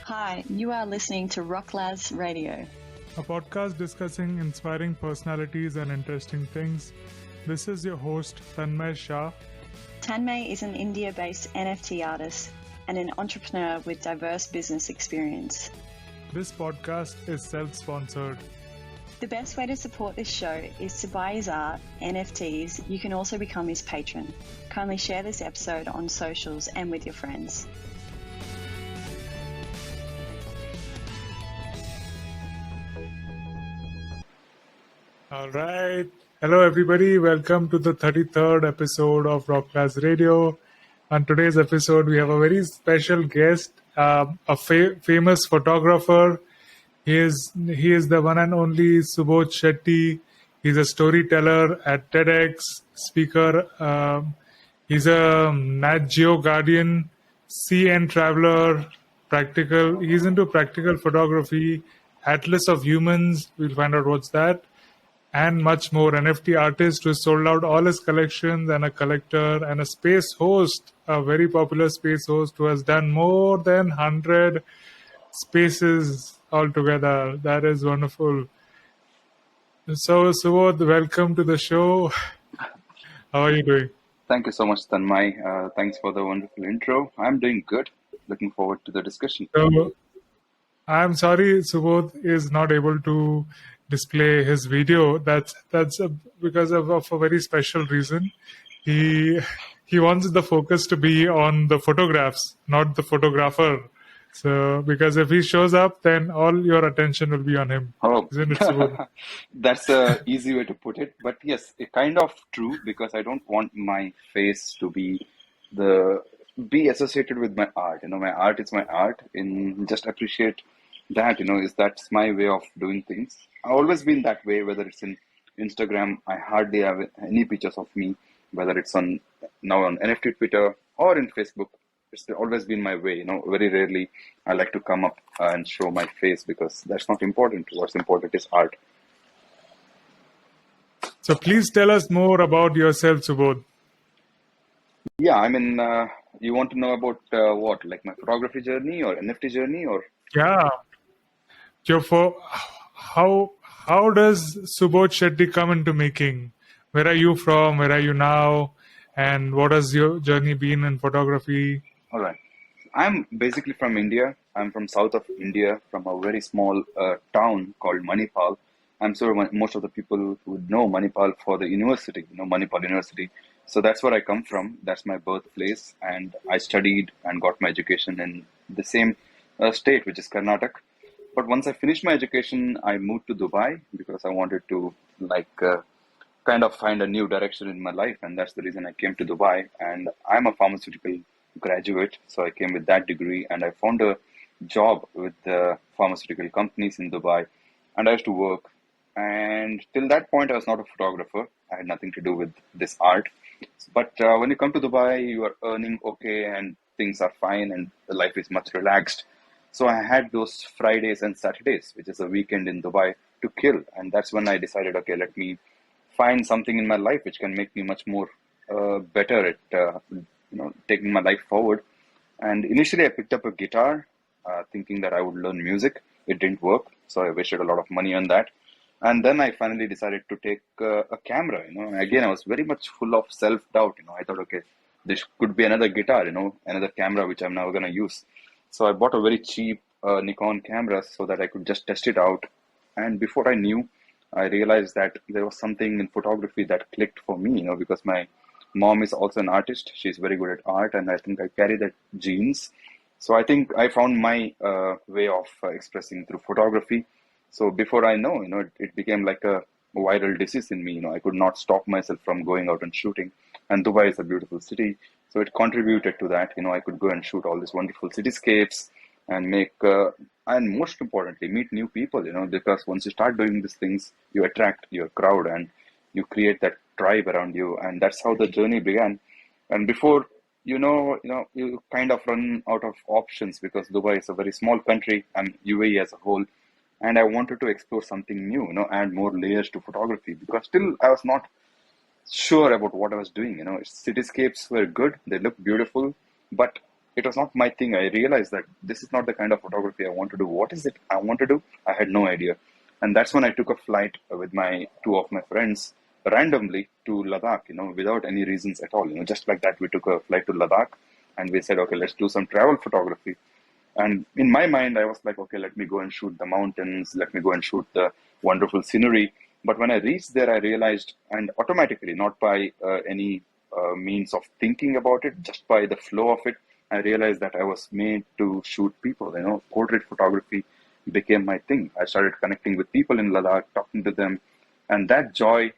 Hi, you are listening to Rocklaz Radio, a podcast discussing inspiring personalities and interesting things. This is your host, Tanmay Shah. Tanmay is an India-based NFT artist and an entrepreneur with diverse business experience. This podcast is self-sponsored. The best way to support this show is to buy his art, NFTs. You can also become his patron. Kindly share this episode on socials and with your friends. All right. Hello, everybody. Welcome to the 33rd episode of Rocklaz Radio. On today's episode, we have a very special guest, a famous photographer. He is the one and only Subodh Shetty. He's a storyteller at TEDx speaker. He's a Nat Geo Guardian, CNTraveller, practical. He's into practical photography, Atlas of Humans. We'll find out what's that. And much more. NFT artist who sold out all his collections, and a collector and a space host, a very popular space host who has done more than 100 spaces altogether. That is wonderful. So, Subodh, welcome to the show. How are you doing? Thank you so much, Tanmay. Thanks for the wonderful intro. I'm doing good. Looking forward to the discussion. So, I'm sorry Subodh is not able to display his video. That's because of a very special reason. He wants the focus to be on the photographs, not the photographer. So because if he shows up, then all your attention will be on him. Oh, Isn't it, Subodh? that's a easy way to put it. But yes, it kind of true because I don't want my face to be associated with my art. My art is my art. In just appreciate that. That's my way of doing things. I've always been that way. Whether it's in Instagram, I hardly have any pictures of me. Whether it's now on NFT Twitter or in Facebook. It's always been my way. Very rarely I like to come up and show my face because that's not important. What's important is art. So please tell us more about yourself, Subodh. Yeah, you want to know about what, like my photography journey or NFT journey or? Yeah. How does Subodh Shetty come into making? Where are you from? Where are you now? And what has your journey been in photography? All right. I'm basically from India. I'm from south of India, from a very small town called Manipal. I'm sure most of the people would know Manipal for the university, Manipal University. So that's where I come from. That's my birthplace. And I studied and got my education in the same state, which is Karnataka. But once I finished my education, I moved to Dubai because I wanted to kind of find a new direction in my life. And that's the reason I came to Dubai. And I'm a pharmaceutical graduate, so I came with that degree, and I found a job with the pharmaceutical companies in Dubai, and I used to work. And till that point, I was not a photographer. I had nothing to do with this art. But when you come to Dubai, you are earning okay, and things are fine, and the life is much relaxed. So I had those Fridays and Saturdays, which is a weekend in Dubai, to kill, and that's when I decided, okay, let me find something in my life which can make me much more better at taking my life forward. And initially I picked up a guitar, thinking that I would learn music. It didn't work, so I wasted a lot of money on that. And then I finally decided to take a camera. Again, I was very much full of self-doubt. I thought, okay, this could be another guitar, another camera which I'm now going to use. So I bought a very cheap Nikon camera so that I could just test it out. And before I knew, I realized that there was something in photography that clicked for me, because my mom is also an artist. She's very good at art, and I think I carry that genes. So I think I found my way of expressing through photography. So before I know, it became like a viral disease in me. I could not stop myself from going out and shooting. And Dubai is a beautiful city, so it contributed to that. I could go and shoot all these wonderful cityscapes and make, and most importantly, meet new people. Because once you start doing these things, you attract your crowd and you create that tribe around you, and that's how the journey began. And before you kind of run out of options because Dubai is a very small country and UAE as a whole. And I wanted to explore something new, add more layers to photography because still I was not sure about what I was doing. Cityscapes were good, they looked beautiful, but it was not my thing. I realized that this is not the kind of photography I want to do. What is it I want to do? I had no idea. And that's when I took a flight with my two of my friends randomly to Ladakh, without any reasons at all. Just like that, we took a flight to Ladakh and we said, okay, let's do some travel photography. And in my mind, I was like, okay, let me go and shoot the mountains. Let me go and shoot the wonderful scenery. But when I reached there, I realized, and automatically, not by any means of thinking about it, just by the flow of it, I realized that I was made to shoot people. Portrait photography became my thing. I started connecting with people in Ladakh, talking to them, and that joy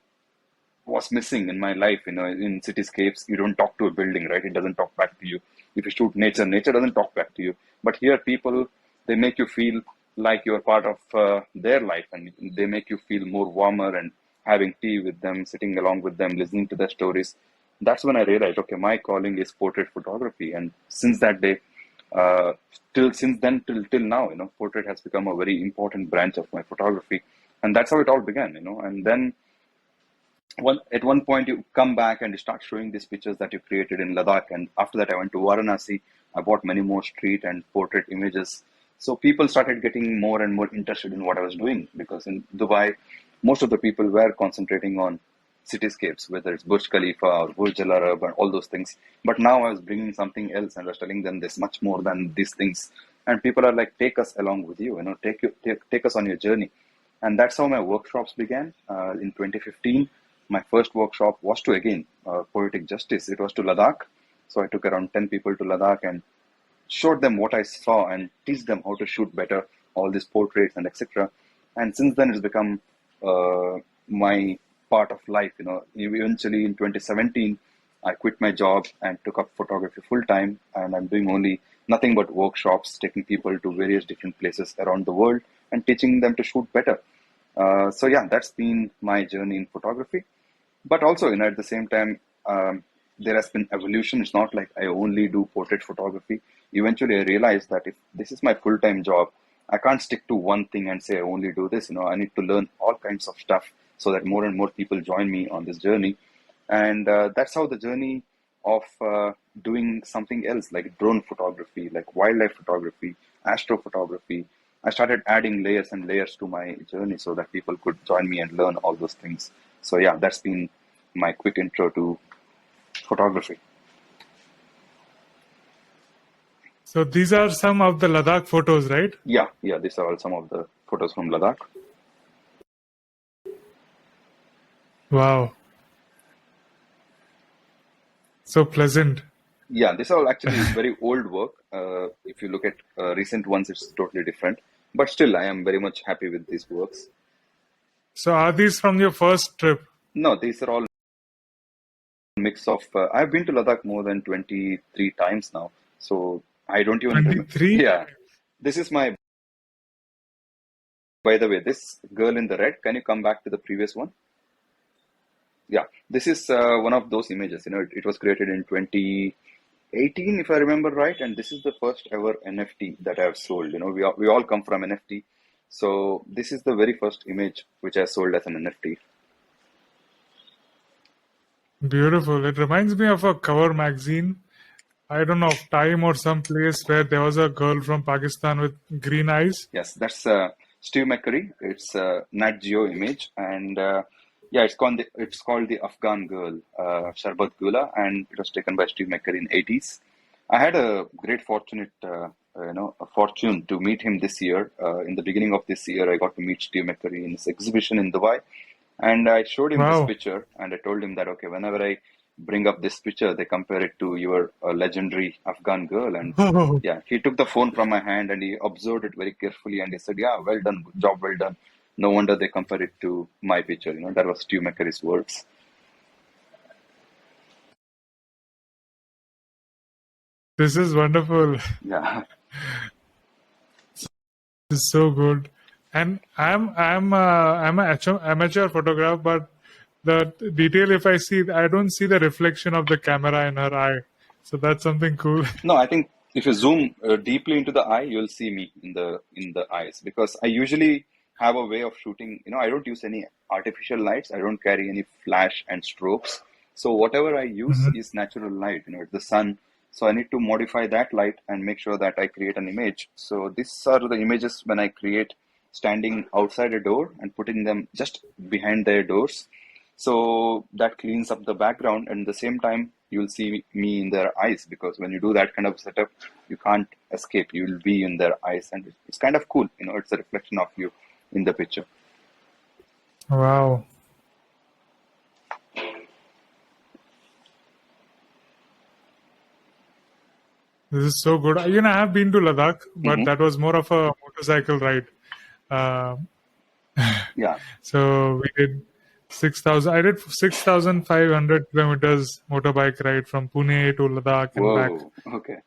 was missing in my life. In cityscapes, you don't talk to a building, right? It doesn't talk back to you. If you shoot nature, nature doesn't talk back to you. But here, people, they make you feel like you're part of their life, and they make you feel more warmer, and having tea with them, sitting along with them, listening to their stories. That's when I realized, okay, my calling is portrait photography. And since that day, since then till now, portrait has become a very important branch of my photography. And that's how it all began, and then at one point you come back and you start showing these pictures that you created in Ladakh. And after that, I went to Varanasi. I bought many more street and portrait images. So people started getting more and more interested in what I was doing, because in Dubai, most of the people were concentrating on cityscapes, whether it's Burj Khalifa or Burj Al Arab and all those things. But now I was bringing something else, and I was telling them there's much more than these things. And people are like, take us along with you, take us on your journey. And that's how my workshops began in 2015. My first workshop was to, again, poetic justice. It was to Ladakh. So I took around 10 people to Ladakh and showed them what I saw and teach them how to shoot better, all these portraits and etc. And since then, it's become my part of life. Eventually in 2017, I quit my job and took up photography full time. And I'm doing only nothing but workshops, taking people to various different places around the world and teaching them to shoot better. So yeah, that's been my journey in photography. But also, at the same time, there has been evolution. It's not like I only do portrait photography. Eventually, I realized that if this is my full-time job, I can't stick to one thing and say I only do this. I need to learn all kinds of stuff so that more and more people join me on this journey. And that's how the journey of doing something else, like drone photography, like wildlife photography, astrophotography, I started adding layers and layers to my journey so that people could join me and learn all those things. So yeah, that's been my quick intro to photography. So these are some of the Ladakh photos, right? Yeah, these are all some of the photos from Ladakh. Wow. So pleasant. Yeah, this is all actually very old work. If you look at recent ones, it's totally different. But still, I am very much happy with these works. So are these from your first trip? No, these are all mix of. I've been to Ladakh more than 23 times now. So I don't even remember. 23? Yeah. This is my. By the way, this girl in the red, can you come back to the previous one? Yeah, this is one of those images. It was created in 2018, if I remember right, and this is the first ever NFT that I have sold. We all come from NFT, so this is the very first image which I sold as an NFT. Beautiful. It reminds me of a cover magazine. I don't know, of Time or some place where there was a girl from Pakistan with green eyes. Yes, that's Steve McCurry. It's a Nat Geo image, and yeah, it's called the Afghan Girl, Sharbat Gula, and it was taken by Steve McCurry in 80s. I had a great fortune to meet him this year. In the beginning of this year, I got to meet Steve McCurry in his exhibition in Dubai. And I showed him this Wow. picture, and I told him that, okay, whenever I bring up this picture, they compare it to your legendary Afghan girl. And Oh, yeah, he took the phone from my hand and he observed it very carefully, and he said, yeah, well done, good job, well done. No wonder they compare it to my picture. That was Steve McCurry's words. this is wonderful. Yeah. This is so good. And I'm an amateur photographer, but the detail, if I see, I don't see the reflection of the camera in her eye. So that's something cool. No, I think if you zoom deeply into the eye, you'll see me in the eyes, because I usually have a way of shooting. I don't use any artificial lights. I don't carry any flash and strobes. So whatever I use Mhm. is natural light. It's the sun So I need to modify that light and make sure that I create an image. So these are the images when I create standing outside a door and putting them just behind their doors. So that cleans up the background, and at the same time, you'll see me in their eyes, because when you do that kind of setup, you can't escape. You'll be in their eyes, and it's kind of cool. It's a reflection of you in the picture. Wow. This is so good. I have been to Ladakh, but that was more of a motorcycle ride. Yeah. So we did 6,000. I did 6,500 kilometers motorbike ride from Pune to Ladakh and back. Whoa. Okay.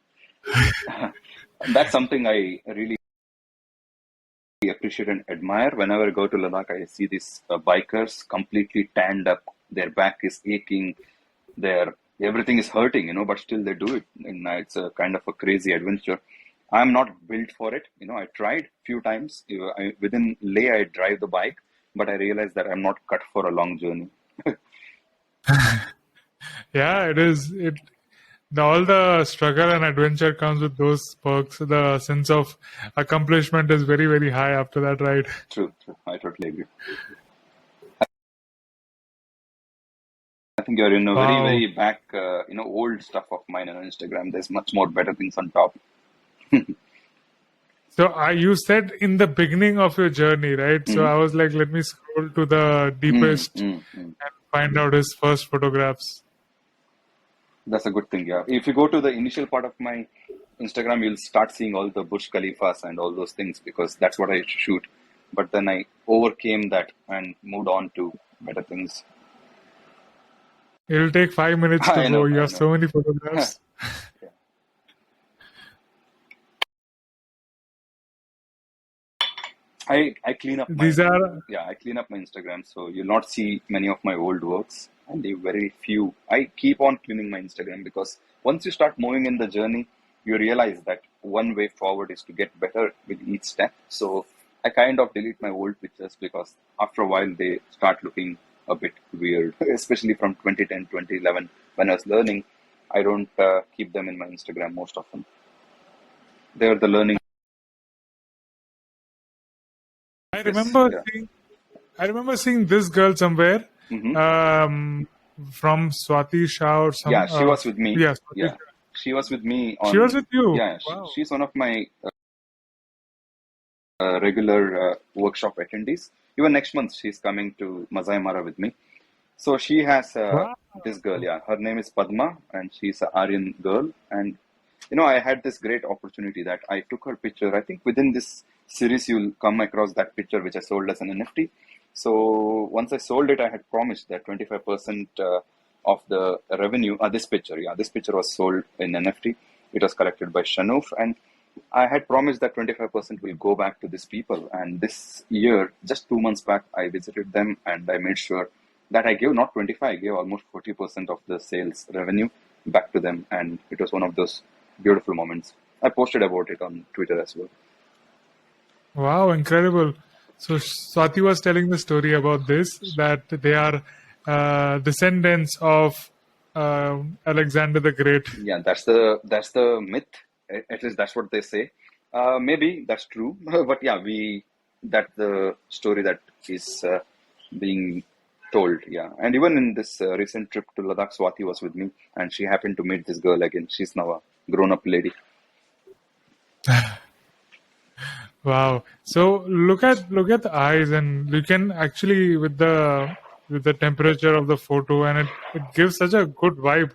That's something I really appreciate and admire. Whenever I go to Ladakh, I see these bikers completely tanned up. Their back is aching. Everything is hurting, but still they do it. And it's a kind of a crazy adventure. I'm not built for it. I tried few times. Within Leh, I drive the bike, but I realized that I'm not cut for a long journey. Yeah, it is. All the struggle and adventure comes with those perks. The sense of accomplishment is very, very high after that ride. True. I totally agree. I think you're in a very, very back, old stuff of mine on Instagram. There's much more better things on top. So you said in the beginning of your journey, right? So I was like, let me scroll to the deepest and find out his first photographs. That's a good thing, yeah. If you go to the initial part of my Instagram, you'll start seeing all the Burj Khalifas and all those things, because that's what I shoot. But then I overcame that and moved on to better things. It'll take 5 minutes to go. You have so many photographs. Yeah. I clean up I clean up my Instagram, so you'll not see many of my old works, and very few. I keep on cleaning my Instagram, because once you start moving in the journey, you realize that one way forward is to get better with each step. So I kind of delete my old pictures, because after a while they start looking a bit weird, especially from 2010, 2011, when I was learning. I don't keep them in my Instagram most often. They're the learning. I remember seeing this girl somewhere from Swati Shah or something. Yeah, she was with me. Yeah, she was with me. She was with you? Yeah, wow. She's one of my regular workshop attendees. Even next month, she's coming to Masai Mara with me. So she has this girl, her name is Padma, and she's an Aryan girl. And, I had this great opportunity that I took her picture. I think within this series, you'll come across that picture, which I sold as an NFT. So once I sold it, I had promised that 25% of the revenue, this picture was sold in NFT. It was collected by Shanuf, and I had promised that 25% will go back to these people. And this year, just 2 months back, I visited them and I made sure that I gave not 25, I gave almost 40% of the sales revenue back to them. And it was one of those beautiful moments. I posted about it on Twitter as well. Wow, incredible. So Swati was telling the story about this, that they are descendants of Alexander the Great. Yeah, that's the myth. At least that's what they say. Maybe that's true, but yeah, that's the story that is being told. Yeah, and even in this recent trip to Ladakh, Swati was with me, and she happened to meet this girl again. She's now a grown-up lady. Wow. So look at the eyes, and you can actually with the temperature of the photo, and it gives such a good vibe.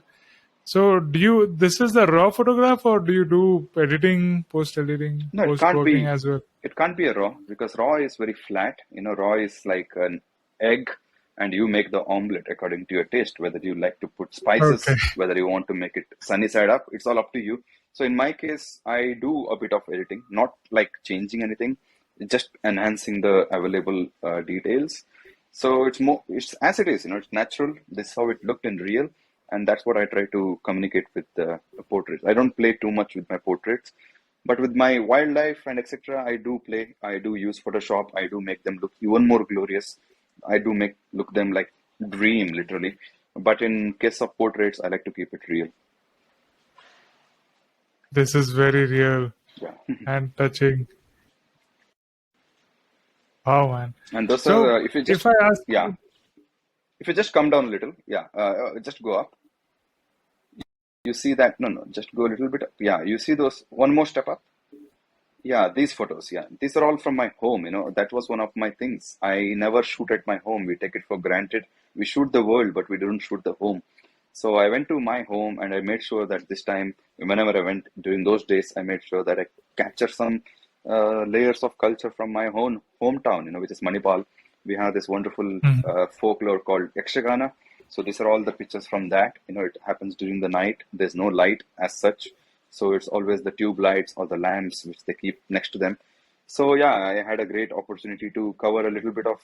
So this is the raw photograph, or do you do editing, post-editing, No, post-working as well? It can't be a raw, because raw is very flat. Raw is like an egg, and you make the omelette according to your taste, whether you like to put spices, whether you want to make it sunny side up, it's all up to you. So in my case, I do a bit of editing, not like changing anything, just enhancing the available details. So it's as it is, it's natural. This is how it looked in real. And that's what I try to communicate with the portraits. I don't play too much with my portraits, but with my wildlife and etc., I do play. I do use Photoshop. I do make them look even more glorious. I do look them like dream, literally. But in case of portraits, I like to keep it real. This is very real Yeah. and touching. Wow, man. And those are, So, if you if just, I ask yeah, you, if you just come down a little, yeah, just go up. You see that, no, no, just go a little bit up. Yeah, you see those, one more step up. Yeah, these photos, yeah, these are all from my home. That was one of my things. I never shoot at my home. We take it for granted. We shoot the world, but we don't shoot the home. So I went to my home and I made sure that this time, whenever I went during those days, I made sure that I capture some layers of culture from my own hometown, which is Manipal. We have this wonderful Mhm. folklore called Yakshagana. So these are all the pictures from that. It happens during the night. There's no light as such. So it's always the tube lights or the lamps which they keep next to them. So yeah, I had a great opportunity to cover a little bit of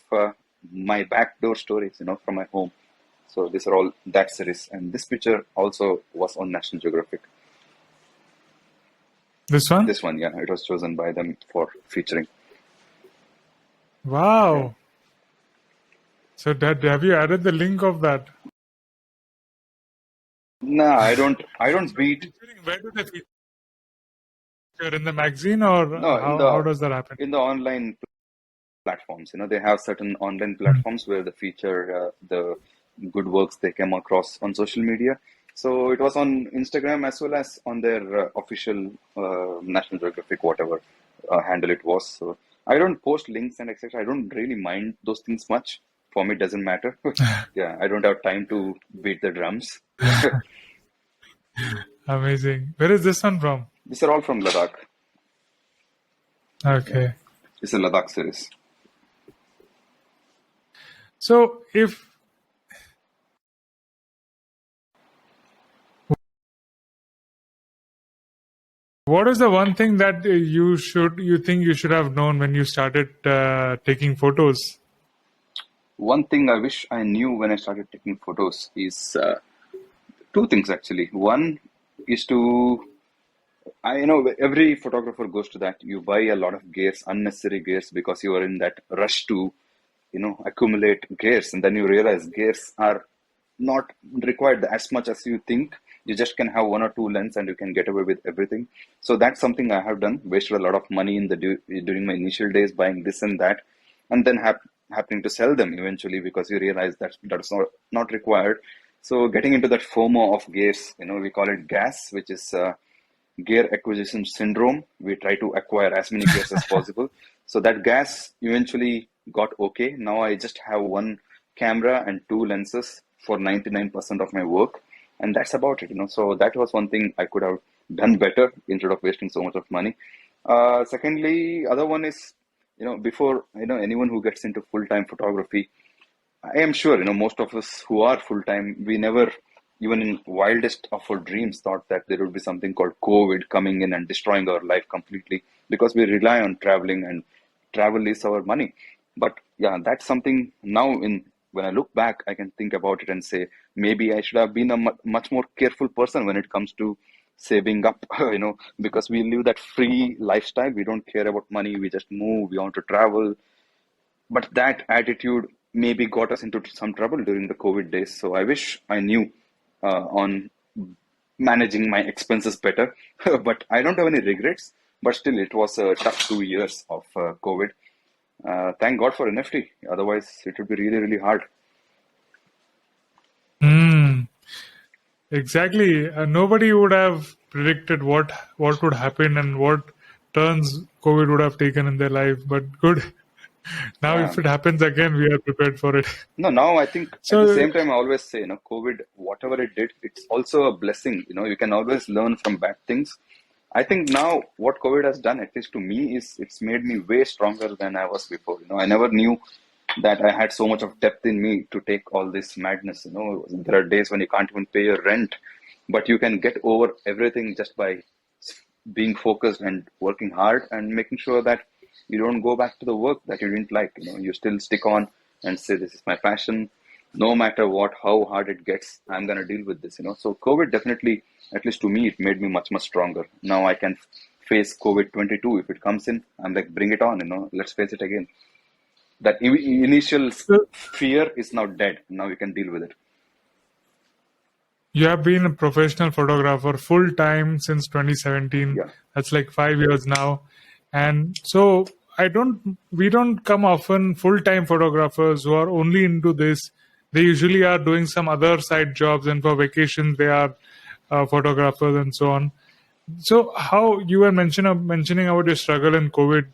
my backdoor stories, from my home. So these are all that series, and this picture also was on National Geographic. this one? This one, yeah, it was chosen by them for featuring. Yeah. Wow. So, have you added the link of that? Nah, I don't So, beat. featuring, where do they feature in the magazine, or No, in how the does that happen? online platforms. They have certain online Mm. platforms where they feature the good works they came across on social media. So it was on Instagram as well as on their official National Geographic, whatever handle it was. So I don't post links and etc. I don't really mind those things much. For me, it doesn't matter. Yeah, I don't have time to beat the drums. Yeah, Amazing. Where is this one from? these are all from Ladakh. Yeah, Okay. it's a Ladakh series. So, if what is the one thing that you think you should have known when you started taking photos? One thing I wish I knew when I started taking photos is two things actually. One is to, every photographer goes to that. You buy a lot of gears, unnecessary gears, because you are in that rush to, accumulate gears, and then you realize gears are not required as much as you think. You just can have one or two lens and you can get away with everything. So that's something I have done. Wasted a lot of money during my initial days buying this and that, and then happening to sell them eventually because you realize that that's not required. So getting into that FOMO of gears, we call it gas, which is gear acquisition syndrome. We try to acquire as many gears as possible. So that gas eventually got okay. Now I just have one camera and two lenses for 99% of my work, and that's about it. So that was one thing I could have done better instead of wasting so much of money. Secondly, other one is, before anyone who gets into full-time photography, I am sure, most of us who are full time, we never, even in wildest of our dreams, thought that there would be something called COVID coming in and destroying our life completely, because we rely on traveling and travel is our money. But yeah, that's something now when I look back, I can think about it and say, maybe I should have been a much more careful person when it comes to saving up, because we live that free lifestyle. We don't care about money. We just move. We want to travel, but that attitude maybe got us into some trouble during the COVID days. So I wish I knew on managing my expenses better. But I don't have any regrets. But still, it was a tough 2 years of COVID. Thank God for NFT. Otherwise, it would be really, really hard. Hmm. Exactly. Nobody would have predicted what would happen and what turns COVID would have taken in their life. But good. Now, Yeah. if it happens again, we are prepared for it. No, now I think at the So, same time, I always say, COVID, whatever it did, it's also a blessing. You can always learn from bad things. I think now what COVID has done, at least to me, is it's made me way stronger than I was before. I never knew that I had so much of depth in me to take all this madness. There are days when you can't even pay your rent, but you can get over everything just by being focused and working hard and making sure that you don't go back to the work that you didn't like. You still stick on and say, this is my passion. No matter what, how hard it gets, I'm going to deal with this. So COVID definitely, at least to me, it made me much, much stronger. Now I can face COVID 22. If it comes in, I'm like, bring it on, let's face it again. That initial so fear is now dead. Now you can deal with it. You have been a professional photographer full time since 2017. Yeah. That's like 5 years now. And so we don't come often full time photographers who are only into this. They usually are doing some other side jobs, and for vacations, they are photographers and so on. So, how you were mentioning about your struggle in COVID.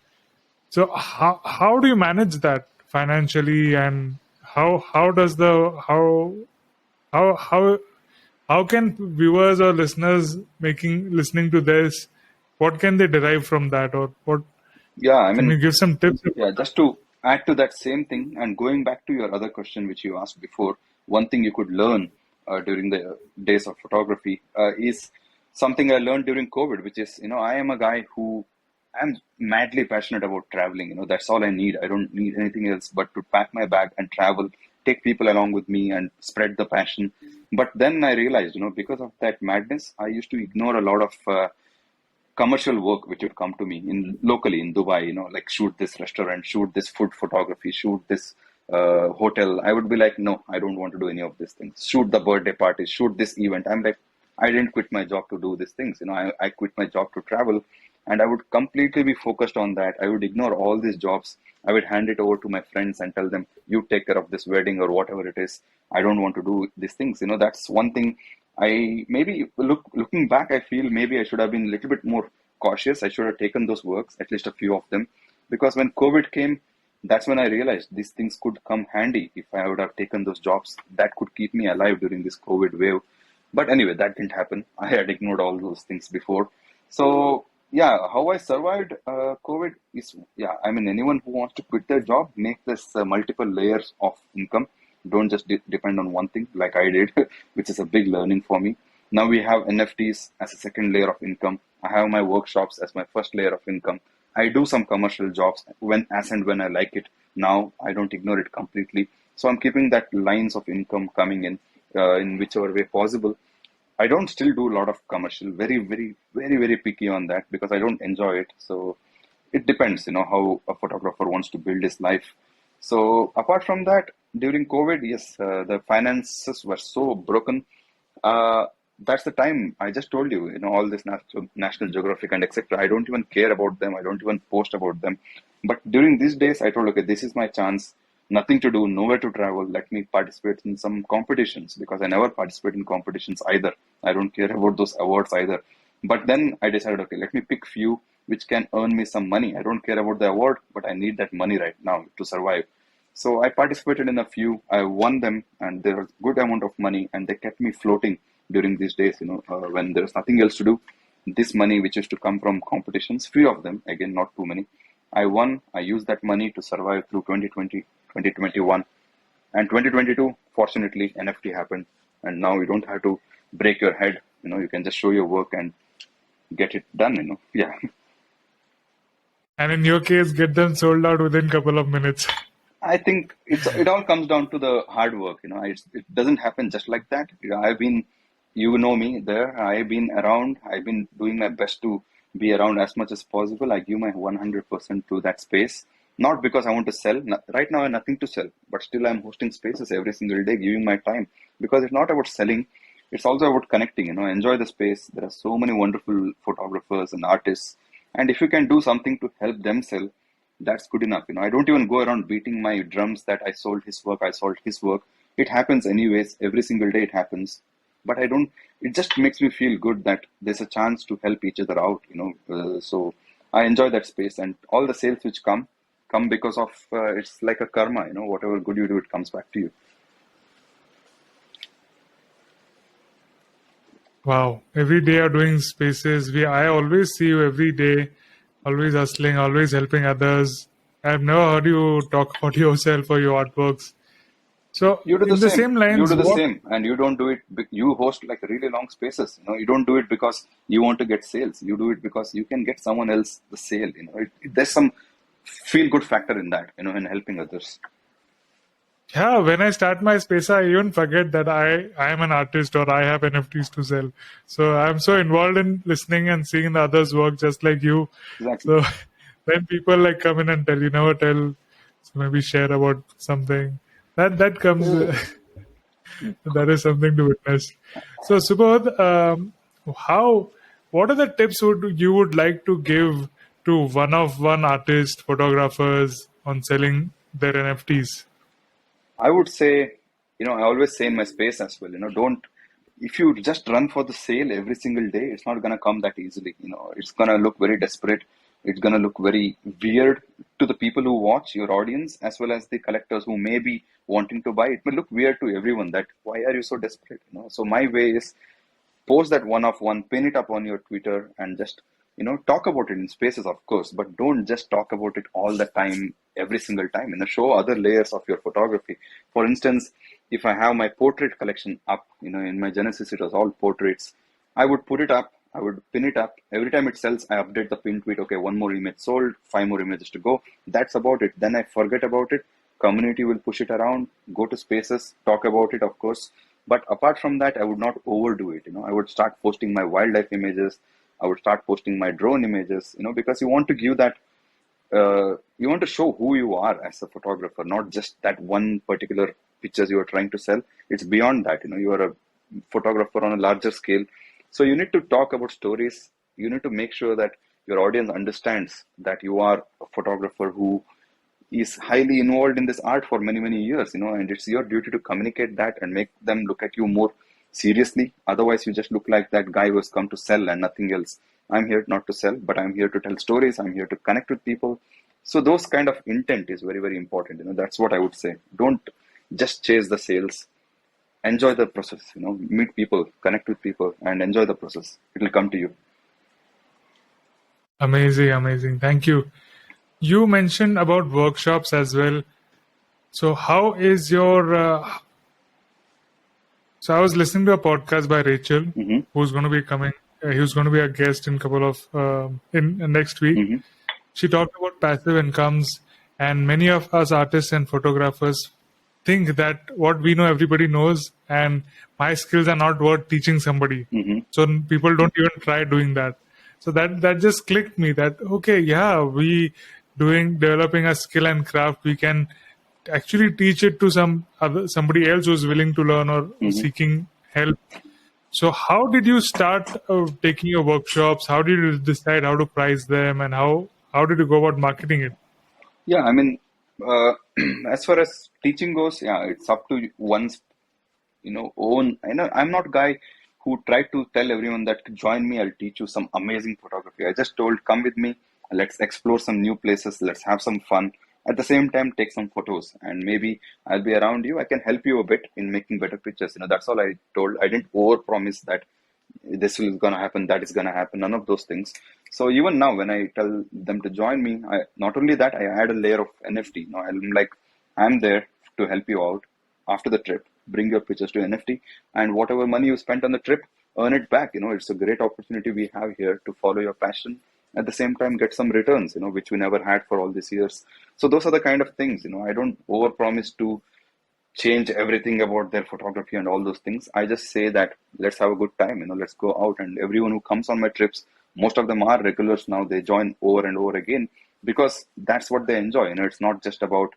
So, how do you manage that financially, and how does the how how can viewers or listeners listening to this, what can they derive from that, or what Yeah, I can mean, you give some tips yeah, about that? just to add to that same thing and going back to your other question, which you asked before, one thing you could learn during the days of photography is something I learned during COVID, which is, I am a guy who I'm madly passionate about traveling. That's all I need. I don't need anything else but to pack my bag and travel, take people along with me and spread the passion. But then I realized, because of that madness, I used to ignore a lot of commercial work which would come to me in locally in Dubai, like shoot this restaurant, shoot this food photography, shoot this hotel. I would be like, no, I don't want to do any of these things. Shoot the birthday party, shoot this event. I'm like, I didn't quit my job to do these things. I quit my job to travel, and I would completely be focused on that. I would ignore all these jobs. I would hand it over to my friends and tell them, you take care of this wedding or whatever it is. I don't want to do these things. That's one thing I maybe looking back, I feel maybe I should have been a little bit more cautious. I should have taken those works, at least a few of them, because when COVID came, that's when I realized these things could come handy if I would have taken those jobs that could keep me alive during this COVID wave. But anyway, that didn't happen. I had ignored all those things before. So yeah, how I survived COVID is, yeah, I mean, anyone who wants to quit their job, make this multiple layers of income. Don't just depend on one thing like I did, which is a big learning for me. Now we have NFTs as a second layer of income. I have my workshops as my first layer of income. I do some commercial jobs when as and when I like it. Now I don't ignore it completely. So I'm keeping that lines of income coming in whichever way possible. I don't still do a lot of commercial, very, very, very, very picky on that because I don't enjoy it. So it depends, how a photographer wants to build his life. So apart from that, during COVID, yes, the finances were so broken. Uh, that's the time I just told you, all this National Geographic and etc. I don't even care about them. I don't even post about them. But during these days, I told, okay, this is my chance. Nothing to do, nowhere to travel. Let me participate in some competitions because I never participate in competitions either. I don't care about those awards either. But then I decided, okay, let me pick few which can earn me some money. I don't care about the award, but I need that money right now to survive. So I participated in a few. I won them, and there was good amount of money, and they kept me floating during these days. When there was nothing else to do, this money which used to come from competitions, few of them, again not too many, I won. I used that money to survive through 2020, 2021, and 2022. Fortunately, NFT happened, and now you don't have to break your head. You can just show your work and get it done. Yeah. And in your case, get them sold out within couple of minutes. I think it all comes down to the hard work. It doesn't happen just like that. I've been, me there. I've been around. I've been doing my best to be around as much as possible. I give my 100% to that space. Not because I want to sell. Right now, I have nothing to sell, but still I'm hosting spaces every single day, giving my time because it's not about selling. It's also about connecting. Enjoy the space. There are so many wonderful photographers and artists, and if you can do something to help them sell, that's good enough. I don't even go around beating my drums that I sold his work, I sold his work. It happens anyways. Every single day it happens. But I don't, it just makes me feel good that there's a chance to help each other out, so I enjoy that space, and all the sales which come because of, it's like a karma, whatever good you do, it comes back to you. Wow. Every day you're doing spaces. I always see you every day, always hustling, always helping others. I've never heard you talk about yourself or your artworks. So You do the in the same. same You lines, do the what same, and you don't do it. You host like really long spaces. You don't do it because you want to get sales. You do it because you can get someone else the sale. There's some feel good factor in that. In helping others. yeah, when I start my space, I even forget that I am an artist or I have NFTs to sell. So I'm so involved in listening and seeing the others work just like you. Exactly. So when people like come in and tell, never tell, so maybe share about something. That comes That is something to witness. So, Subodh, what are the tips you would like to give to one-of-one artists, photographers on selling their NFTs? I would say, I always say in my space as well, don't, if you just run for the sale every single day, it's not going to come that easily. It's going to look very desperate. It's going to look very weird to the people who watch, your audience, as well as the collectors who may be wanting to buy. It may look weird to everyone that, why are you so desperate? So my way is post that one of one, pin it up on your Twitter, and just talk about it in spaces, of course, but don't just talk about it all the time, every single time. Show other layers of your photography. For instance, if I have my portrait collection up, in my Genesis it was all portraits, I would put it up, I would pin it up. Every time it sells, I update the pin tweet. Okay, one more image sold, 5 more images to go. That's about it. Then I forget about it. Community will push it around, go to spaces, talk about it, of course. But apart from that, I would not overdo it. I would start posting my wildlife images. I would start posting my drone images, because you want to give that, you want to show who you are as a photographer, not just that one particular pictures you are trying to sell. It's beyond that. You are a photographer on a larger scale. So you need to talk about stories. You need to make sure that your audience understands that you are a photographer who is highly involved in this art for many, many years, and it's your duty to communicate that and make them look at you more seriously. Otherwise, you just look like that guy who has come to sell and nothing else. I'm here not to sell, but I'm here to tell stories. I'm here to connect with people. So those kind of intent is very, very important. That's what I would say. Don't just chase the sales. Enjoy the process, meet people, connect with people, and enjoy the process. It will come to you. Amazing, amazing. Thank you. You mentioned about workshops as well. So how is your... So I was listening to a podcast by Rachel, who's going to be coming. Who's going to be a guest in couple of in next week. She talked about passive incomes, and many of us artists and photographers think that what we know everybody knows, and my skills are not worth teaching somebody. So people don't even try doing that. So that just clicked me that, okay, yeah, developing a skill and craft, we can actually teach it to somebody else who's willing to learn or seeking help. So how did you start taking your workshops? How did you decide how to price them, and how did you go about marketing it? Yeah, I mean, as far as teaching goes, yeah, it's up to one's own. I'm not a guy who tried to tell everyone that join me, I'll teach you some amazing photography. I just told, come with me, let's explore some new places, let's have some fun. At the same time, take some photos, and maybe I'll be around you. I can help you a bit in making better pictures. That's all I told. I didn't overpromise that this is going to happen, that is going to happen, none of those things. So even now, when I tell them to join me, not only that, I add a layer of NFT. I'm like, I'm there to help you out after the trip. Bring your pictures to NFT, and whatever money you spent on the trip, earn it back. It's a great opportunity we have here to follow your passion. At the same time, get some returns, which we never had for all these years. So those are the kind of things, I don't overpromise to change everything about their photography and all those things. I just say that let's have a good time, let's go out. And everyone who comes on my trips, most of them are regulars now. They join over and over again because that's what they enjoy. It's not just about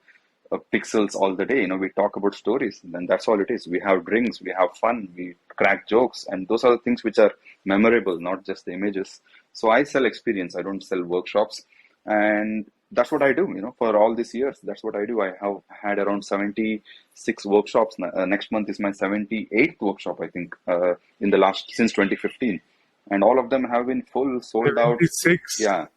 pixels all the day. We talk about stories, and that's all it is. We have drinks, we have fun, we crack jokes, and those are the things which are memorable, not just the images. So I sell experience. I don't sell workshops, and that's what I do. For all these years, that's what I do. I have had around 76 workshops. Next month is my 78th workshop, I think, since 2015, and all of them have been full, sold 76. out.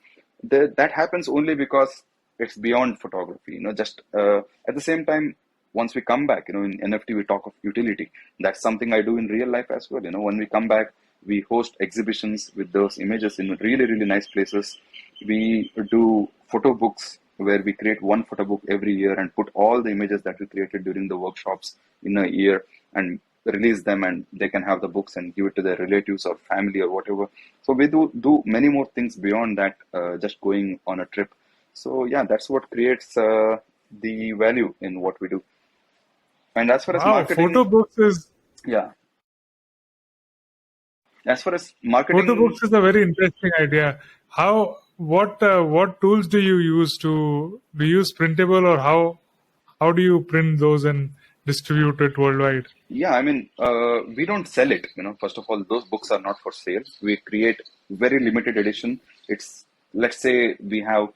Yeah, that happens only because it's beyond photography. Just at the same time, once we come back, in NFT we talk of utility. That's something I do in real life as well. When we come back, we host exhibitions with those images in really, really nice places. We do photo books where we create one photo book every year and put all the images that we created during the workshops in a year and release them, and they can have the books and give it to their relatives or family or whatever. So we do many more things beyond that, just going on a trip. So yeah, that's what creates the value in what we do. And as far as marketing, photo books is as far as marketing, photo books is a very interesting idea. What tools do you use? Do you use printable, or how do you print those and distribute it worldwide? Yeah, I mean, we don't sell it. First of all, those books are not for sale. We create very limited edition. It's, let's say we have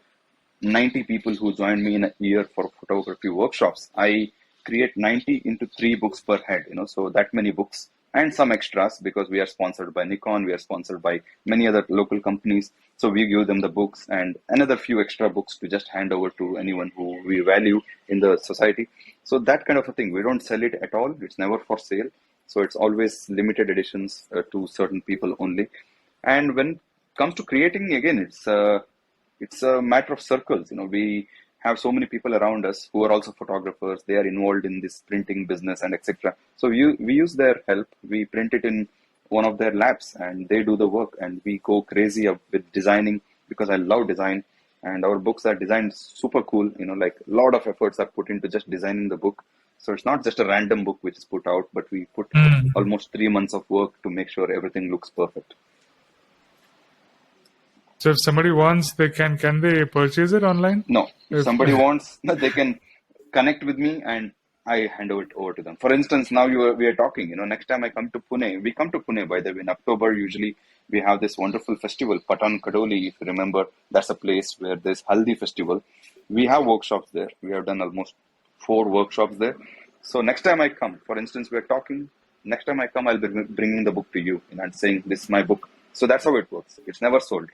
90 people who join me in a year for photography workshops. I create 90 into 3 books per head, so that many books and some extras because we are sponsored by Nikon, we are sponsored by many other local companies. So we give them the books and another few extra books to just hand over to anyone who we value in the society. So that kind of a thing. We don't sell it at all. It's never for sale. So it's always limited editions to certain people only. And when it comes to creating, again, it's a matter of circles. We have so many people around us who are also photographers. They are involved in this printing business and etc. So we use their help. We print it in one of their labs and they do the work and we go crazy with designing because I love design and our books are designed super cool. Like a lot of efforts are put into just designing the book. So it's not just a random book which is put out, but we put almost 3 months of work to make sure everything looks perfect. So if somebody wants, can they purchase it online? No, if somebody wants, they can connect with me and I hand it over to them. For instance, now we are talking, next time I come to Pune, we come to Pune, by the way, in October, usually we have this wonderful festival, Patan Kadoli, if you remember, that's a place where there's Haldi festival. We have workshops there. We have done almost 4 workshops there. So next time I come, for instance, we're talking, next time I come, I'll be bringing the book to you and saying, this is my book. So that's how it works. It's never sold.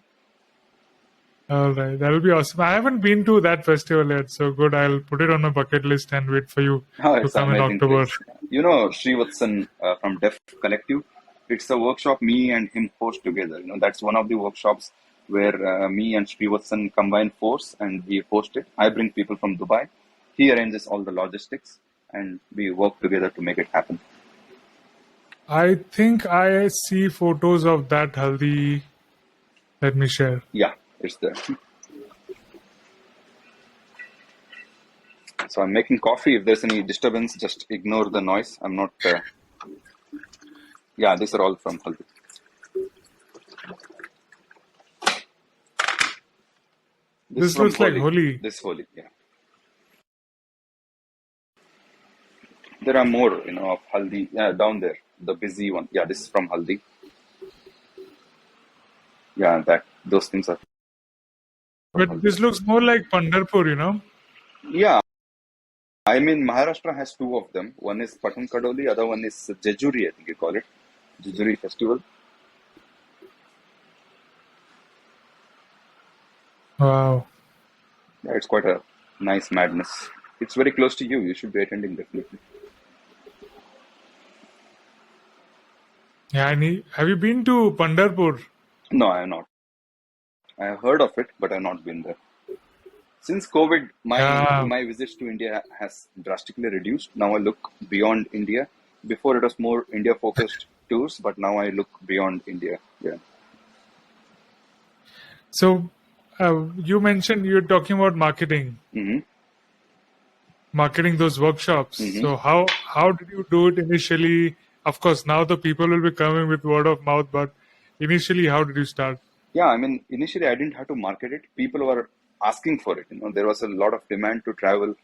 All right, that'll be awesome. I haven't been to that festival yet, so good. I'll put it on my bucket list and wait for you to come in October. Srivatsan from Deaf Collective, it's a workshop me and him host together. That's one of the workshops where me and Srivatsan combine force and we host it. I bring people from Dubai. He arranges all the logistics and we work together to make it happen. I think I see photos of that Haldi. Let me share. Yeah. It's there. So I'm making coffee. If there's any disturbance, just ignore the noise. I'm not. Yeah, these are all from Haldi. This looks like Holi. This Holi, yeah. There are more, of Haldi. Yeah, down there, the busy one. Yeah, this is from Haldi. Yeah, those things are. But this looks more like Pandharpur, Yeah. I mean, Maharashtra has 2 of them. One is Patan Kadoli, other one is Jejuri, I think you call it. Jejuri festival. Wow. Yeah, it's quite a nice madness. It's very close to you. You should be attending definitely. Yeah, have you been to Pandharpur? No, I have not. I have heard of it, but I have not been there. Since COVID, my visits to India has drastically reduced. Now I look beyond India. Before it was more India-focused tours, but now I look beyond India. Yeah. So you mentioned you're talking about marketing. Mm-hmm. Marketing those workshops. Mm-hmm. So how did you do it initially? Of course, now the people will be coming with word of mouth, but initially, how did you start? Yeah, I mean, initially I didn't have to market it. People were asking for it. There was a lot of demand to travel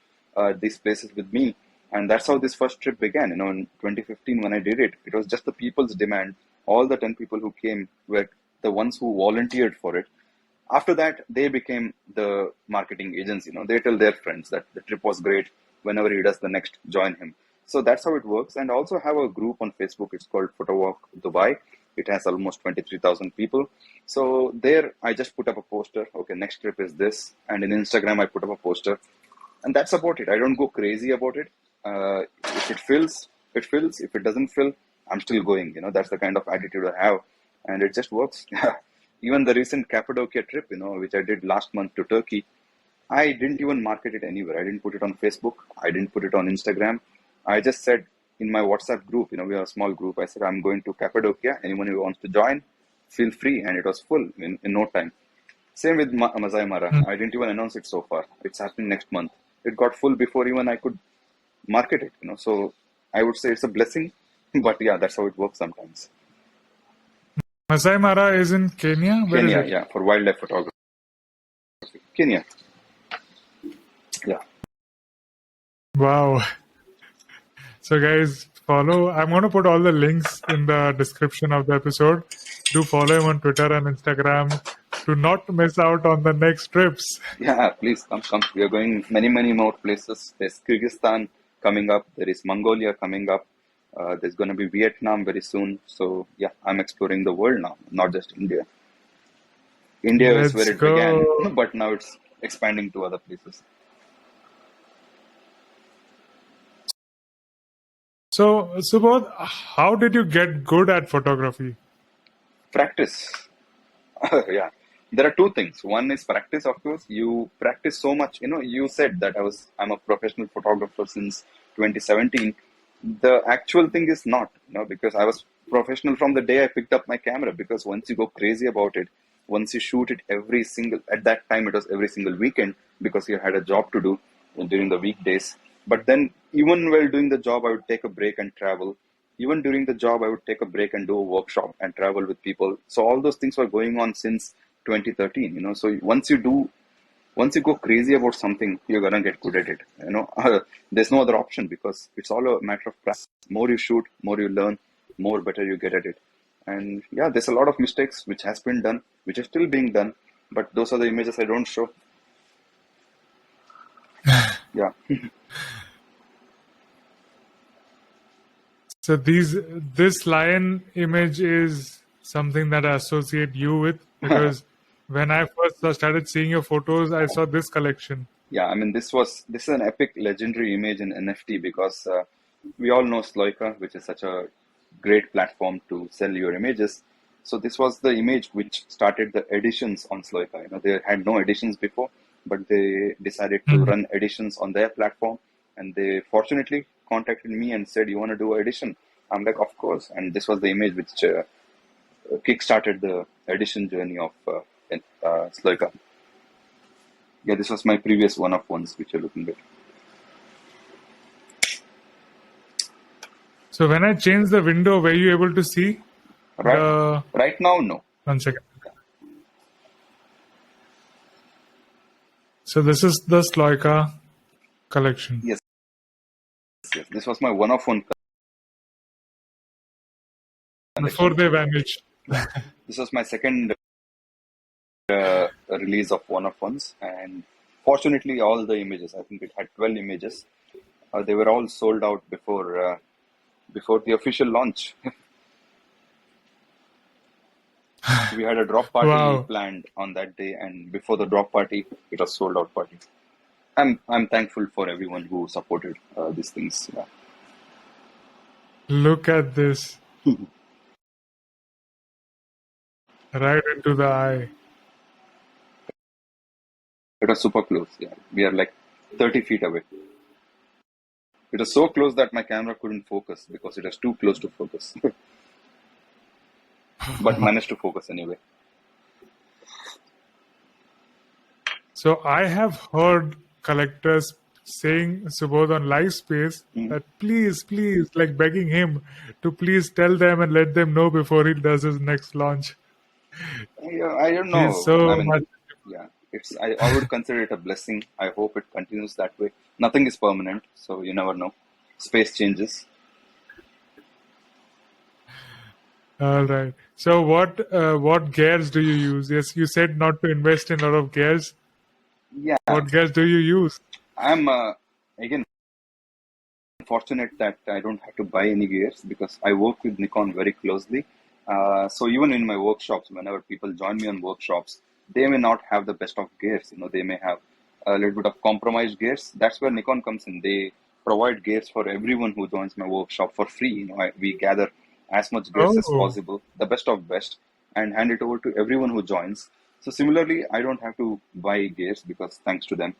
these places with me. And that's how this first trip began. In 2015, when I did it, it was just the people's demand. All the 10 people who came were the ones who volunteered for it. After that, they became the marketing agents. They tell their friends that the trip was great. Whenever he does the next, join him. So that's how it works. And I also have a group on Facebook. It's called Photo Walk Dubai. It has almost 23,000 people. So there, I just put up a poster. Okay, next trip is this. And in Instagram, I put up a poster. And that's about it. I don't go crazy about it. If it fills, it fills. If it doesn't fill, I'm still going. That's the kind of attitude I have. And it just works. Even the recent Cappadocia trip, which I did last month to Turkey, I didn't even market it anywhere. I didn't put it on Facebook. I didn't put it on Instagram. I just said in my WhatsApp group, we have a small group. I said, I'm going to Cappadocia. Anyone who wants to join, feel free. And it was full in no time. Same with Masai Mara. I didn't even announce it so far. It's happening next month. It got full before even I could market it. So I would say it's a blessing. But yeah, that's how it works sometimes. Masai Mara is in Kenya? Where Kenya, is it? Yeah, for wildlife photography. Kenya. Yeah. Wow. So guys, follow. I'm going to put all the links in the description of the episode. Do follow him on Twitter and Instagram to not miss out on the next trips. Yeah, please come. We are going many more places. There's Kyrgyzstan coming up. There is Mongolia coming up. There's going to be Vietnam very soon. So yeah, I'm exploring the world now, not just India. India is where Let's it began, go. but now it's expanding to other places. So, Subodh, how did you get good at photography? Practice. Yeah, there are two things. One is practice, of course. You practice so much. You said that I'm a professional photographer since 2017. The actual thing is not, because I was professional from the day I picked up my camera. Because once you go crazy about it, once you shoot it at that time it was every single weekend because you had a job to do during the weekdays. But then even while doing the job, I would take a break and travel. Even during the job, I would take a break and do a workshop and travel with people. So all those things were going on since 2013. So once you go crazy about something, you're gonna get good at it. There's no other option because it's all a matter of practice. More you shoot, more you learn, more better you get at it. And yeah, there's a lot of mistakes which has been done, which are still being done, but those are the images I don't show. Yeah. So this lion image is something that I associate you with because when I first started seeing your photos, I saw this collection. Yeah, I mean, this is an epic, legendary image in NFT because we all know Sloika, which is such a great platform to sell your images. So this was the image which started the editions on Sloika. They had no editions before, but they decided to run editions on their platform, and they fortunately contacted me and said, "You want to do an edition?" I'm like, "Of course." And this was the image which kick-started the edition journey of Sloika. Yeah, this was my previous one-of-ones which you're looking at. So when I changed the window, were you able to see the... Right now, no. 1 second. So this is the Sloika collection. Yes. This was my one-of-one. Before they vanished. This was my second release of one-of-ones, and fortunately, all the images, I think it had 12 images, they were all sold out before the official launch. We had a drop party planned on that day, and before the drop party, it was sold out party. I'm thankful for everyone who supported these things. Yeah. Look at this. Right into the eye. It was super close. Yeah, we are like 30 feet away. It was so close that my camera couldn't focus because it was too close to focus. But managed to focus anyway. So I have heard collectors saying, Subodh, on live space that please, like begging him to please tell them and let them know before he does his next launch. Yeah, I don't know. He's so much. Yeah, I would consider it a blessing. I hope it continues that way. Nothing is permanent, so you never know. Space changes. All right. So what gears do you use? Yes, you said not to invest in a lot of gears. Yeah. What gears do you use? I'm again fortunate that I don't have to buy any gears because I work with Nikon very closely. So even in my workshops, whenever people join me on workshops, they may not have the best of gears. They may have a little bit of compromised gears. That's where Nikon comes in. They provide gears for everyone who joins my workshop for free. We gather as much gears as possible, the best of best, and hand it over to everyone who joins. So similarly, I don't have to buy gears because thanks to them.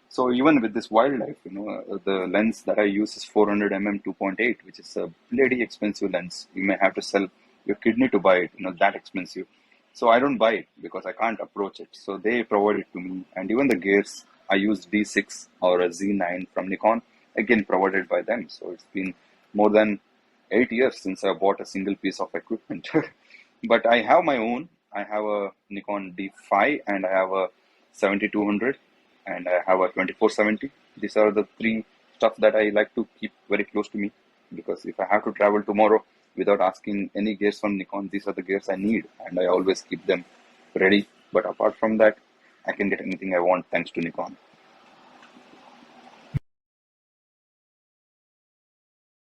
So even with this wildlife, the lens that I use is 400 mm 2.8, which is a bloody expensive lens. You may have to sell your kidney to buy it, that expensive. So I don't buy it because I can't approach it. So they provide it to me. And even the gears, I use D6 or a Z9 from Nikon, again provided by them. So it's been more than 8 years since I bought a single piece of equipment. But I have my own. I have a Nikon D5 and I have a 7200 and I have a 2470. These are the three stuff that I like to keep very close to me. because if I have to travel tomorrow without asking any gears from Nikon, these are the gears I need, and I always keep them ready. But apart from that, I can get anything I want thanks to Nikon.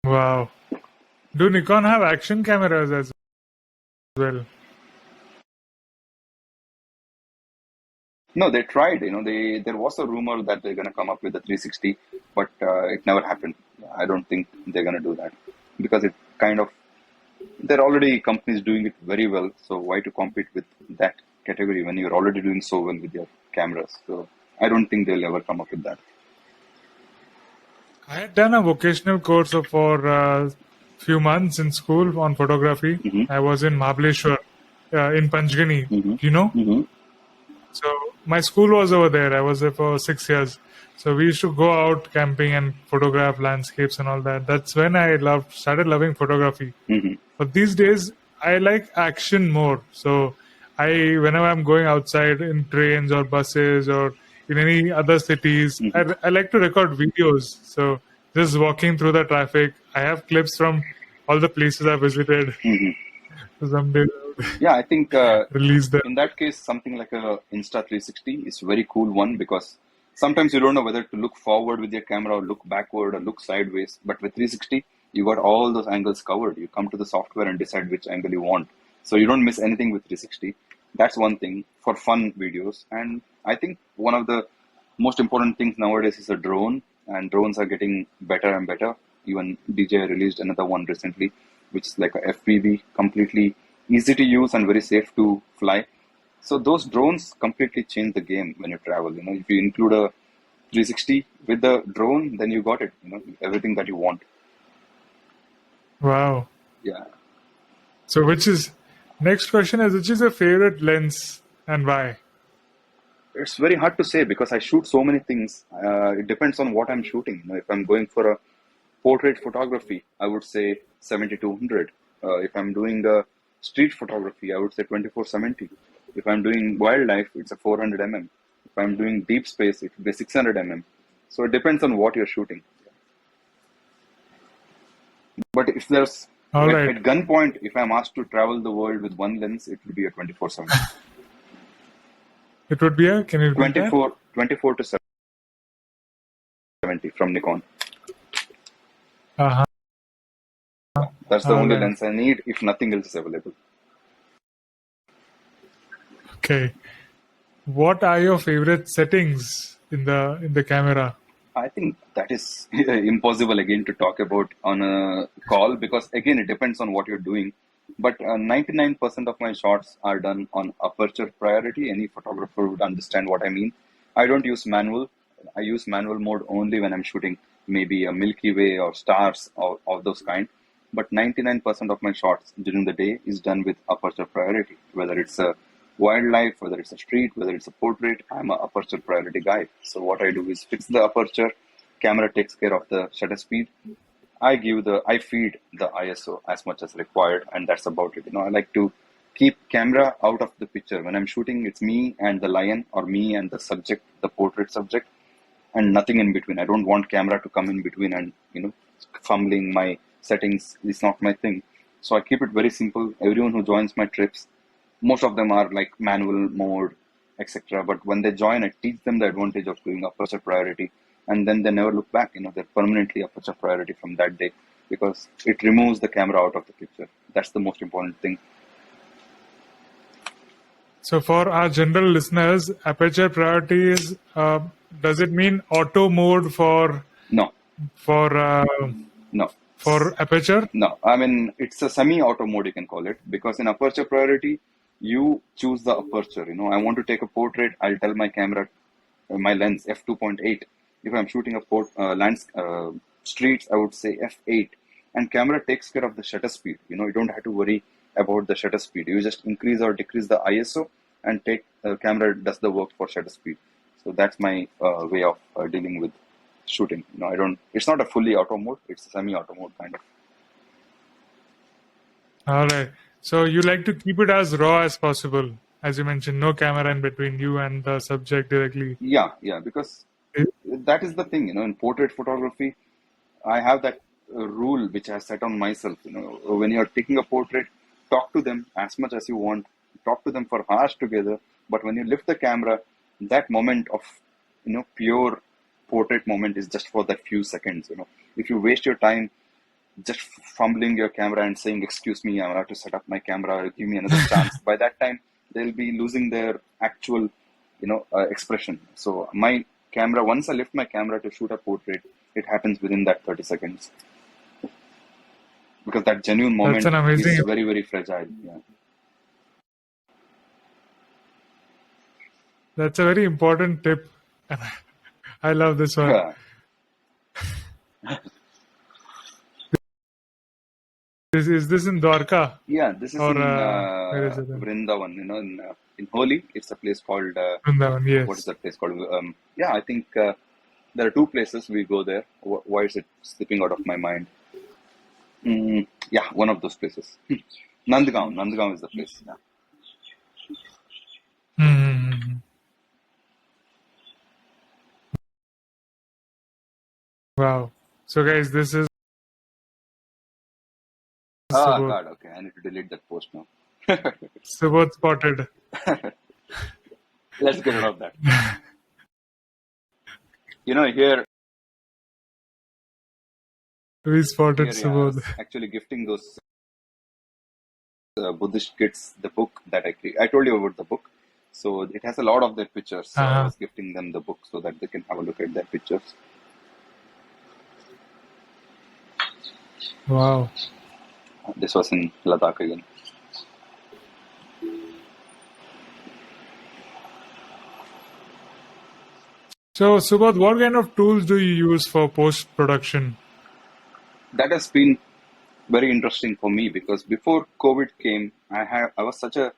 Wow. Do Nikon have action cameras as well? No, they tried. There was a rumor that they're going to come up with a 360, but it never happened. I don't think they're going to do that because it kind of there are already companies doing it very well. So why to compete with that category when you're already doing so well with your cameras? So I don't think they'll ever come up with that. I had done a vocational course for a few months in school on photography. Mm-hmm. I was in Mahabaleshwar, in Panchgani, Mm-hmm. you know? Mm-hmm. So my school was over there. I was there for 6 years. So we used to go out camping and photograph landscapes and all that. That's when I started loving photography. Mm-hmm. But these days, I like action more. So whenever I'm going outside in trains or buses or in any other cities, Mm-hmm. I like to record videos. So just walking through the traffic, I have clips from all the places I visited. Mm-hmm. So someday I would Yeah, I think release them. in that case, something like a Insta 360 is a very cool one because sometimes you don't know whether to look forward with your camera or look backward or look sideways. But with 360, you got all those angles covered. You come to the software and decide which angle you want. So you don't miss anything with 360. That's one thing for fun videos. And I think one of the most important things nowadays is a drone, and drones are getting better and better. Even DJI released another one recently, which is like a FPV, completely easy to use and very safe to fly. So those drones completely change the game when you travel. If you include a 360 with the drone, then you got it. Everything that you want. Wow. Yeah. So which is your favorite lens and why? It's very hard to say because I shoot so many things. It depends on what I'm shooting. If I'm going for a portrait photography, I would say 7200. If I'm doing a street photography, I would say 2470. If I'm doing wildlife, it's a 400 mm. If I'm doing deep space, it would be 600 mm. So it depends on what you're shooting. But if there's All right. at gunpoint, if I'm asked to travel the world with one lens, it would be a 2470. It would be can you repeat that? 24 to 70 from Nikon. Uh-huh. That's the only Alright. lens I need if nothing else is available. Okay. What are your favorite settings in the camera? I think that is impossible again to talk about on a call because again it depends on what you're doing. But 99% of my shots are done on aperture priority. Any photographer would understand what I mean. I don't use manual. I use manual mode only when I'm shooting maybe a Milky Way or stars or of those kind. But 99% of my shots during the day is done with aperture priority, whether it's a wildlife, whether it's a street, whether it's a portrait. I'm a aperture priority guy. So what I do is fix the aperture, camera takes care of the shutter speed. I feed the ISO as much as required, and that's about it. I like to keep camera out of the picture. When I'm shooting, it's me and the lion or me and the subject, the portrait subject, and nothing in between. I don't want camera to come in between and, fumbling my settings is not my thing. So I keep it very simple. Everyone who joins my trips, most of them are like manual mode, etc. But when they join, I teach them the advantage of doing aperture priority, and then they never look back. They're permanently aperture priority from that day because it removes the camera out of the picture. That's the most important thing. So for our general listeners, aperture priority is does it mean auto mode for No. No. For aperture? No, I mean, it's a semi-auto mode, you can call it, because in aperture priority, you choose the aperture. I want to take a portrait, I'll tell my camera, my lens, f2.8. If I'm shooting a streets, I would say f8. And camera takes care of the shutter speed. You don't have to worry about the shutter speed. You just increase or decrease the ISO and camera does the work for shutter speed. So that's my way of dealing with shooting. It's not a fully auto mode, it's a semi-auto mode kind of. All right. So you like to keep it as raw as possible. As you mentioned, no camera in between you and the subject directly. Yeah, because that is the thing, in portrait photography, I have that rule which I set on myself. When you're taking a portrait, talk to them as much as you want, talk to them for hours together. But when you lift the camera, that moment of pure portrait moment is just for that few seconds. If you waste your time just fumbling your camera and saying, "Excuse me, I have to set up my camera. Give me another chance." By that time, they'll be losing their actual, expression. So my camera, once I lift my camera to shoot a portrait, it happens within that 30 seconds because that genuine moment is very, very fragile. Yeah. That's a very important tip. I love this one. Yeah. Is this in Dwarka? Yeah, this is in Vrindavan. In Holi, it's a place called Vrindavan. Yes. What is that place called? I think there are two places we go there. Why is it slipping out of my mind? One of those places. Nandgaon. Nandgaon is the place. Yeah. Mm-hmm. Wow. So guys, this is Subodh. God, okay. I need to delete that post now. Subodh spotted. Let's get rid of that. Here we spotted Subodh. Actually gifting those Buddhist kids the book that I told you about the book. So it has a lot of their pictures. So I was gifting them the book so that they can have a look at their pictures. Wow. This was in Ladakh again. So, Subodh, what kind of tools do you use for post-production? That has been very interesting for me because before COVID came, I was such a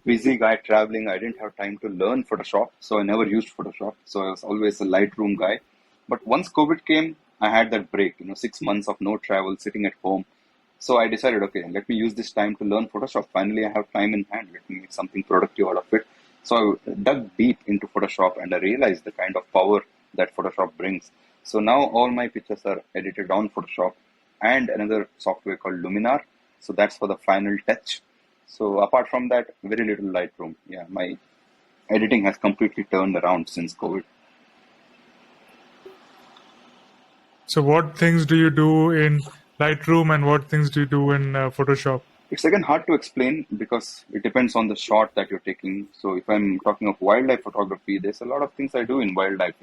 busy guy traveling. I didn't have time to learn Photoshop, so I never used Photoshop. So I was always a Lightroom guy. But once COVID came, I had that break, 6 months of no travel, sitting at home. So I decided, okay, let me use this time to learn Photoshop. Finally, I have time in hand. Let me make something productive out of it. So I dug deep into Photoshop and I realized the kind of power that Photoshop brings. So now all my pictures are edited on Photoshop and another software called Luminar. So that's for the final touch. So apart from that, very little Lightroom. Yeah, my editing has completely turned around since COVID. So what things do you do in Lightroom and what things do you do in Photoshop? It's again hard to explain because it depends on the shot that you're taking. So if I'm talking of wildlife photography, there's a lot of things I do in wildlife.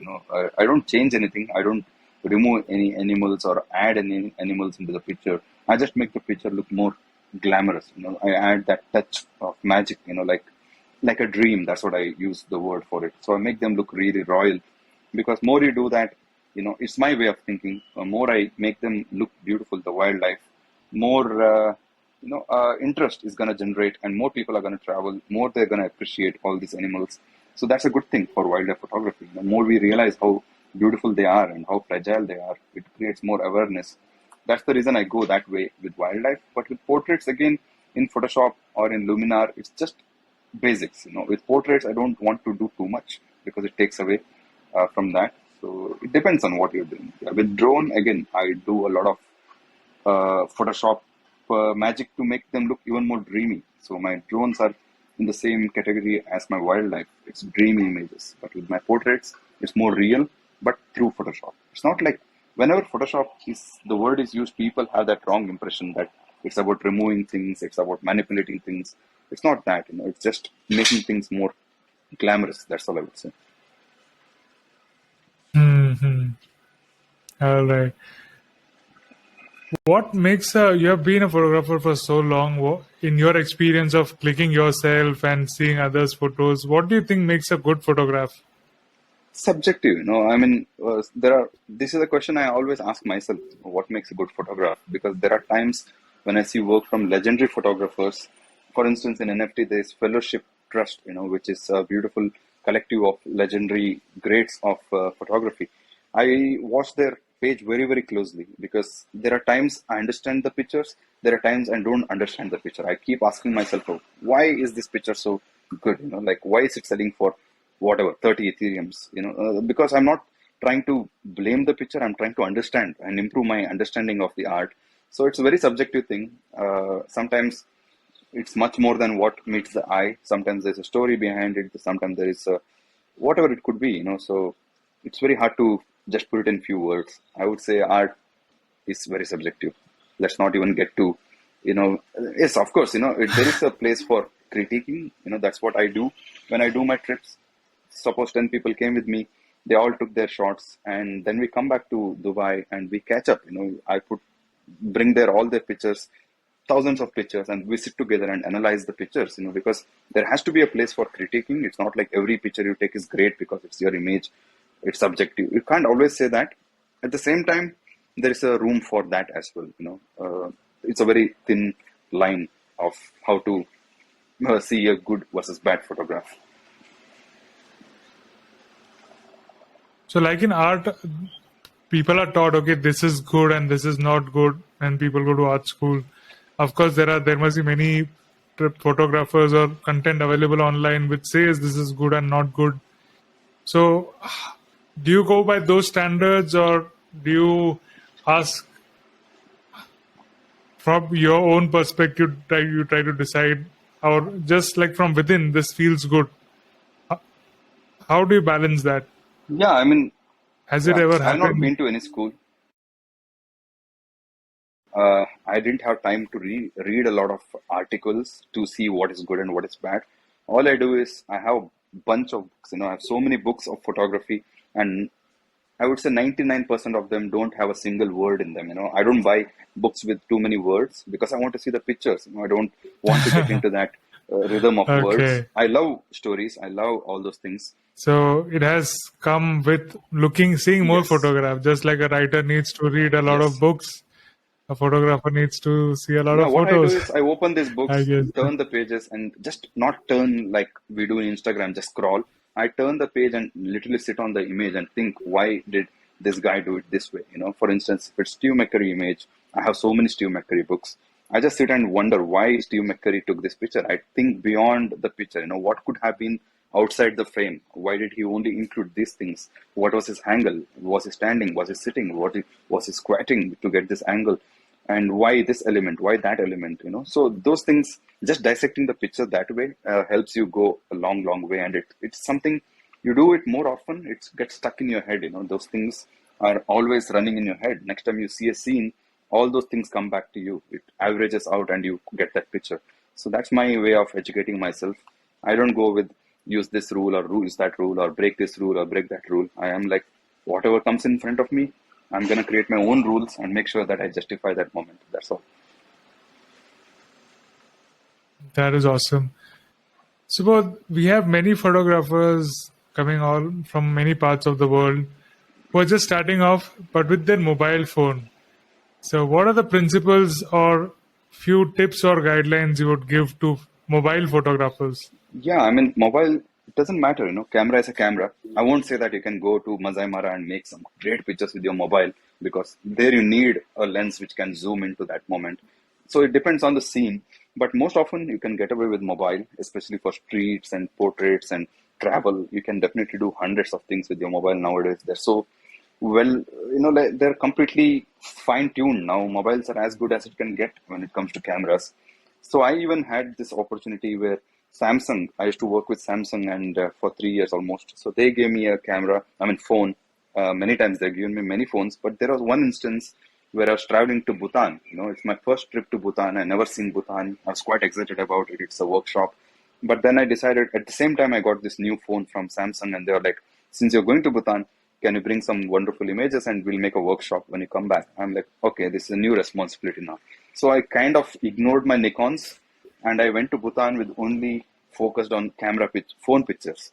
I don't change anything. I don't remove any animals or add any animals into the picture. I just make the picture look more glamorous. I add that touch of magic. Like a dream. That's what I use the word for it. So I make them look really royal, because more you do that, it's my way of thinking. More I make them look beautiful, the wildlife, more interest is going to generate, and more people are going to travel, more they're going to appreciate all these animals. So that's a good thing for wildlife photography. The more we realize how beautiful they are and how fragile they are, it creates more awareness. That's the reason I go that way with wildlife. But with portraits, again, in Photoshop or in Luminar, it's just basics. With portraits, I don't want to do too much because it takes away from that. So it depends on what you're doing. With drone, again, I do a lot of Photoshop magic to make them look even more dreamy. So my drones are in the same category as my wildlife. It's dreamy images. But with my portraits, it's more real, but through Photoshop. It's not like whenever Photoshop the word is used, people have that wrong impression that it's about removing things, it's about manipulating things. It's not that, it's just making things more glamorous. That's all I would say. Mm-hmm. All right. What makes you have been a photographer for so long? In your experience of clicking yourself and seeing others' photos, what do you think makes a good photograph? Subjective, this is a question I always ask myself: what makes a good photograph? Because there are times when I see work from legendary photographers. For instance, in NFT, there is Fellowship Trust, which is a beautiful collective of legendary greats of photography. I watch their page very, very closely because there are times I understand the pictures, there are times I don't understand the picture. I keep asking myself, why is this picture so good? Why is it selling for whatever 30 Ethereums? Because I'm not trying to blame the picture. I'm trying to understand and improve my understanding of the art. So it's a very subjective thing. Sometimes it's much more than what meets the eye. Sometimes there's a story behind it. Sometimes there is a, whatever it could be, So it's very hard to just put it in few words. I would say art is very subjective. Let's not even get to, yes, of course, there is a place for critiquing. That's what I do when I do my trips. Suppose 10 people came with me, they all took their shots, and then we come back to Dubai and we catch up. I bring there all their pictures, thousands of pictures, and we sit together and analyze the pictures, because there has to be a place for critiquing. It's not like every picture you take is great because it's your image. It's subjective. You can't always say that. At the same time, there is a room for that as well. It's a very thin line of how to see a good versus bad photograph. So like in art, people are taught, okay, this is good and this is not good, and people go to art school. Of course, there must be many photographers or content available online which says this is good and not good. So do you go by those standards, or do you ask from your own perspective, you try to decide, or just like from within, this feels good? How do you balance that? Yeah, I mean, Has it ever I've not happened? been to any school. I didn't have time to read a lot of articles to see what is good and what is bad. All I do is I have a bunch of books. I have so many books of photography, and I would say 99% of them don't have a single word in them. I don't buy books with too many words because I want to see the pictures. I don't want to get into that rhythm of words. Okay. I love stories. I love all those things. So it has come with seeing more Yes. photographs. Just like a writer needs to read a lot of Yes. books, a photographer needs to see a lot Yeah, of what I do photos, is I open these I books, guess. turn the pages, and just not turn like we do in Instagram, just scroll. I turn the page and literally sit on the image and think, why did this guy do it this way? For instance, if it's Steve McCurry image, I have so many Steve McCurry books. I just sit and wonder why Steve McCurry took this picture. I think beyond the picture, what could have been outside the frame? Why did he only include these things? What was his angle? Was he standing? Was he sitting? Was he squatting to get this angle? And why this element, why that element, so those things, just dissecting the picture that way helps you go a long way. And it's something, you do it more often, it gets stuck in your head. Those things are always running in your head. Next time you see a scene, all those things come back to you. It averages out and you get that picture. So that's my way of educating myself. I don't go with use this rule or use that rule or break this rule or break that rule. I am like, whatever comes in front of me, I'm going to create my own rules and make sure that I justify that moment. That's all. That is awesome. Subodh, we have many photographers coming all from many parts of the world who are just starting off, but with their mobile phone. So what are the principles or few tips or guidelines you would give to mobile photographers? Yeah, I mean, mobile, it doesn't matter, camera is a camera. I won't say that you can go to Masai Mara and make some great pictures with your mobile, because there you need a lens which can zoom into that moment. So it depends on the scene, but most often you can get away with mobile, especially for streets and portraits and travel. You can definitely do hundreds of things with your mobile nowadays. They're so well, like they're completely fine tuned now. Mobiles are as good as it can get when it comes to cameras. So I even had this opportunity where Samsung, I used to work with Samsung and for 3 years almost. So they gave me a camera, phone. Many times they've given me many phones, but there was one instance where I was traveling to Bhutan. It's my first trip to Bhutan. I never seen Bhutan. I was quite excited about it. It's a workshop. But then I decided, at the same time, I got this new phone from Samsung, and they were like, since you're going to Bhutan, can you bring some wonderful images and we'll make a workshop when you come back? I'm like, okay, this is a new responsibility now. So I kind of ignored my Nikons and I went to Bhutan with only focused on phone pictures.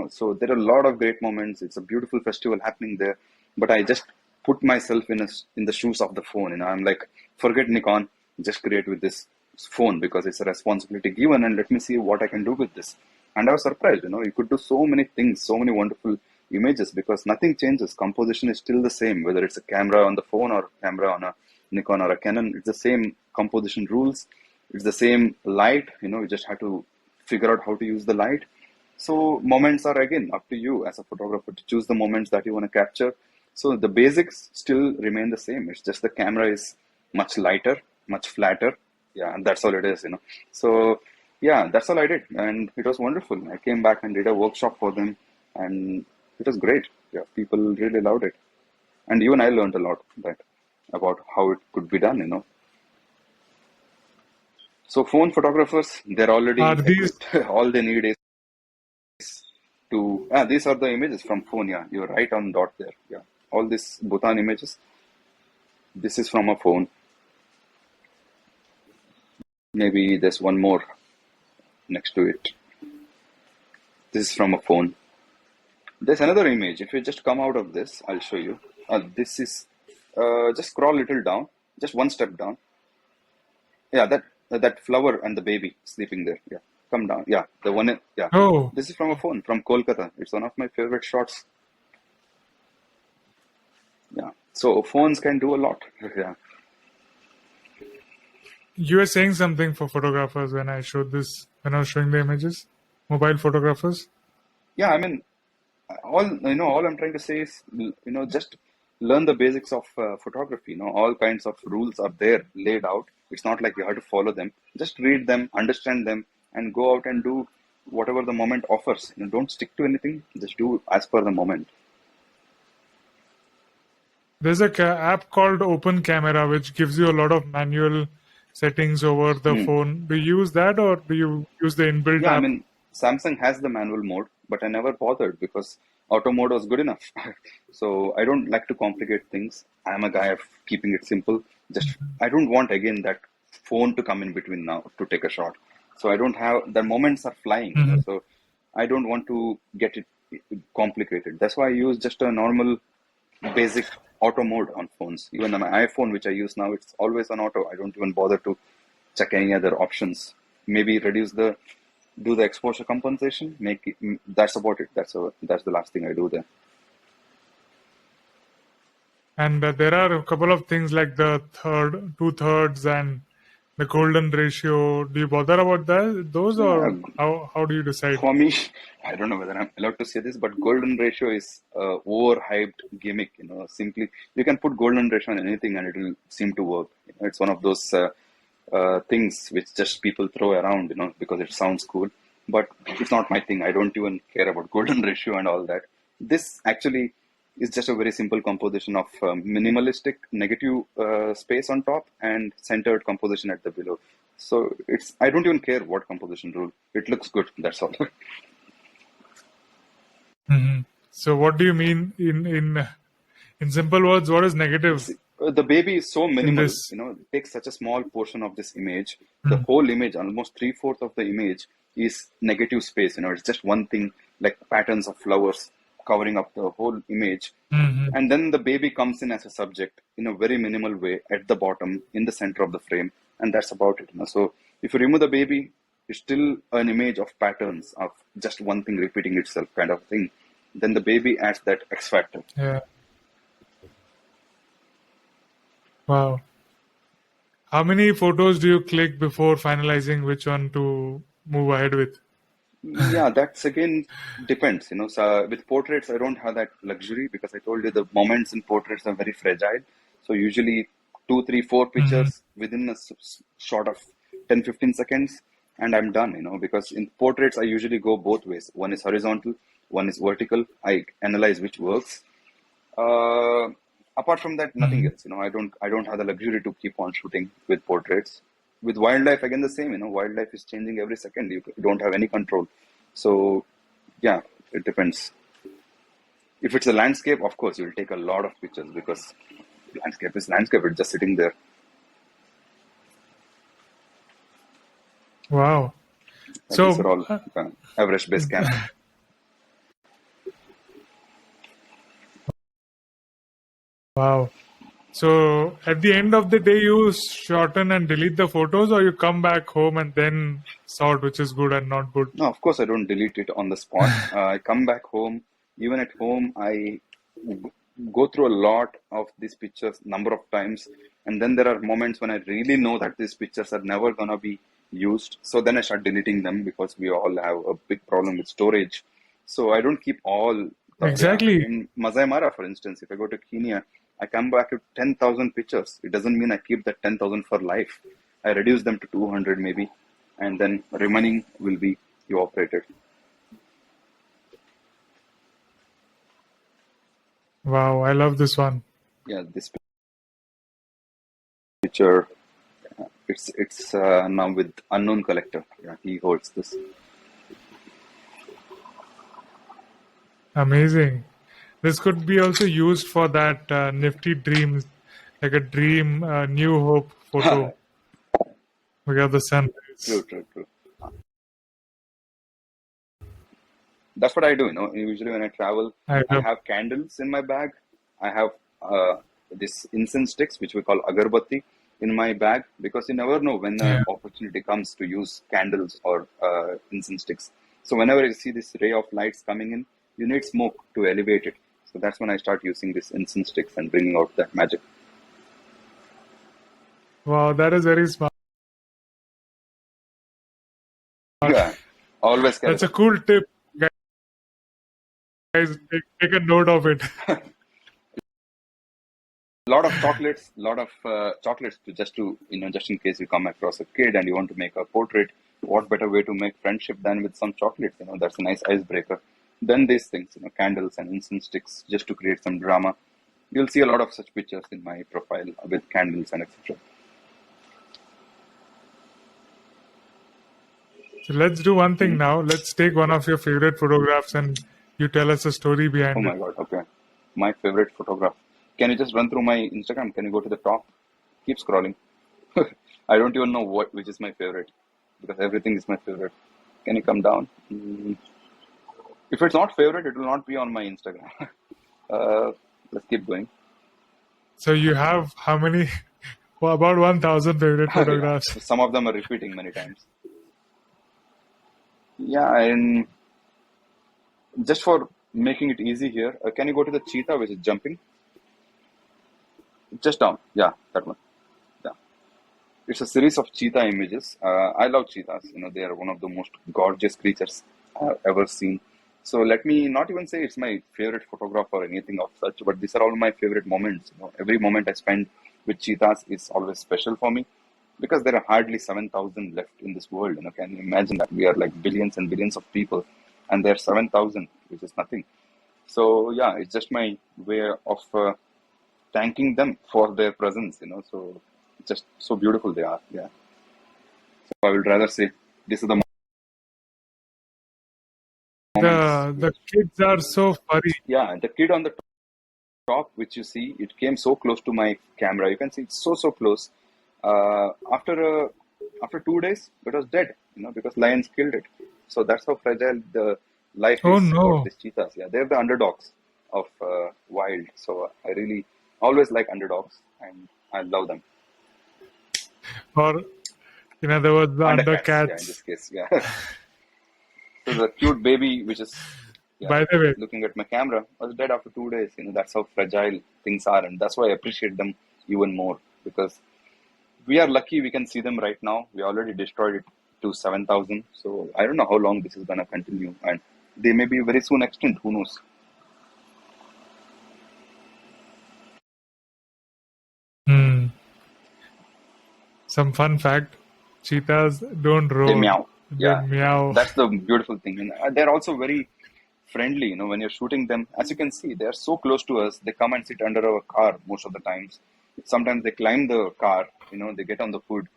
So there are a lot of great moments. It's a beautiful festival happening there, but I just put myself in the shoes of the phone. I'm like, forget Nikon, just create with this phone because it's a responsibility given, and let me see what I can do with this. And I was surprised. You could do so many things, so many wonderful images, because nothing changes. Composition is still the same, whether it's a camera on the phone or camera on a Nikon or a Canon. It's the same composition rules. It's the same light. You just have to figure out how to use the light. So moments are again up to you as a photographer to choose the moments that you want to capture. So the basics still remain the same. It's just the camera is much lighter, much flatter. Yeah, and that's all it is, So yeah, that's all I did, and it was wonderful. I came back and did a workshop for them, and it was great. Yeah, people really loved it, and even I learned a lot about how it could be done. So phone photographers, they're Are already these equipped. All they need is to these are the images from phone. Yeah, you're right on dot there. Yeah, all these Bhutan images, this is from a phone. Maybe there's one more next to it. This is from a phone. There's another image. If you just come out of this, I'll show you. This is just scroll a little down, just one step down. Yeah, that flower and the baby sleeping there. Yeah, come down. Yeah, the one. Yeah, oh, this is from a phone from Kolkata. It's one of my favorite shots. Yeah, so phones can do a lot. Yeah. you were saying something for photographers when I showed this, when I was showing the images? Mobile photographers? Yeah, I mean, all I'm trying to say is, just learn the basics of photography. All kinds of rules are there laid out. It's not like you have to follow them. Just read them, understand them, and go out and do whatever the moment offers. Don't stick to anything. Just do as per the moment. There's a app called Open Camera which gives you a lot of manual settings over the Hmm. phone. Do you use that or do you use the inbuilt Yeah, I app? mean, Samsung has the manual mode, but I never bothered because auto mode was good enough. So I don't like to complicate things. I'm a guy of keeping it simple. Just I don't want again that phone to come in between now to take a shot. So I don't have the moments are flying. Mhm. So I don't want to get it complicated. That's why I use just a normal basic auto mode on phones. Even on my iPhone, which I use now, it's always on auto. I don't even bother to check any other options. Maybe do the exposure compensation. Make it, that's about it. That's the last thing I do there. And there are a couple of things like the two-thirds, and the golden ratio. Do you bother about those, Yeah, or how do you decide? for me, I don't know whether I'm allowed to say this, but golden ratio is overhyped gimmick. Simply you can put golden ratio on anything and it will seem to work. It's one of those things which just people throw around, because it sounds cool. But it's not my thing. I don't even care about golden ratio and all that. This actually is just a very simple composition of minimalistic negative space on top and centered composition at the below. So I don't even care what composition rule. It looks good. That's all. Mhm. So what do you mean in simple words? What is negative See, the baby is so in minimal, this? it takes such a small portion of this image. The Mm. whole image, almost three-fourths of the image is negative space. It's just one thing, like patterns of flowers covering up the whole image. Mhm. And then the baby comes in as a subject in a very minimal way at the bottom, in the center of the frame. And that's about it. So if you remove the baby, it's still an image of patterns of just one thing repeating itself kind of thing. Then the baby adds that X factor. Yeah. Wow. How many photos do you click before finalizing which one to move ahead with? Yeah, that's again depends. So with portraits, I don't have that luxury because I told you the moments in portraits are very fragile. So usually two, three, four Mhm. pictures within a shot of 10, 15 seconds, and I'm done. Because in portraits, I usually go both ways. One is horizontal, one is vertical. I analyze which works. Uh, Apart from that, nothing Mhm. else. I don't have the luxury to keep on shooting with portraits. With wildlife, again the same. Wildlife is changing every second. You don't have any control. So yeah, it depends. If it's a landscape, of course, you'll take a lot of pictures because landscape is landscape. It's just sitting there. Wow. These are So all average base camp. wow. So at the end of the day, you shorten and delete the photos, or you come back home and then sort which is good and not good. No, of course, I don't delete it on the spot. I come back home. Even at home, I go through a lot of these pictures number of times, and then there are moments when I really know that these pictures are never gonna be used. So then I start deleting them because we all have a big problem with storage. So I don't keep all. Yeah, Exactly. in Masai Mara, for instance, if I go to Kenya, I come back with 10,000 pictures. It doesn't mean I keep that 10,000 for life. I reduce them to 200 maybe, and then remaining will be evaporated. Wow, I love this one. Yeah, this picture, it's now with unknown collector. Yeah, he holds this. Amazing. This could be also used for that nifty dreams, like a dream, new hope photo. We got the sunrise. True. That's what I do. Usually when I travel, I I love. have candles in my bag. I have this incense sticks, which we call agarbatti, in my bag because you never know when the Yeah. opportunity comes to use candles or incense sticks. So whenever I see this ray of lights coming in, you need smoke to elevate it. So that's when I start using this incense sticks and bringing out that magic. Wow, that is very smart. Yeah, always carry That's a that. cool tip, guys. Take a note of it. Lot of chocolates, just in case you come across a kid and you want to make a portrait. What better way to make friendship than with some chocolates? That's a nice icebreaker. Then these things, candles and incense sticks, just to create some drama. You'll see a lot of such pictures in my profile with candles and etc. So let's do one thing now. Let's take one of your favorite photographs and you tell us a story Oh behind my it. God, okay. My favorite photograph. Can you just run through my Instagram? Can you go to the top? Keep scrolling. I don't even know which is my favorite because everything is my favorite. Can you come down? If it's not favorite, it will not be on my Instagram. uh, let's keep going. So you have how many? Well, about 1,000 favorite Yeah, photographs. some of them are repeating many times. Yeah, and just for making it easy here, can you go to the cheetah which is jumping? Just down. Yeah, that one. Yeah. It's a series of cheetah images. I love cheetahs. They are one of the most gorgeous creatures I've ever seen. So let me not even say it's my favorite photograph or anything of such, but these are all my favorite moments. Every moment I spend with cheetahs is always special for me because there are hardly 7,000 left in this world. Can you imagine that we are like billions and billions of people, and there are 7,000, which is nothing. So yeah, it's just my way of thanking them for their presence. So just so beautiful they are. Yeah. So I would rather say this is the moments. The kids are so furry. Yeah, the kid on the top, which you see, it came so close to my camera. You can see it's so close. After 2 days, it was dead. Because lions killed it. So that's how fragile the life Oh is about no. these cheetahs. Yeah, they're the underdogs of wild. So I really always like underdogs, and I love them. Or there was the Undercats, yeah, in this undercats. case, yeah. So the cute baby, which is, yeah, By the way, looking at my camera, was dead after 2 days. That's how fragile things are, and that's why I appreciate them even more because we are lucky we can see them right now. We already destroyed it to 7,000. So I don't know how long this is gonna continue, and they may be very soon extinct. Who knows? hmm, some fun fact: cheetahs don't They roar; meow. they Yeah, meow. that's the beautiful thing. And they're also very friendly. When you're shooting them, as you can see, they're so close to us. They come and sit under our car most of the times. Sometimes they climb the car. They get on the hood.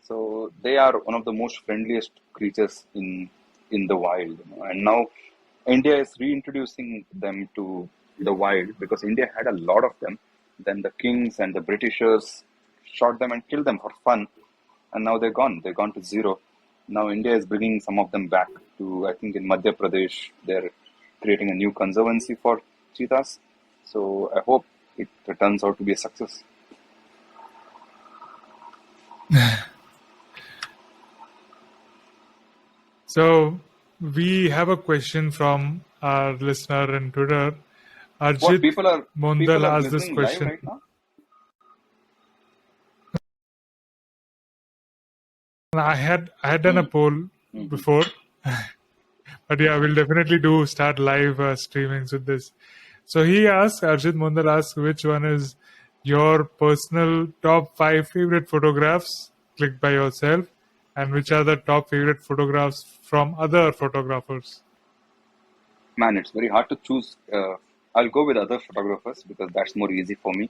So they are one of the most friendliest creatures in the wild. And now India is reintroducing them to the wild because India had a lot of them. Then the kings and the Britishers shot them and killed them for fun, and now they're gone. They're gone to zero. Now India is bringing some of them back to, I think in Madhya Pradesh, they're creating a new conservancy for cheetahs. So I hope it turns out to be a success. So we have a question from our listener on Twitter. What Arjit people Mondal are asked this listening live question. right now? I had done a poll before, but yeah, we'll definitely start live streamings with this. So Arjit Mundal asks, which one is your personal top 5 favorite photographs clicked by yourself, and which are the top favorite photographs from other photographers? Man, it's very hard to choose. I'll go with other photographers because that's more easy for me.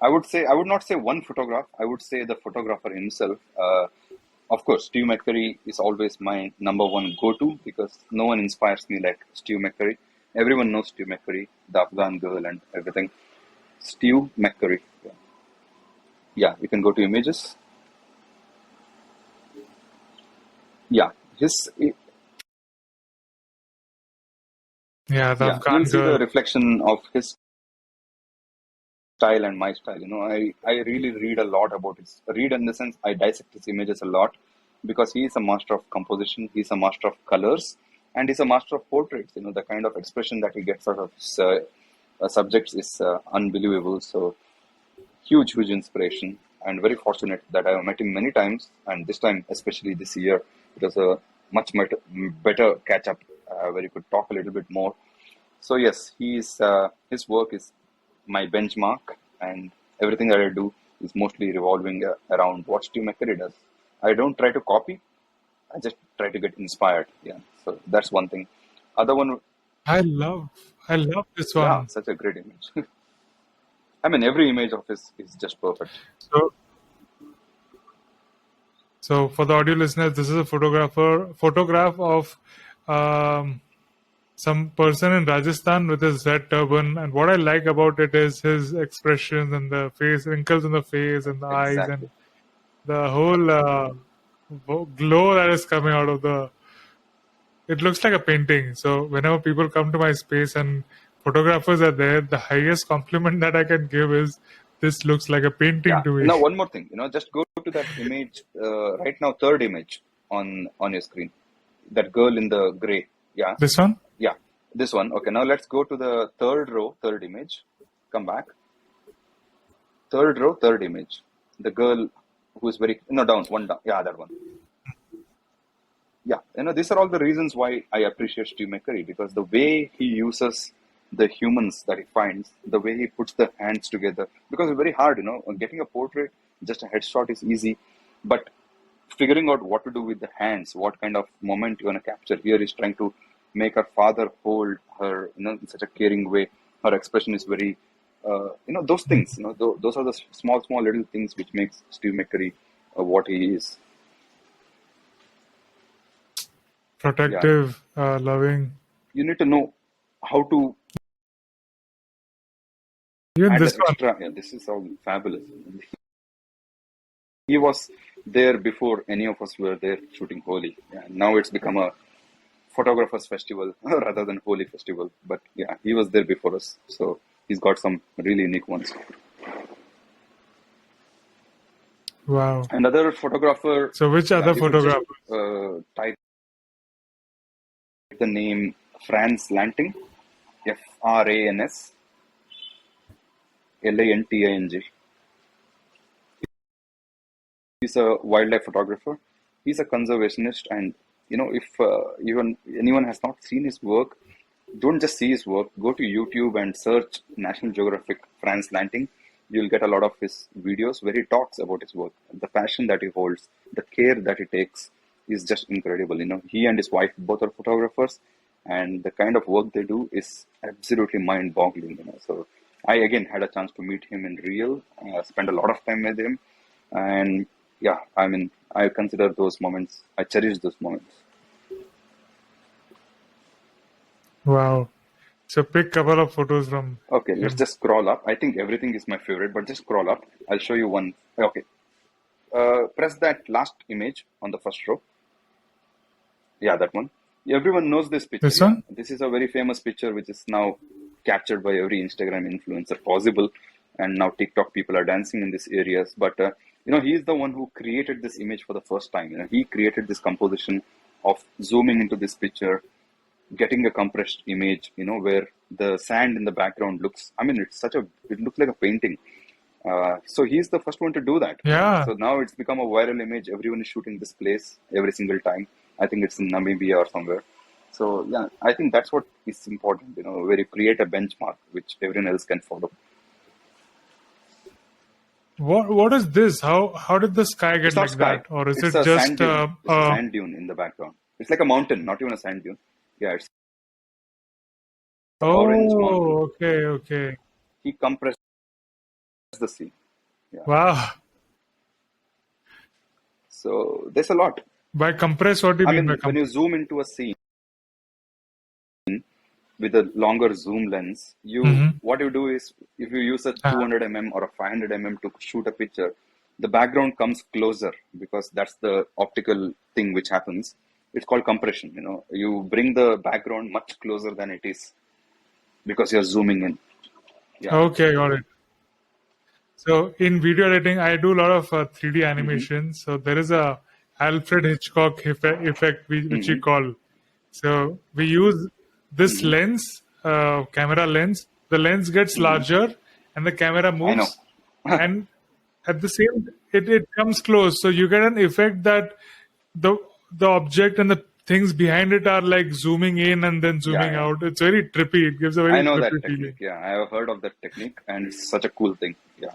I would not say one photograph. I would say the photographer himself. Of course, Steve McCurry is always my number one go-to because no one inspires me like Steve McCurry. Everyone knows Steve McCurry, the Afghan girl and everything. Steve McCurry. Yeah, you can go to images. Yeah, his Yeah, the yeah, Afghan you'll see the girl. reflection of his style and my style. I really read a lot about his read in the sense I dissect his images a lot because he is a master of composition, he's a master of colors, and he's a master of portraits. The kind of expression that he gets out of his subjects is unbelievable. So huge inspiration, and very fortunate that I have met him many times, and this time, especially this year, it was a much better catch up where you could talk a little bit more. So yes, his work is my benchmark, and everything that I do is mostly revolving around what Steve McCurry does. I don't try to copy; I just try to get inspired. Yeah, so that's one thing. Other one, I love this yeah, one. such a great image. I mean, every image of his is just perfect. So, so for the audio listeners, this is a photograph of um, some person in Rajasthan with his red turban, and what I like about it is his expressions and the face wrinkles in the face and the eyes Exactly. and the whole glow that is coming out of the. It looks like a painting. So whenever people come to my space and photographers are there, the highest compliment that I can give is, "This looks like a painting Yeah. to me." Now, one more thing. Just go to that image right now. Third image on your screen. That girl in the gray. Yeah. This one. Yeah. This one. Okay. Now let's go to the third row. Third image. Come back. Third row. Third image. The girl who is very down. One down. Yeah, that one. Yeah, these are all the reasons why I appreciate Steve McCurry, because the way he uses the humans that he finds, the way he puts the hands together, because it's very hard, getting a portrait, just a headshot is easy, but figuring out what to do with the hands, what kind of moment you want to capture. Here is trying to make her father hold her, in such a caring way. Her expression is very, those things, those are the small little things which makes Steve McCurry what he is. Yeah. Protective, loving. You need to know how to Even add this that one. extra. Yeah, this is all fabulous. He was there before any of us were there shooting Holi. Yeah, now it's become a photographers festival rather than Holi festival. But yeah, he was there before us. So he's got some really unique ones. Wow. Another photographer, So which yeah, other you could just photographer? type the name Franz Lanting, FRANS LANTING. He's a wildlife photographer. He's a conservationist, and if even anyone has not seen his work, don't just see his work. Go to YouTube and search National Geographic Franz Lanting. You'll get a lot of his videos where he talks about his work, the passion that he holds, the care that he takes is just incredible. He and his wife both are photographers, and the kind of work they do is absolutely mind-boggling. So I again had a chance to meet him in real, spend a lot of time with him, and yeah, I mean, I consider those moments, I cherish those moments. Wow. So pick couple of photos from Okay, let's him. just scroll up. I think everything is my favorite, but just scroll up. I'll show you one. Okay. Press that last image on the first row. Yeah, that one. Everyone knows this picture. This Yeah, one? this is a very famous picture which is now captured by every Instagram influencer possible, and now TikTok people are dancing in these areas. But he is the one who created this image for the first time. He created this composition of zooming into this picture, getting a compressed image, where the sand in the background looks. I mean, it looks like a painting. So he's the first one to do that. Yeah. So now it's become a viral image. Everyone is shooting this place every single time. I think it's in Namibia or somewhere. So yeah, I think that's what is important, where you create a benchmark which everyone else can follow. What is this? How did the sky get It's not like sky. that, or is It's it a just sand dune. It's a sand dune in the background. It's like a mountain, not even a sand dune. Yeah, it's an orange mountain. Oh, okay. He compressed the scene. Yeah. Wow. So there's a lot. By compress, what do you I mean by mean, when you compress? zoom into a scene with a longer zoom lens, Mm-hmm. what you do is if you use a 200 mm or a 500 mm to shoot a picture, the background comes closer because that's the optical thing which happens. It's called compression. You bring the background much closer than it is because you're zooming in. Yeah. Okay, got it. So in video editing, I do a lot of 3D Mm-hmm. animations. So there is a Alfred Hitchcock effect which we Mm-hmm. call. So we use this Mm-hmm. lens, camera lens. The lens gets Mm-hmm. larger, and the camera I know. moves, and at the same it comes close. So you get an effect that the the object and the things behind it are like zooming in and then zooming Yeah. out. It's very trippy. It gives a I very know that trippy technique. feeling. Yeah, I have heard of that technique, and it's such a cool thing. Yeah,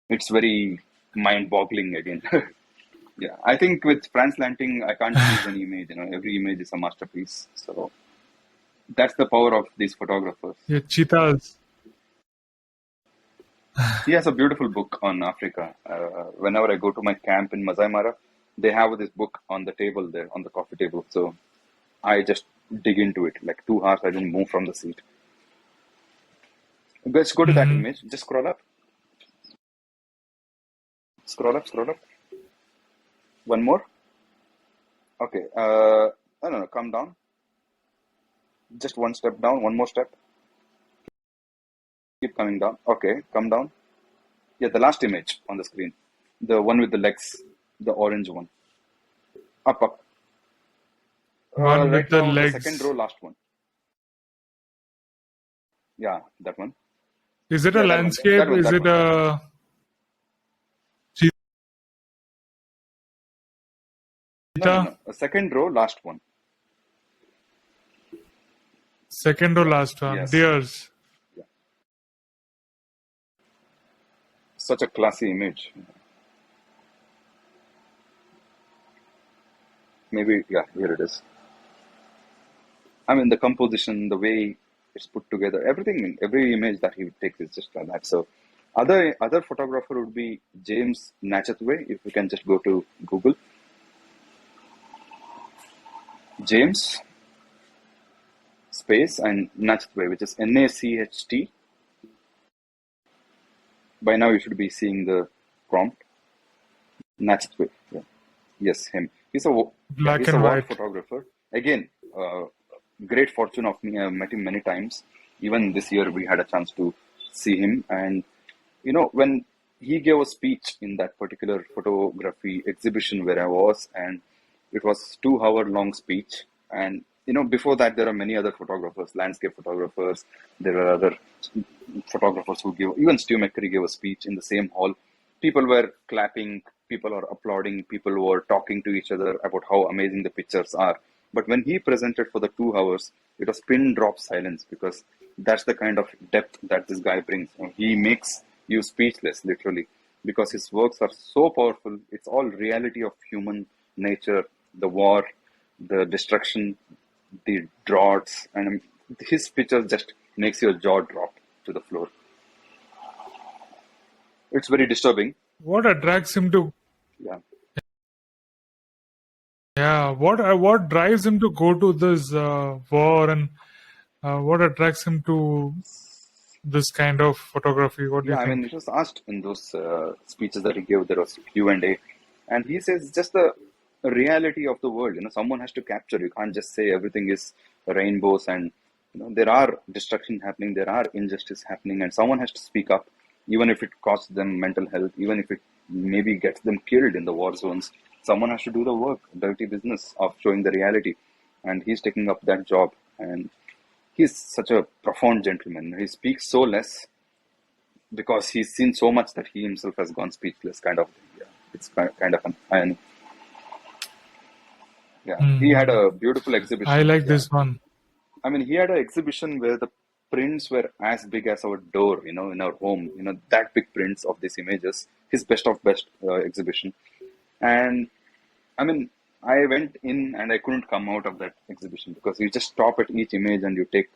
it's very mind-boggling again. Yeah, I think with translating, I can't choose any image. Every image is a masterpiece. So that's the power of these photographers. Yeah, cheetahs. He has a beautiful book on Africa. Whenever I go to my camp in Masai Mara, they have this book on the table there, on the coffee table. So I just dig into it. Like 2 hours, I didn't move from the seat. Let's go to that Hmm. image. Just scroll up. Scroll up, scroll up. One more. Okay. No, come down. Just one step down, one more step. Keep coming down. Okay, come down. Yeah, the last image on the screen. The one with the legs, the orange one. Up, up. One with Right the now, the second legs. row, last one. Yeah, that one. Is it a Yeah, that one. landscape? That one, Is that it one. a No, no, cheetah? no. The second row, last one. Second or Yeah. last one? Yes. Deers. Yeah. Such a classy image. Maybe, yeah, here it is. I mean, the composition, the way it's put together, everything, every image that he takes is just like that. So, other photographer would be James Natchathway. If you can just go to Google, James space and Natchathway, which is Nacht. By now, you should be seeing the prompt. Natchathway. Yeah. Yes, him. Black He's a and war white. photographer. Again, great fortune of me. I've met him many times. Even this year, we had a chance to see him. And when he gave a speech in that particular photography exhibition where I was, and it was 2 hour long speech. And before that, there are many other photographers, landscape photographers. There are other photographers who give. Even Stu McCurry gave a speech in the same hall. People were clapping, people are applauding, people were talking to each other about how amazing the pictures are. But when he presented for the 2 hours, it was pin drop silence because that's the kind of depth that this guy brings. He makes you speechless, literally, because his works are so powerful. It's all reality of human nature, the war, the destruction, the droughts, and his pictures just makes your jaw drop to the floor. It's very disturbing. What attracts him to? Yeah. Yeah, what drives him to go to this war, and what attracts him to this kind of photography? What do you Yeah, I think? mean, it was asked in those speeches that he gave. There was Q&A, and he says just the reality of the world. Someone has to capture. You can't just say everything is rainbows, and there are destruction happening, there are injustice happening, and someone has to speak up, even if it costs them mental health, even if it maybe gets them killed in the war zones. Someone has to do the work, dirty business of showing the reality, and he's taking up that job. And he's such a profound gentleman. He speaks so less, because he's seen so much that he himself has gone speechless, kind of thing. Yeah, it's kind of an irony. Yeah, he had Hmm. a beautiful I exhibition. like Yeah, this one. I mean, he had an exhibition where the prints were as big as our door, in our home, that big prints of these images, his best of best exhibition. And I mean, I went in and I couldn't come out of that exhibition because you just stop at each image and you take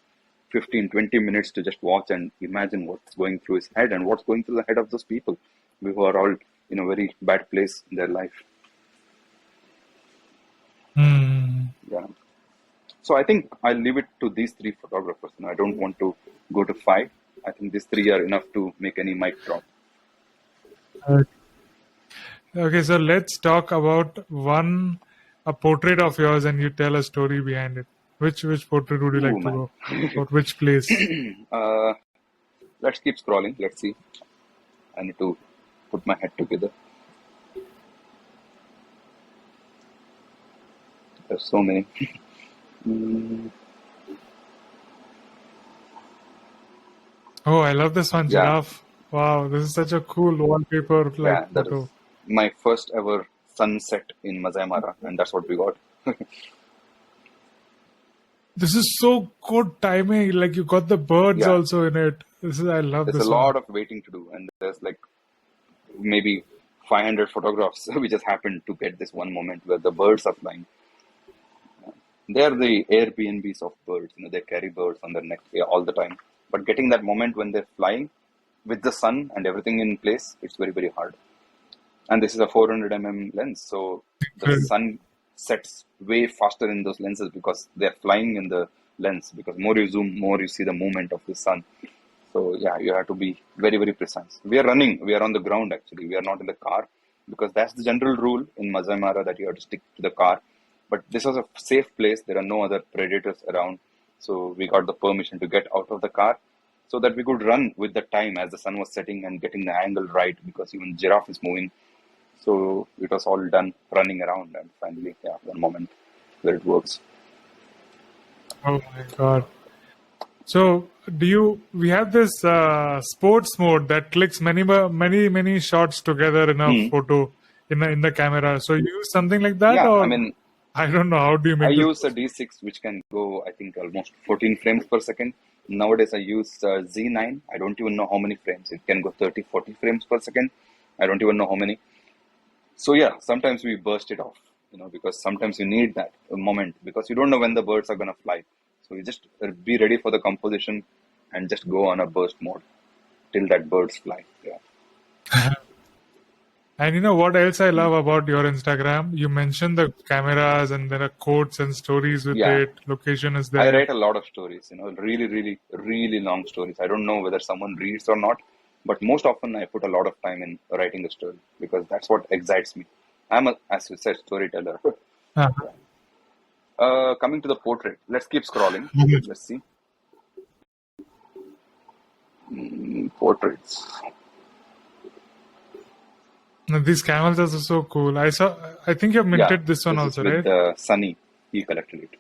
15, 20 minutes to just watch and imagine what's going through his head and what's going through the head of those people who are all in a very bad place in their life. Hmm. Yeah. So I think I'll leave it to these three photographers. I don't want to go to five. I think these three are enough to make any mic drop. Uh, Okay, so let's talk about a portrait of yours, and you tell a story behind it. Which portrait would you Ooh, like to man. go, or which place? uh, let's keep scrolling. Let's see. I need to put my head together. There's so many. Mm, Oh, I love this one, yeah, giraffe. Wow, this is such a cool wallpaper like yeah, that is photo. my first ever sunset in Masai Mara, and that's what we got. This is so good timing. Like you got the birds Yeah, also in it. I love there's a this one. lot of waiting to do, and there's like maybe 500 photographs. We just happened to get this one moment where the birds are flying. They are the Airbnbs of birds. They carry birds on their neck all the time. But getting that moment when they're flying with the sun and everything in place, it's very, very hard. And this is a 400 lens, so the Incredible. sun sets way faster in those lenses because they're flying in the lens. Because more you zoom, more you see the movement of the sun. So yeah, you have to be very, very precise. We are running. We are on the ground actually. We are not in the car because that's the general rule in Masai Mara that you have to stick to the car. But this was a safe place. There are no other predators around. So we got the permission to get out of the car so that we could run with the time as the sun was setting and getting the angle right because even giraffe is moving. So it was all done running around and finally, yeah, one moment where it works. Oh my god. So we have this sports mode that clicks many shots together in a Hmm. photo in the camera. So you use something like that, Yeah, I or mean, I don't know, how do you I make this use a possible? D6 which can go, I think, almost 14 frames per second. Nowadays, I use Z9. I don't even know how many frames. It can go 30, 40 frames per second. I don't even know how many. So, yeah, sometimes we burst it off, because sometimes you need that moment because you don't know when the birds are going to fly. So, you just be ready for the composition and just go on a burst mode till that birds fly. Yeah. And you know what else I love about your Instagram? You mentioned the cameras and there are quotes and stories with Yeah. it. Location is I there. write a lot of stories, really, really, really long stories. I don't know whether someone reads or not, but most often I put a lot of time in writing a story because that's what excites me. As you said, storyteller. Uh-huh. Coming to the portrait, let's keep scrolling. Let's see. Portraits. Now, these camels are so cool. I think you have Yeah, minted this one this is also, with right? Sunny. He collected it.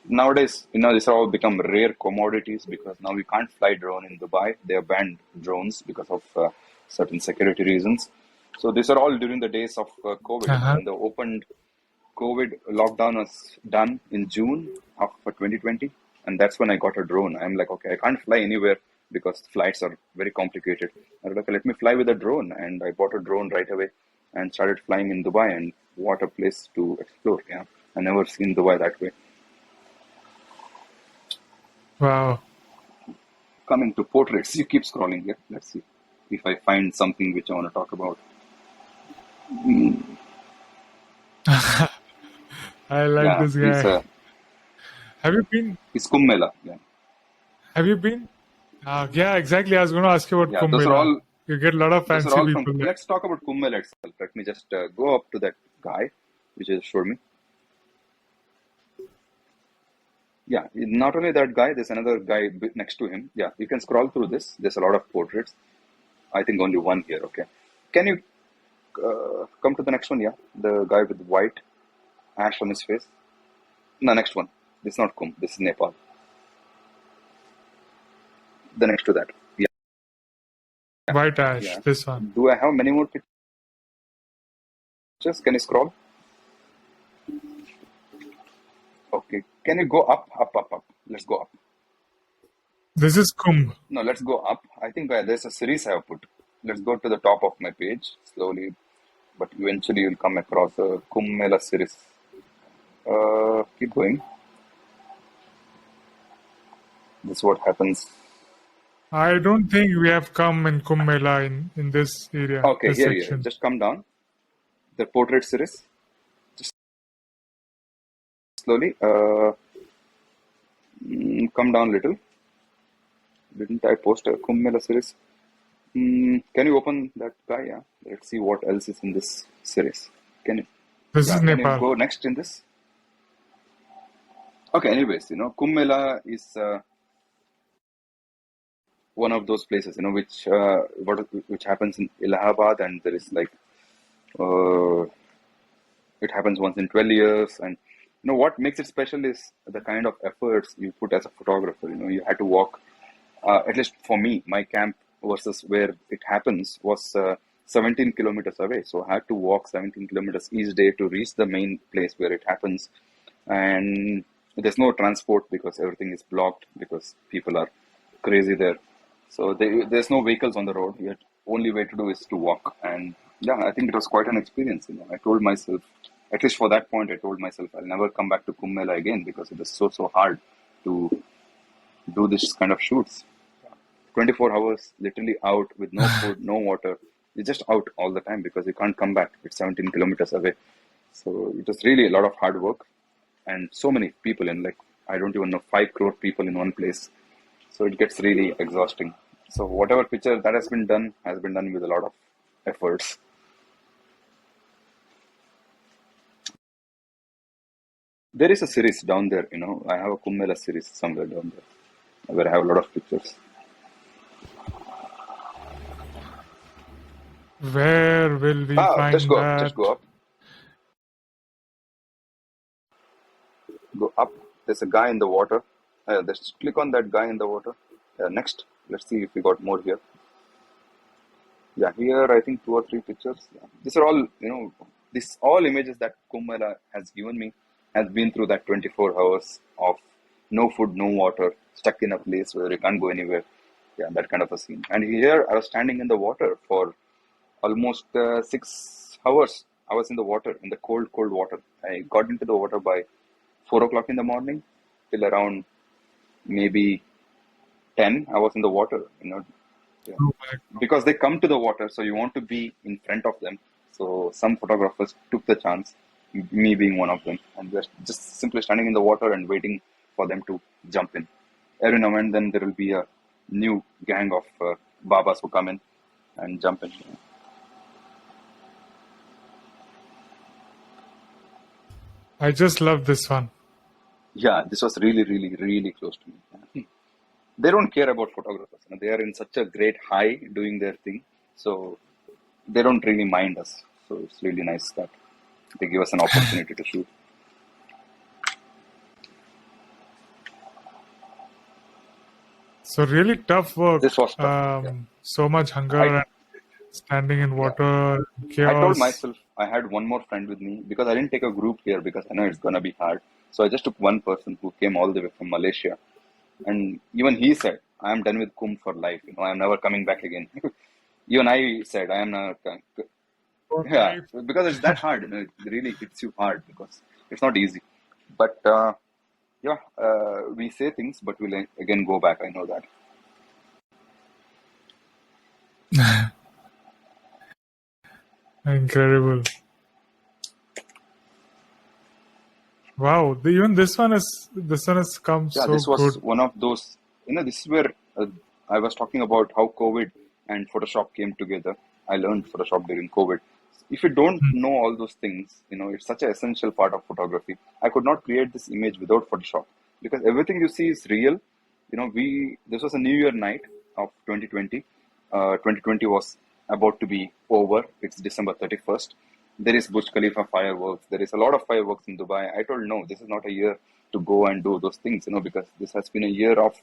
Nowadays, these are all become rare commodities because now we can't fly drone in Dubai. They have banned drones because of certain security reasons. So these are all during the days of COVID. Uh-huh. When the opened COVID lockdown was done in June of 2020, and that's when I got a drone. I'm like, okay, I can't fly anywhere because flights are very complicated. I was like, let me fly with a drone, and I bought a drone right away and started flying in Dubai. And what a place to explore! Yeah, I never seen Dubai that way. Wow. Coming to portraits, you keep scrolling here. Let's see if I find something which I want to talk about. I like Yeah, this guy. Have you been? he's Kumbh Mela. Yeah, Have you been? Yeah, exactly. I was going to ask you about yeah. Kumbh Those are Mela. all. You get a lot of Those are fancy all from. people there. Let's talk about Kumbh Mela itself. Let me just go up to that guy, which you showed me. Yeah, not only that guy. There's another guy next to him. Yeah, you can scroll through this. There's a lot of portraits. I think only one here. Okay, can you come to the next one? Yeah, the guy with white ash on his face. No, next one. This is not Kumbh. This is Nepal. The next to that. Yeah. White ash, Yeah. this one. Do I have many more pictures? Can you scroll? Okay. Can you go up? Let's go up. This is Kumbh. No, let's go up. I think there's a series I have put. Let's go to the top of my page slowly, but eventually you'll come across a Kumbh Mela series. Keep going. This is what happens. I don't think we have come in Kumbh Mela in this area, Okay, this here. section. Just come down. The portrait series. Just slowly. Come down a little. Didn't I post a Kumbh Mela series? Can you open that guy? Yeah. Let's see what else is in this series. Can you? This Yeah. is Can you Nepal. go next in this? Okay. Anyways, Kumbh Mela is one of those places, which happens in Allahabad, and there is like it happens once in 12 years, and what makes it special is the kind of efforts you put as a photographer. You had to walk. At least for me, my camp versus where it happens was 17 kilometers away. So I had to walk 17 kilometers each day to reach the main place where it happens. And there's no transport because everything is blocked because people are crazy there. So there's no vehicles on the road. Yet only way to do is to walk. And yeah, I think it was quite an experience. I told myself, at least for that point, I told myself I'll never come back to Kumbh Mela again because it was so hard to do this kind of shoots. 24 hours literally out with no food, no water. You're just out all the time because you can't come back. It's 17 kilometers away. So it was really a lot of hard work and so many people I don't even know, 5 crore people in one place. So it gets really exhausting. So whatever picture that has been done with a lot of efforts. There is a series down there, I have a Kumbh Mela series somewhere down there where I have a lot of pictures. Where will we find just go that? up. Just go up. Go up. There's a guy in the water. Just click on that guy in the water. Next, let's see if we got more here. Yeah, here I think 2 or 3 pictures. Yeah. These are all, these all images that Kumbh Mela has given me has been through that 24 hours of no food, no water, stuck in a place where you can't go anywhere. Yeah, that kind of a scene. And here I was standing in the water for almost 6 hours. I was in the water, in the cold water. I got into the water by 4 o'clock in the morning till around maybe 10. I was in the water, Yeah. Oh my God. Because they come to the water, so you want to be in front of them. So some photographers took the chance, me being one of them, and just simply standing in the water and waiting for them to jump in. Every now and then there will be a new gang of Babas who come in and jump in. I just love this one. Yeah, this was really, really, really close to me. They don't care about photographers. They are in such a great high doing their thing. So they don't really mind us. So it's really nice that they give us an opportunity to shoot. So really tough work. This was tough. Yeah. So much hunger and standing in water, chaos. I told myself I had one more friend with me because I didn't take a group here because I know it's going to be hard. So I just took one person who came all the way from Malaysia. And even he said, I am done with Kumbh for life. I am never coming back again. Even I said, I am not. Yeah, because it's that hard. It really hits you hard because it's not easy. But we say things, but we'll again go back. I know that. Incredible. Wow, even this one has come so good. This was one of those. This is where I was talking about how COVID and Photoshop came together. I learned Photoshop during COVID. If you don't know all those things, it's such an essential part of photography. I could not create this image without Photoshop because everything you see is real. This was a New Year night of 2020. 2020 was about to be over. It's December 31st. There is Burj Khalifa fireworks. There is a lot of fireworks in Dubai. I told no, this is not a year to go and do those things, because this has been a year of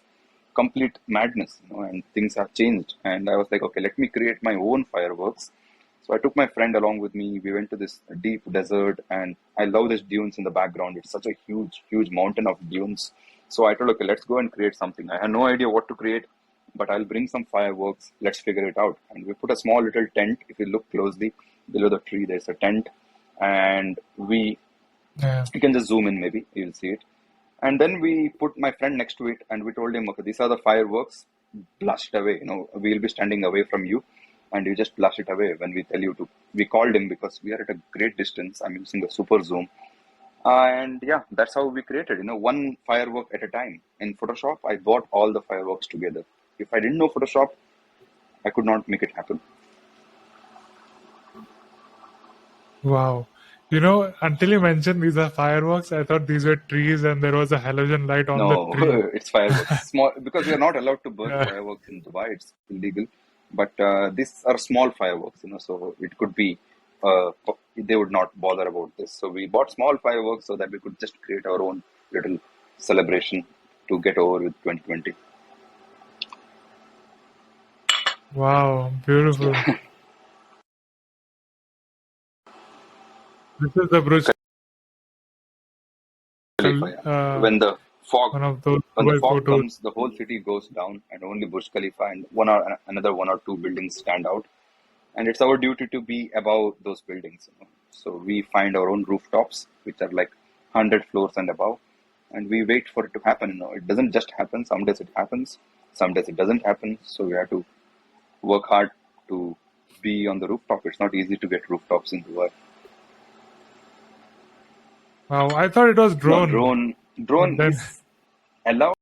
complete madness, and things have changed. And I was like, okay, let me create my own fireworks. So I took my friend along with me. We went to this deep desert, and I love these dunes in the background. It's such a huge, huge mountain of dunes. So I told, okay, let's go and create something. I had no idea what to create, but I'll bring some fireworks. Let's figure it out. And we put a small little tent. If you look closely below the tree, there's a tent, and Yeah. you can just zoom in, maybe you'll see it. And then we put my friend next to it, and we told him, okay, these are the fireworks. Blast it away. We'll be standing away from you, and you just blast it away when we tell you to. We called him because we are at a great distance. I'm using the super zoom. And yeah, that's how we created, one firework at a time. In Photoshop, I bought all the fireworks together. If I didn't know Photoshop, I could not make it happen. Wow. Until you mentioned these are fireworks, I thought these were trees and there was a halogen light on the No, tree. it's fireworks. Small, because we are not allowed to burn Yeah. fireworks in Dubai. It's illegal. But these are small fireworks, so it could be, they would not bother about this. So we bought small fireworks so that we could just create our own little celebration to get over with 2020. Wow, beautiful. Yeah. This is the Burj Khalifa, Khal- yeah. When the fog, one of those when the Dubai fog photos. comes, the whole city goes down, and only Burj Khalifa and another one or two buildings stand out. And it's our duty to be above those buildings. So we find our own rooftops, which are like 100 floors and above, and we wait for it to happen. It doesn't just happen. Some days it happens, some days it doesn't happen. So we have to work hard to be on the rooftop. It's not easy to get rooftops in Dubai. Wow, I thought it was No, drone. drone But then, is allowed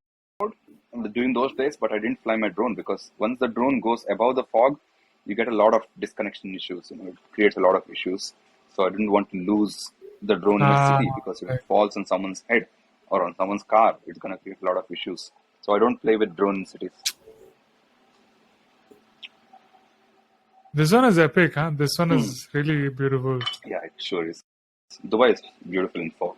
during those days, but I didn't fly my drone because once the drone goes above the fog, you get a lot of disconnection issues. It creates a lot of issues. So I didn't want to lose the drone in a ah, city because if right. it falls on someone's head or on someone's car, it's going to create a lot of issues. So I don't play with drone in cities. This one is epic, huh? This one Hmm. is really beautiful. Yeah, it sure is. Dubai is beautiful in fog.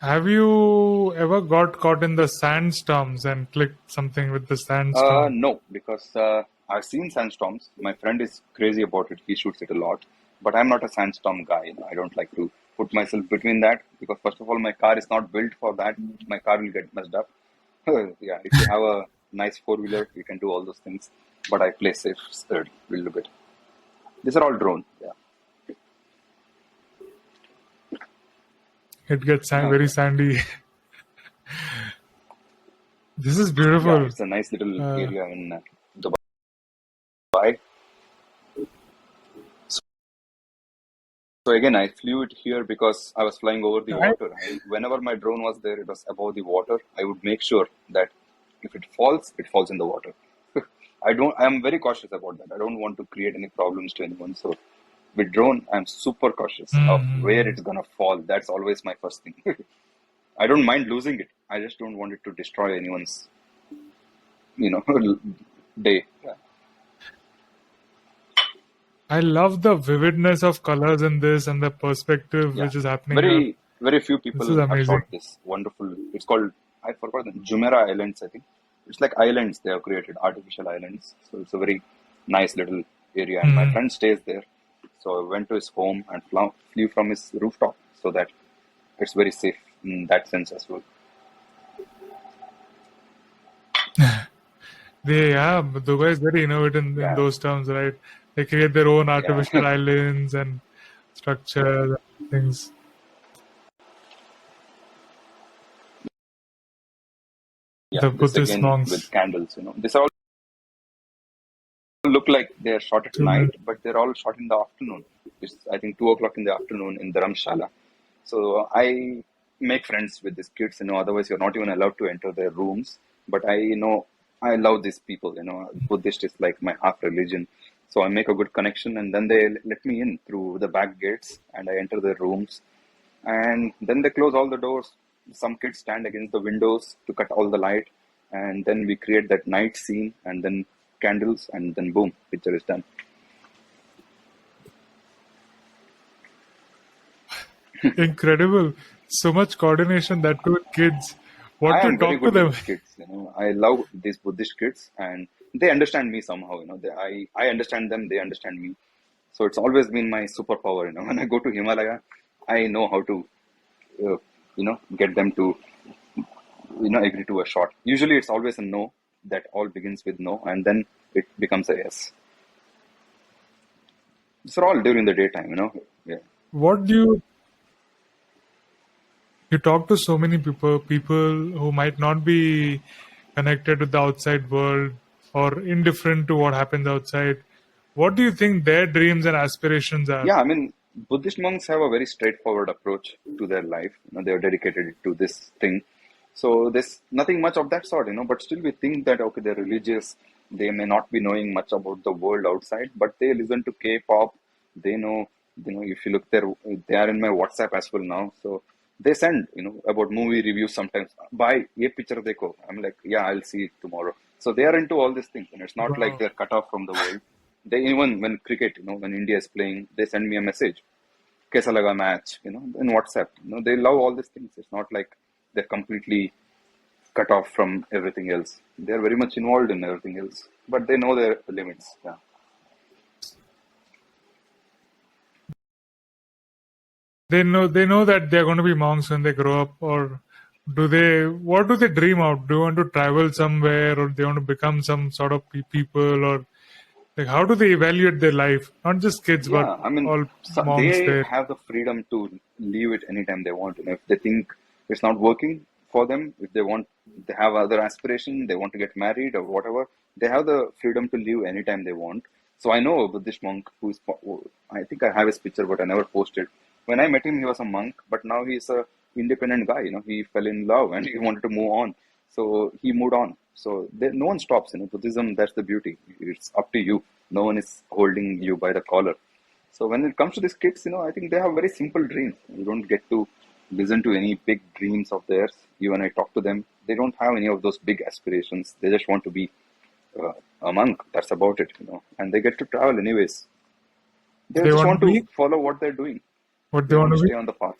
Have you ever got caught in the sandstorms and clicked something with the sandstorm? No, because I've seen sandstorms. My friend is crazy about it. He shoots it a lot. But I'm not a sandstorm guy. I don't like to put myself between that because, first of all, my car is not built for that. My car will get messed up. Yeah, if you have a nice four-wheeler, you can do all those things. But I play safe a little bit. These are all drone. Yeah. It gets Okay. very sandy. This is Yeah, beautiful. it's a nice little Uh, area in Dubai. So again, I flew it here because I was flying over the I, water. Whenever my drone was there, it was above the water. I would make sure that if it falls in the water. I'm very cautious about that. I don't want to create any problems to anyone. So with drone, I'm super cautious of where it's gonna fall. That's always my first thing. I don't mind losing it. I just don't want it to destroy anyone's, day. Yeah. I love the vividness of colors in this and the perspective Yeah. which is happening here. Very, very few This is people have amazing. shot this wonderful. It's called, I forgot the Jumeirah Islands, I think. It's like islands they have created, artificial islands. So it's a very nice little area. And my friend stays there. So I went to his home and flew from his rooftop so that it's very safe in that sense as well. Dubai is very innovative in Yeah. those terms, right? They create their own Yeah. artificial islands and structures and things. Yeah. The This Buddhist again with monks. candles, This all look like they're shot at night, but they're all shot in the afternoon. It's, I think, 2 o'clock in the afternoon in Dharamshala. So I make friends with these kids, otherwise you're not even allowed to enter their rooms. But I love these people, Buddhist is like my half religion. So I make a good connection and then they let me in through the back gates and I enter their rooms. And then they close all the doors. Some kids stand against the windows to cut all the light. And then we create that night scene and then candles and then boom, picture is done. Incredible. So much coordination that too with kids. What I do you am very talk to good with them? these kids. I love these Buddhist kids, and they understand me somehow. I understand them, they understand me. So it's always been my superpower. When I go to Himalaya, I know how to, get them to, agree to a shot. Usually, it's always a no that all begins with no, and then it becomes a yes. It's all during the daytime. Yeah. What do you talk to so many people who might not be connected to the outside world or indifferent to what happens outside. What do you think their dreams and aspirations are? Yeah, I mean, Buddhist monks have a very straightforward approach to their life. They are dedicated to this thing. So there's nothing much of that sort, but still we think that, okay, they're religious. They may not be knowing much about the world outside, but they listen to K-pop. They know, if you look there, they are in my WhatsApp as well now. So they send, about movie reviews sometimes. Buy a picture dekho. I'm like, yeah, I'll see it tomorrow. So they are into all these things, and it's not like Wow. they're cut off from the world. They even when cricket, when India is playing, they send me a message. Kaisa laga match, in WhatsApp. They love all these things. It's not like they're completely cut off from everything else. They're very much involved in everything else, but they know their limits. Yeah. They know that they're going to be monks when they grow up, or what do they dream out? Do you want to travel somewhere, or they want to become some sort of people, or like how do they evaluate their life? Not just kids, but Yeah, I mean, all monks they there. have the freedom to leave it anytime they want. If they think it's not working for them, if they want, they have other aspiration, they want to get married or whatever, they have the freedom to leave anytime they want. So I know a Buddhist monk I think I have his picture, but I never posted. When I met him, he was a monk, but now he's a independent guy. He fell in love and he wanted to move on. So he moved on. So no one stops. Buddhism, that's the beauty. It's up to you. No one is holding you by the collar. So when it comes to these kids, I think they have very simple dreams. You don't get to listen to any big dreams of theirs. Even I talk to them, they don't have any of those big aspirations. They just want to be a monk. That's about it. And they get to travel anyways. They They just want want to to be follow what they're doing. what they They want want to to be. stay on the path.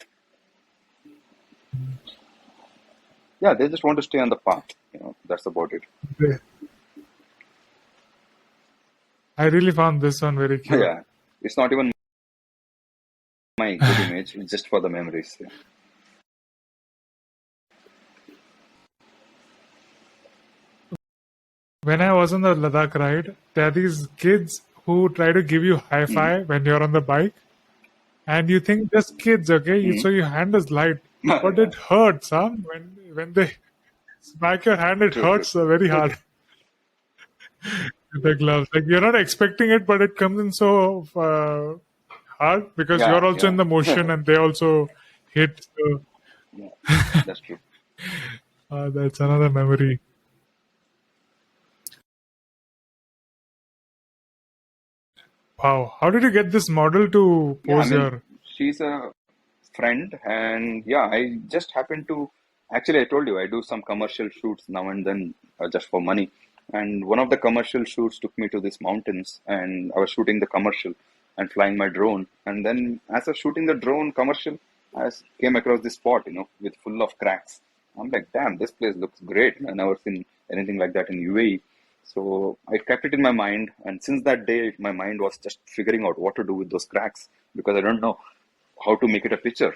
Yeah, they just want to stay on the path. That's about it. They- I really found this one very cute. Yeah, it's not even my good image. It's just for the memories. Yeah. When I was on the Ladakh ride, there are these kids who try to give you high Mm. five when you're on the bike, and you think just kids, okay? Mm. So your hand is light, but Yeah, it hurts, huh? When they smack your hand, it true, true. hurts very hard. With the gloves, like you're not expecting it, but it comes in so hard because Yeah, you're also in yeah, the motion and they also hit. So yeah. That's true. that's another memory. Wow, how did you get this model to Yeah, I pose mean, your? she's a friend, and yeah, I just happened to. Actually, I told you I do some commercial shoots now and then, just for money. And one of the commercial shoots took me to these mountains, and I was shooting the commercial and flying my drone. And then, as I was shooting the drone commercial, came across this spot, with full of cracks. I'm like, damn, this place looks great. I never seen anything like that in UAE. So I kept it in my mind, and since that day, my mind was just figuring out what to do with those cracks because I don't know how to make it a picture.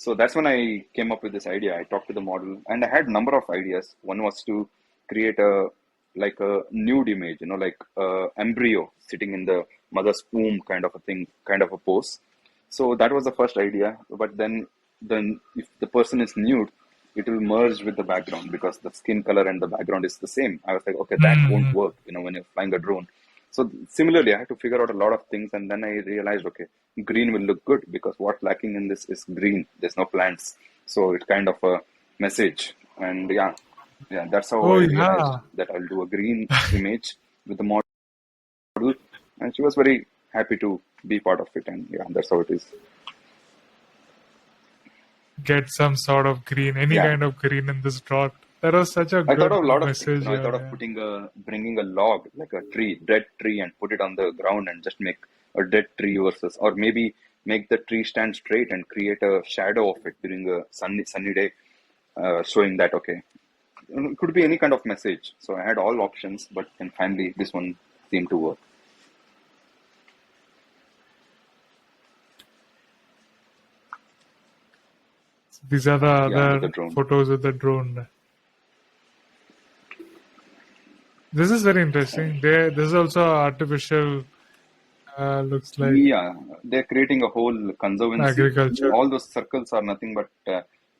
So that's when I came up with this idea. I talked to the model, and I had a number of ideas. One was to create a nude image, like embryo sitting in the mother's womb, kind of a thing, kind of a pose. So that was the first idea. But then if the person is nude, it will merge with the background because the skin color and the background is the same. I was like, okay, that won't Hmm. work, when you're flying a drone. So similarly, I had to figure out a lot of things, and then I realized, okay, green will look good because what's lacking in this is green. There's no plants, so it's kind of a message. And yeah, that's how Oh I realized yeah, that I'll do a green image with the model, and she was very happy to be part of it. And yeah, that's how it is. get some sort of green, any Yeah. kind of green in this drought. That was such a I thought good of a lot of things. message. I Yeah, thought of yeah. bringing a log, like a tree, dead tree, and put it on the ground and just make a dead tree versus, or maybe make the tree stand straight and create a shadow of it during a sunny day, showing that, okay, it could be any kind of message. So I had all options, but then finally this one seemed to work. These are the Yeah, with the other drone. photos with the drone. This is very interesting. This is also artificial, looks like Yeah, they're creating a whole conservancy. agriculture. All those circles are nothing but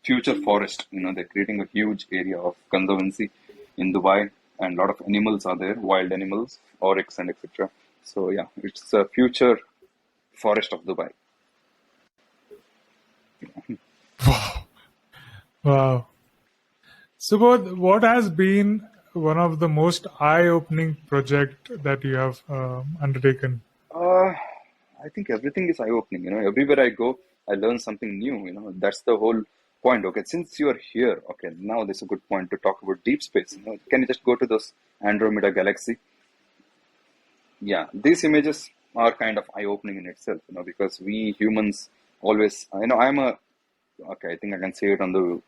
future forest. They're creating a huge area of conservancy in Dubai, and a lot of animals are there, wild animals, oryx and etc. So yeah, it's a future forest of Dubai. Wow. Subodh, what has been one of the most eye-opening project that you have undertaken? I think everything is eye-opening. Everywhere I go, I learn something new. That's the whole point. Okay, since you're here, okay, now this is a good point to talk about deep space. Can you just go to this Andromeda galaxy? Yeah, these images are kind of eye-opening in itself. Because we humans always, okay, I think I can say it on the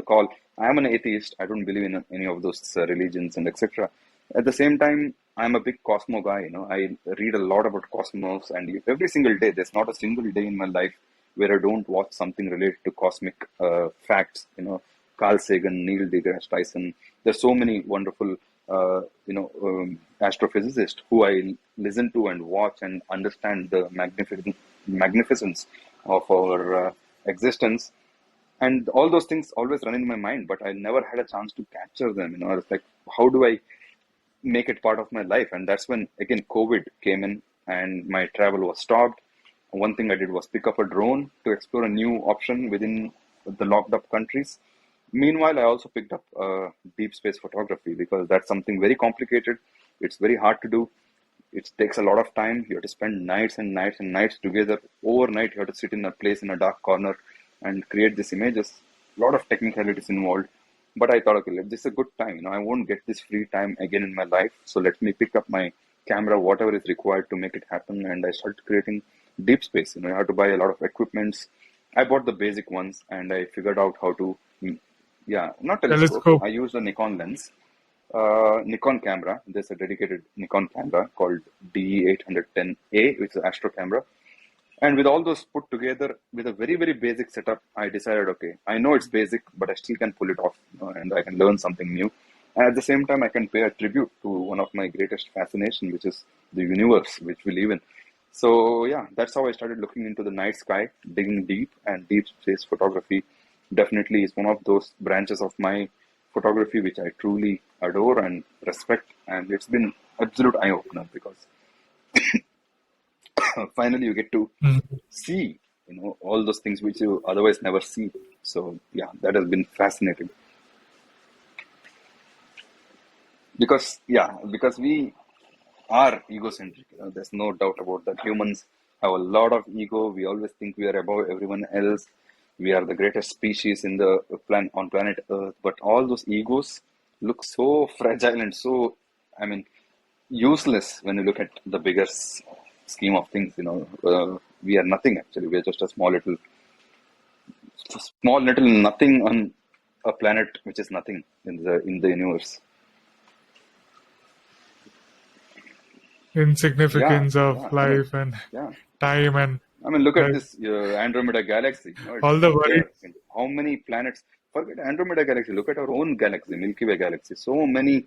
call. I am an atheist. I don't believe in any of those religions and etc. At the same time, I'm a big Cosmo guy. I read a lot about cosmos, and every single day, there's not a single day in my life where I don't watch something related to cosmic facts. Carl Sagan, Neil deGrasse Tyson. There's so many wonderful, astrophysicists who I listen to and watch and understand the magnificence of our existence. And all those things always run in my mind, but I never had a chance to capture them. I was like, how do I make it part of my life? And that's when, again, COVID came in and my travel was stopped. One thing I did was pick up a drone to explore a new option within the locked up countries. Meanwhile, I also picked up deep space photography because that's something very complicated. It's very hard to do. It takes a lot of time. You have to spend nights and nights and nights together. Overnight, you have to sit in a place in a dark corner and create these images. A lot of technicalities involved. But I thought, okay, this is a good time. I won't get this free time again in my life. So let me pick up my camera, whatever is required to make it happen. And I started creating deep space. I had to buy a lot of equipments. I bought the basic ones and I figured out how to, not telescope. I used a Nikon lens. Nikon camera. There's a dedicated Nikon camera called D810A, which is an astro camera. And with all those put together with a very, very basic setup, I decided, okay, I know it's basic, but I still can pull it off, and I can learn something new. And at the same time, I can pay a tribute to one of my greatest fascination, which is the universe, which we live in. So yeah, that's how I started looking into the night sky, digging deep, and deep space photography definitely is one of those branches of my photography which I truly adore and respect. And it's been absolute eye-opener because finally you get to see, all those things which you otherwise never see. So yeah, that has been fascinating. Because we are egocentric. There's no doubt about that. Humans have a lot of ego. We always think we are above everyone else. We are the greatest species in the on planet Earth. But all those egos look so fragile and so, useless when you look at the bigger scheme of things. We are nothing actually. We are just a small little nothing on a planet which is nothing in the universe. Insignificance of life and time and look at this Andromeda galaxy. all the worries. How many planets? Forget Andromeda galaxy. Look at our own galaxy, Milky Way galaxy. So many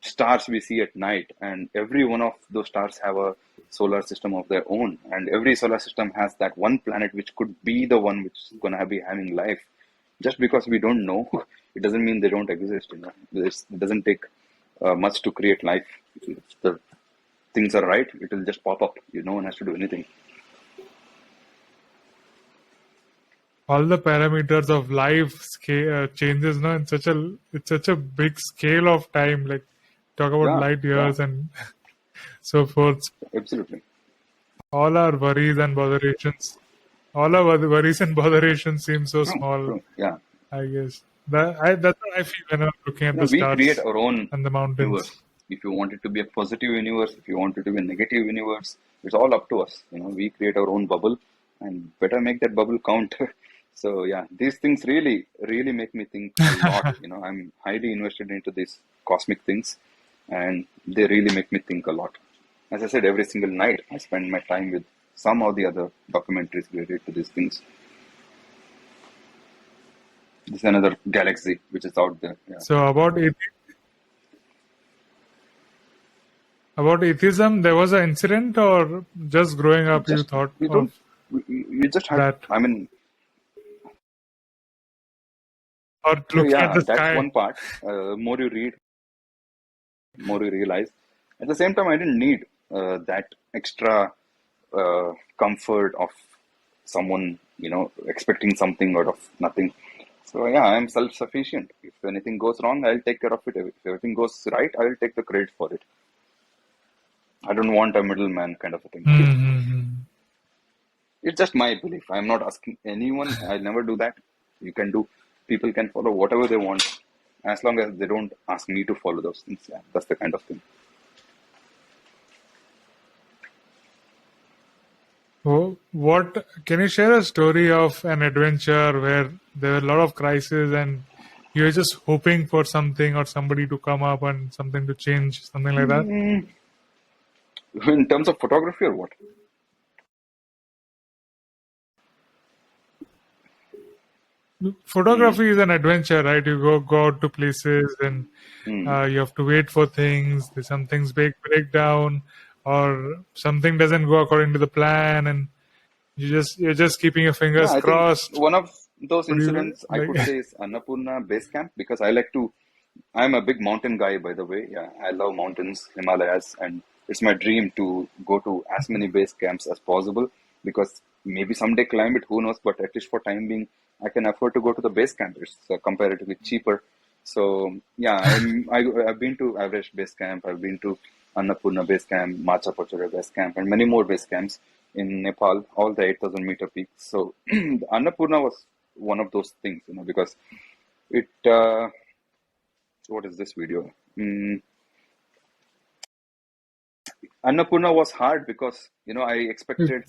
stars we see at night, and every one of those stars have a solar system of their own, and every solar system has that one planet which could be the one which is going to be having life. Just because we don't know, it doesn't mean they don't exist. It doesn't take much to create life. If the things are right, it will just pop up. No one has to do anything. All the parameters of life changes in such a big scale of time. Like talk about light years and so forth. Absolutely. All our worries and botherations seem so small. True. Yeah. I guess that's what I feel when I'm looking at the stars. We create our own and the mountains. Universe. If you want it to be a positive universe, if you want it to be a negative universe, it's all up to us. We create our own bubble and better make that bubble count. So yeah, these things really, really make me think a lot. I'm highly invested into these cosmic things, and they really make me think a lot. As I said, every single night I spend my time with some or the other documentaries related to these things. This is another galaxy which is out there. Yeah. So about atheism, there was an incident, or just growing up you Just thought you of don't you just had. that, I mean, or looking at yeah, the that's sky? one part. More you read, more you realize. At the same time, I didn't need that extra comfort of someone, expecting something out of nothing. So yeah, I'm self-sufficient. If anything goes wrong, I'll take care of it. If everything goes right, I'll take the credit for it. I don't want a middleman kind of a thing. Mm-hmm. It's just my belief. I'm not asking anyone. I'll never do that. You can do. People can follow whatever they want, as long as they don't ask me to follow those things. Yeah, that's the kind of thing. What can you share a story of an adventure where there were a lot of crises and you were just hoping for something or somebody to come up and something to change, something like that? Mm, in terms of photography or what? Mm, Photography is an adventure, right? You go out to places and mm. you have to wait for things. Some things break down, or something doesn't go according to the plan, and you're just keeping your Yeah, fingers I think crossed. one of those Would you incidents I like? could say is Annapurna Base Camp, because I like to. I'm a big mountain guy, by the way. Yeah, I love mountains, Himalayas, and it's my dream to go to as many base camps as possible, because maybe someday climb it, who knows? But at least for time being, I can afford to go to the base camp. It's comparatively cheaper. So yeah, I've been to Everest Base Camp. I've been to Annapurna Base Camp, Macha Picchu Base Camp, and many more base camps in Nepal, all the 8,000-meter peaks. So Annapurna was one of those things, because it. What is this video? Annapurna was hard because I expected,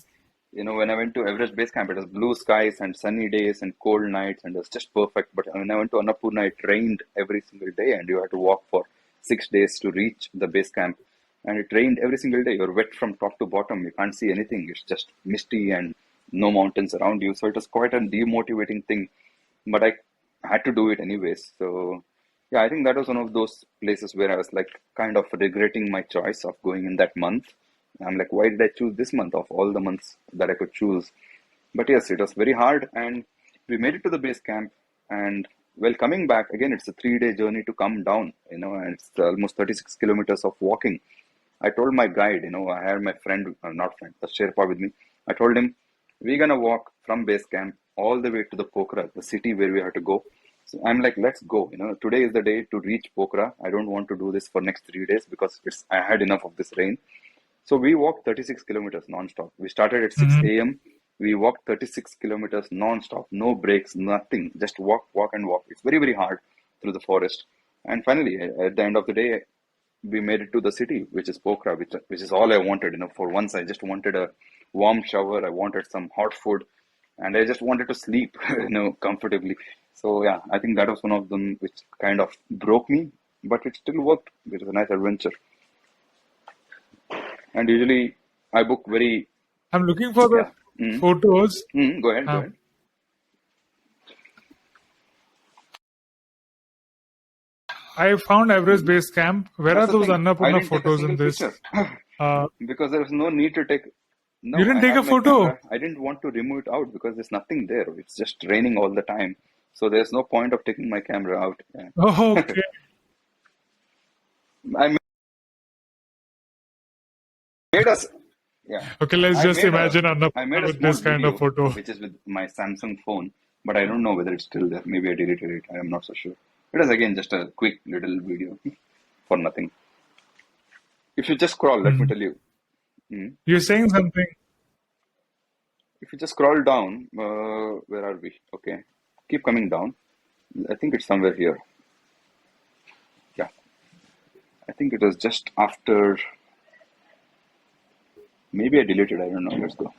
when I went to Everest Base Camp, it was blue skies and sunny days and cold nights, and it was just perfect. But when I went to Annapurna, it rained every single day, and you had to walk for 6 days to reach the base camp. And it rained every single day. You're wet from top to bottom. You can't see anything. It's just misty and no mountains around you. So it was quite a demotivating thing. But I had to do it anyways. So yeah, I think that was one of those places where I was like kind of regretting my choice of going in that month. I'm like, why did I choose this month of all the months that I could choose? But yes, it was very hard, and we made it to the base camp. And well, coming back again, it's a 3-day journey to come down, and it's almost 36 kilometers of walking. I told my guide, I had my friend, not friend, the Sherpa with me. I told him, we're gonna walk from base camp all the way to the Pokhara, the city where we have to go. So I'm like, let's go. Today is the day to reach Pokhara. I don't want to do this for next 3 days because I had enough of this rain. So we walked 36 kilometers non-stop. We started at 6 a.m. We walked 36 kilometers non-stop, no breaks, nothing. Just walk, walk, and walk. It's very, very hard through the forest. And finally, at the end of the day, we made it to the city, which is Pokhara, which is all I wanted. For once, I just wanted a warm shower. I wanted some hot food, and I just wanted to sleep, comfortably. So yeah, I think that was one of them which kind of broke me, but it still worked. It was a nice adventure. And usually, I book very I'm looking for the yeah. Mm. photos. Mm. Go ahead. Go Uh, ahead. I found Everest Mm. Base Camp. Where are That's the those thing. I Annapurna didn't take a photos in single this? picture Uh, because there was no need to take. you No, didn't I take have a my photo? camera. I didn't want to remove it out because there's nothing there. It's just raining all the time. So there's no point of taking my camera out. Yeah. Oh, okay. I made us. Yeah, Okay, let's I just made a. imagine I Annapurna made a with small this kind of video, photo. which is with my Samsung phone, but I don't know whether it's still there. Maybe I deleted it. I am not so sure. It was again just a quick little video for nothing. If you just scroll, let me Mhm. tell you. Mm. You're saying something. If you just scroll down, where are we? Okay, keep coming down. I think it's somewhere here. Yeah, I think it was just after. Maybe I deleted. I don't know. Let's go.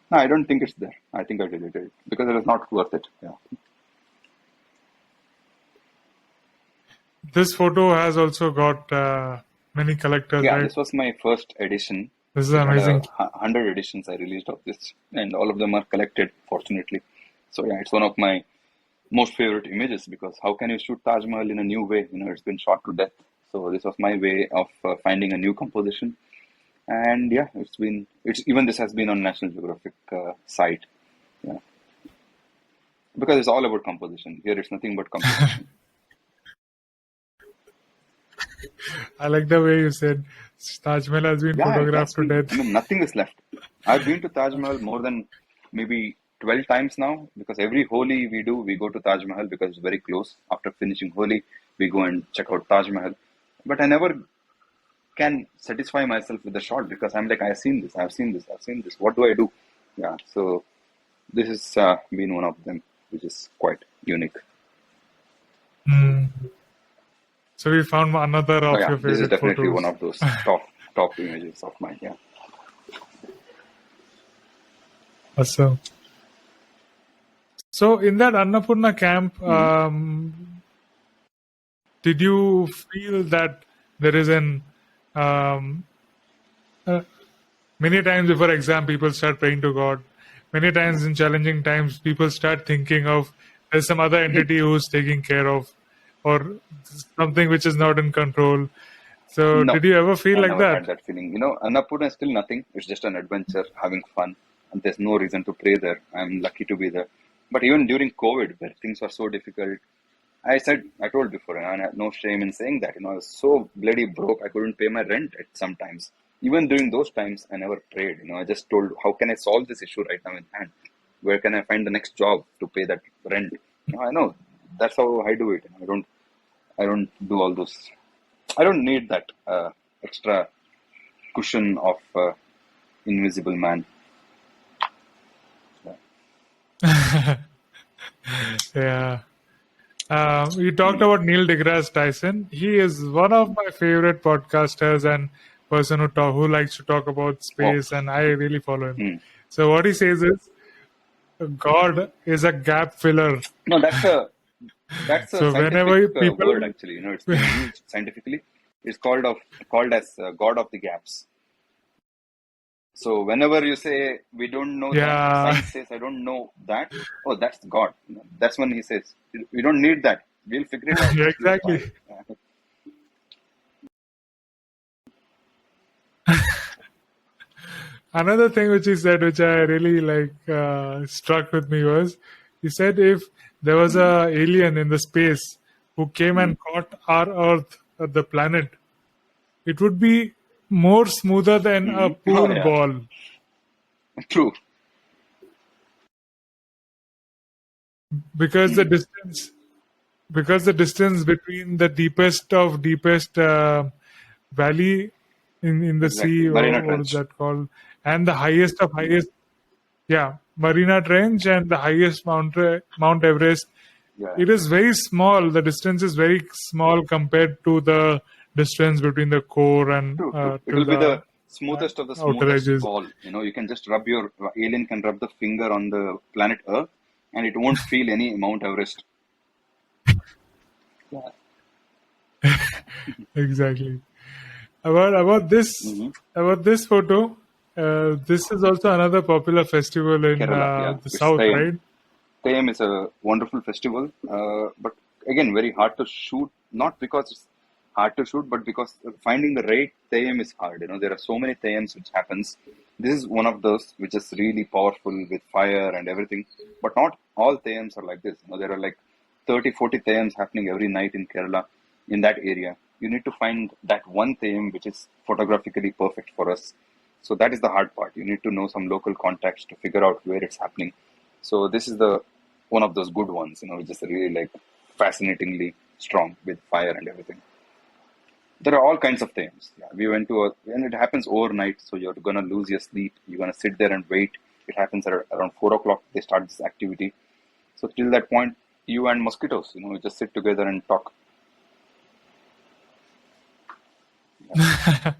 No, I don't think it's there. I think I deleted it because it was not worth it. Yeah. This photo has also got many collectors, Yeah, right? this was my first edition. This is It had amazing. 100 editions I released of this, and all of them are collected, fortunately. So yeah, it's one of my most favorite images because how can you shoot Taj Mahal in a new way? It's been shot to death. So this was my way of finding a new composition, and yeah, it's even this has been on National Geographic site. Yeah, because it's all about composition. Here, it's nothing but composition. I like the way you said Taj Mahal has been Yeah, it has photographed to been. death. Nothing is left. I've been to Taj Mahal more than maybe 12 times now because every Holi we go to Taj Mahal because it's very close. After finishing Holi, we go and check out Taj Mahal. But I never can satisfy myself with the shot because I'm like, I've seen this, I've seen this, I've seen this. What do I do? Yeah, so this has been one of them, which is quite unique. Mm. So we found another So of yeah, your this is favorite definitely one photos. of those top images of mine. Yeah. Awesome. So in that Annapurna camp, Mhm. did you feel that there is an uh, many times before exam people start praying to God. Many times in challenging times people start thinking of there's some other entity who's taking care of or something which is not in control. So No, did you ever feel I like never had that? that feeling. Annapurna is still nothing. It's just an adventure, having fun, and there's no reason to pray there. I'm lucky to be there. But even during COVID, where things were so difficult, I told before, and I had no shame in saying that. I was so bloody broke, I couldn't pay my rent at some times. Even during those times, I never prayed. I just told, how can I solve this issue right now in hand? Where can I find the next job to pay that rent? I know that's how I do it. I don't do all those. I don't need that extra cushion of invisible man. Yeah. You talked about Neil deGrasse Tyson. He is one of my favorite podcasters and person who likes to talk about Oh, space, and I really follow him. hmm. So what he says is, God is a gap filler. No, that's a So scientific whenever word people, actually. It's been used scientifically. It's called as God of the gaps. So whenever you say we don't know that, yeah, science says I don't know that. Oh, that's God. That's when he says we don't need that. We'll figure it out. yeah, You're exactly. fine. Another thing which he said, which I really struck with me was, he said if there was Mm-hmm. a alien in the space who came Mm-hmm. and caught our Earth, the planet, it would be more smoother than a Mm-hmm. Oh pool yeah, ball true. because the Mm-hmm. distance because the distance between the deepest valley in the Exactly. sea, Marina or what is Trench. that called, and the highest of highest, yeah, Marina Trench and the highest Mount Everest, Yeah. it is very small. The distance is very small compared to the distance between the core and True, true. It to will be the the smoothest of the outer smoothest edges. ball. You can just alien can rub the finger on the planet Earth and it won't feel any Mount Everest. Yeah. Exactly. About this Mm-hmm. photo, this is also another popular festival in Kerala, yeah. the It's south, Theyyam. right? Theyyam is a wonderful festival, but again, very hard to shoot. Not because it's hard to shoot, but because finding the right Theyyam is hard. There are so many Theyyams which happens. This is one of those which is really powerful with fire and everything. But not all Theyyams are like this. There are like 30, 40 Theyyams happening every night in Kerala, in that area. You need to find that one Theyyam which is photographically perfect for us. So that is the hard part. You need to know some local contacts to figure out where it's happening. So this is the one of those good ones, which is really like fascinatingly strong with fire and everything. There are all kinds of things. Yeah, we went to and it happens overnight, so you're gonna lose your sleep. You're gonna sit there and wait. It happens around 4 o'clock. They start this activity. So till that point, you and mosquitoes, you just sit together and talk. Yeah.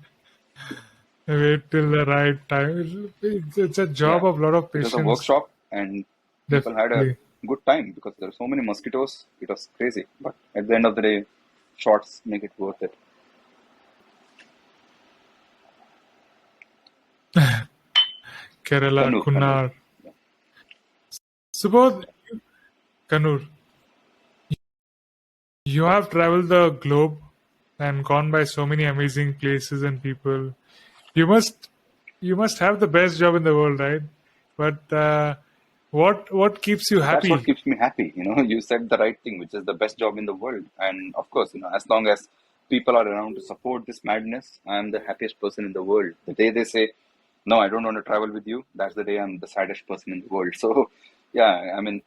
Wait till the right time. It's a job Yeah, of a lot of it was a patience, workshop, and people had a definitely. good time because there were so many mosquitoes. It was crazy, but at the end of the day, shots make it worth it. Kerala, Kannur. Kunnar. Yeah. Subodh, Kannur, you have traveled the globe and gone by so many amazing places and people. You must you must have the best job in the world, right? But what keeps you That's what happy? keeps me happy. You said the right thing, which is the best job in the world. And of course, as long as people are around to support this madness, I'm the happiest person in the world. The day they say, no, I don't want to travel with you, that's the day I'm the saddest person in the world. So, yeah, I mean,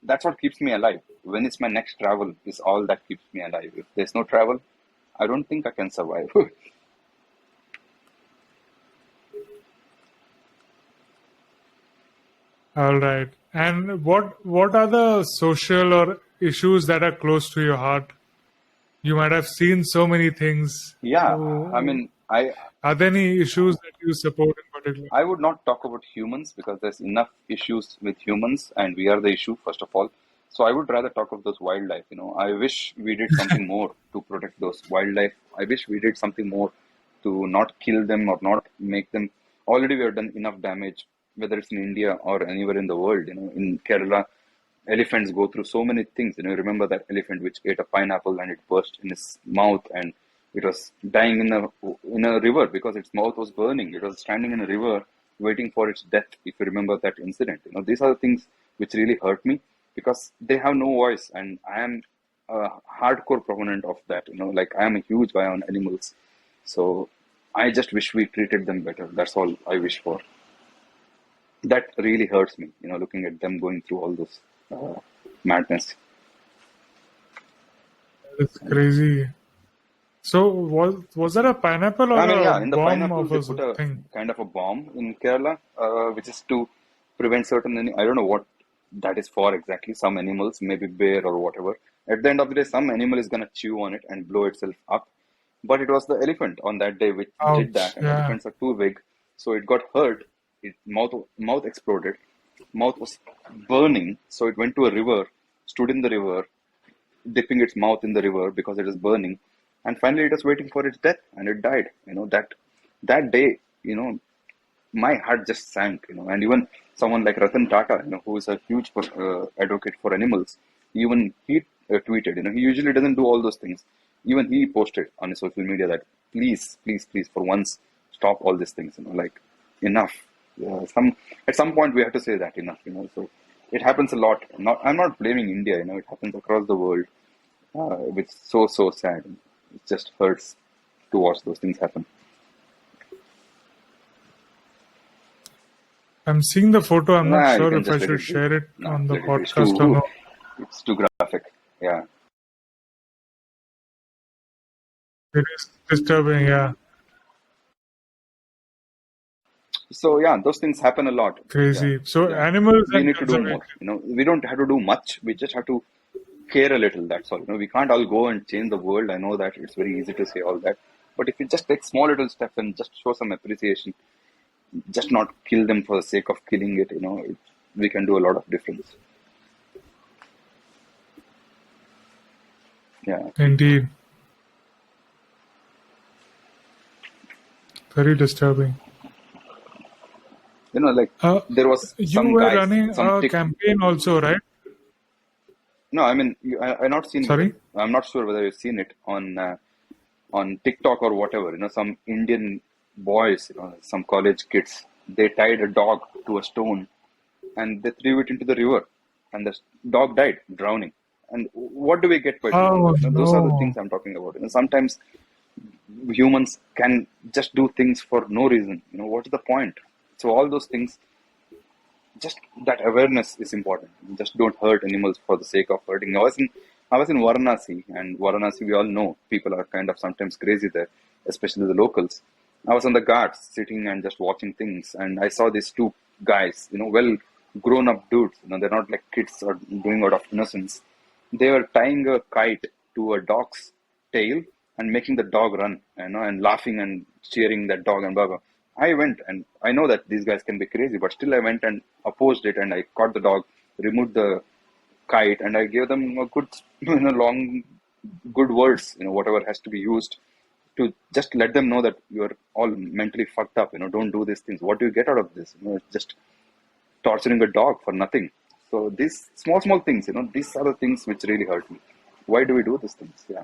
that's what keeps me alive. When it's my next travel, is all that keeps me alive. If there's no travel, I don't think I can survive. All right. And what are the social or issues that are close to your heart? You might have seen so many things. Yeah, I Oh, mean, I are there any issues that you support in particular? I would not talk about humans because there's enough issues with humans and we are the issue, first of all. So I would rather talk of those wildlife. I wish we did something more to protect those wildlife. I wish we did something more to not kill them or not make them. Already we have done enough damage, whether it's in India or anywhere in the world. In Kerala, elephants go through so many things. Remember that elephant which ate a pineapple and it burst in his mouth and it was dying in a river because its mouth was burning. It was standing in a river waiting for its death. If you remember that incident, these are the things which really hurt me because they have no voice, and I am a hardcore proponent of that. Like I am a huge guy on animals, so I just wish we treated them better. That's all I wish for. That really hurts me, looking at them going through all this madness. It's crazy. So was that a pineapple or I mean, a yeah, in the bomb pineapple, of they a put a thing? kind of a bomb in Kerala, which is to prevent certain, I don't know what that is for exactly, some animals, maybe bear or whatever. At the end of the day, some animal is going to chew on it and blow itself up. But it was the elephant on that day which did Ouch! that, and Yeah. elephants are too big. So it got hurt. Its mouth exploded. Mouth was burning. So it went to a river, stood in the river, dipping its mouth in the river because it is burning, and finally it was waiting for its death and it died. That day, my heart just sank. And even someone like Ratan Tata, who is a huge advocate for animals, even he tweeted. He usually doesn't do all those things. Even he posted on his social media that please, please, please, for once, stop all these things. Like enough. Some At some point we have to say that enough. So it happens a lot. I'm not blaming India. It happens across the world, which is so sad. It just hurts to watch those things happen. I'm seeing the photo. I'm not Nah, you sure can if I just let should it be. share it Nah, on the let it be. podcast or no. It's too graphic. Yeah. It is disturbing. Yeah. So yeah, those things happen a lot. Yeah, Crazy. So yeah. animals We and need to do conservation. more. We don't have to do much. We just have to care a little. That's all. We can't all go and change the world. I know that it's very easy to say all that, but if we just take small little steps and just show some appreciation, just not kill them for the sake of killing it, we can do a lot of difference. Yeah. Indeed. Very disturbing. Like there was You some were guys, running some a tick. campaign also, right? No, I mean, I not seen whether Sorry? I'm not sure whether you've seen it on TikTok or whatever. Some Indian boys, some college kids, they tied a dog to a stone and they threw it into the river, and the dog died, drowning. And what do we get by doing Oh that? Those are the no. things I'm talking about. Sometimes humans can just do things for no reason. What is the point? So all those things, just that awareness is important. Just don't hurt animals for the sake of hurting. I was in Varanasi, and Varanasi, we all know people are kind of sometimes crazy there, especially the locals. I was on the ghats sitting and just watching things, and I saw these two guys, well grown up dudes. They're not like kids or doing out of innocence. They were tying a kite to a dog's tail and making the dog run, and laughing and cheering that dog and blah blah. I went, and I know that these guys can be crazy, but still I went and opposed it, and I caught the dog, removed the kite, and I gave them a good, long, good words, whatever has to be used to just let them know that you're all mentally fucked up. Don't do these things. What do you get out of this? It's just torturing a dog for nothing. So these small things, these are the things which really hurt me. Why do we do these things? Yeah.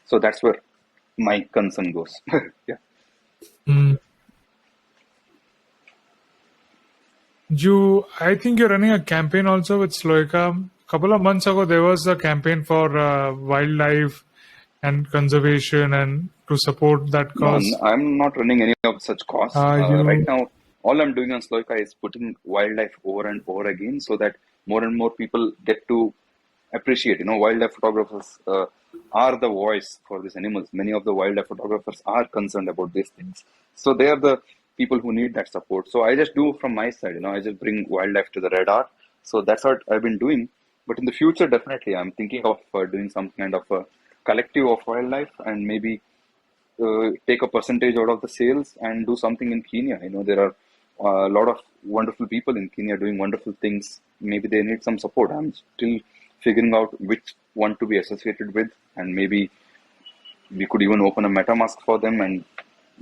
So that's where my concern goes. Yeah. Mm. I think you're running a campaign also with Sloika. A couple of months ago, there was a campaign for wildlife and conservation and to support that No, cause. I'm not running any of such cause. Right You, now, all I'm doing on Sloika is putting wildlife over and over again so that more and more people get to appreciate. Wildlife photographers are the voice for these animals. Many of the wildlife photographers are concerned about these things. So they are the people who need that support. So I just do from my side, I just bring wildlife to the radar. So that's what I've been doing. But in the future, definitely, I'm thinking of doing some kind of a collective of wildlife and maybe take a percentage out of the sales and do something in Kenya. There are a lot of wonderful people in Kenya doing wonderful things. Maybe they need some support. I'm still figuring out which one to be associated with, and maybe we could even open a MetaMask for them and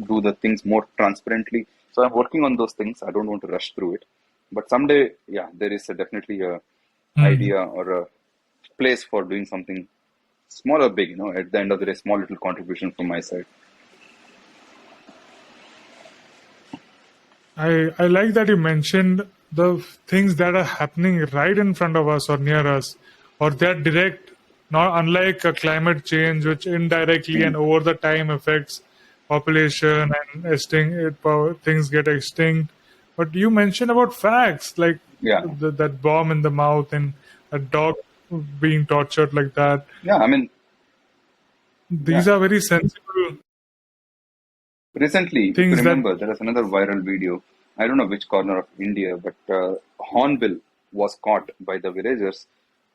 do the things more transparently. So I'm working on those things. I don't want to rush through it, but someday, yeah, there is definitely a mm, idea or a place for doing something small or big. At the end of the day, small little contribution from my side. I like that you mentioned the things that are happening right in front of us or near us, or they're direct, not unlike climate change, which indirectly Hmm. and over the time affects population and things get extinct. But you mentioned about facts like Yeah. that bomb in the mouth and a dog being tortured like that. Yeah, I mean, These yeah. are very sensible Recently, if you things that, remember, there was another viral video. I don't know which corner of India, but hornbill was caught by the villagers.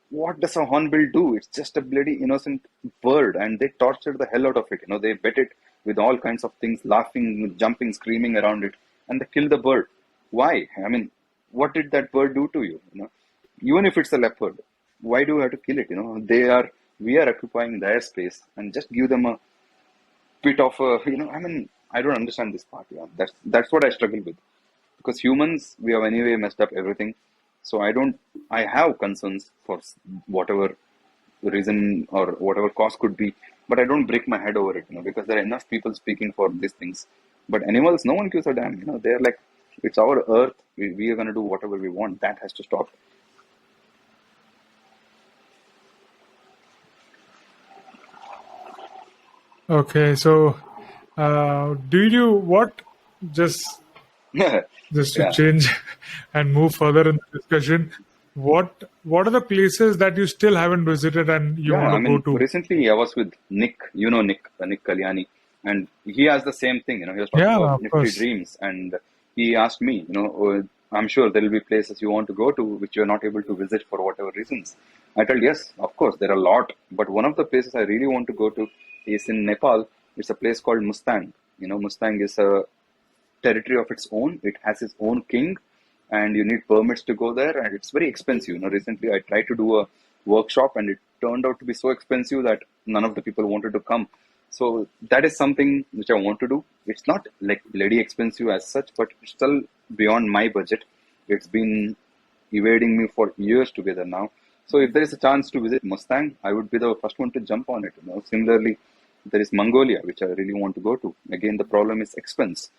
What does a hornbill do? It's just a bloody innocent bird, and they tortured the hell out of it. They wet it with all kinds of things, laughing, jumping, screaming around it, and they kill the bird. Why? I mean, what did that bird do to you? Even if it's a leopard, why do we have to kill it? We are occupying their space, and just give them a bit of a, I mean, I don't understand this part. Yeah, that's what I struggle with, because humans, we have anyway messed up everything. So I have concerns for whatever reason or whatever cause could be, but I don't break my head over it, because there are enough people speaking for these things. But animals, no one gives a damn. They're like, it's our earth, we are going to do whatever we want. That has to stop. okay, so do you what just just to Yeah. change and move further in the discussion, what are the places that you still haven't visited and you Yeah, want I to go mean, to? recently I was with Nick, Nick Kalyani, and he has the same thing. He was talking Yeah, about of Nifty course. Dreams, and he asked me, I'm sure there will be places you want to go to which you're not able to visit for whatever reasons. I told, yes, of course, there are a lot, but one of the places I really want to go to is in Nepal. It's a place called Mustang. Mustang is a territory of its own. It has its own king, and you need permits to go there, and it's very expensive. Recently I tried to do a workshop, and it turned out to be so expensive that none of the people wanted to come. So that is something which I want to do. It's not like bloody expensive as such, but it's still beyond my budget. It's been evading me for years together now. So if there is a chance to visit Mustang, I would be the first one to jump on it. Similarly, there is Mongolia, which I really want to go to. Again, the problem is expense.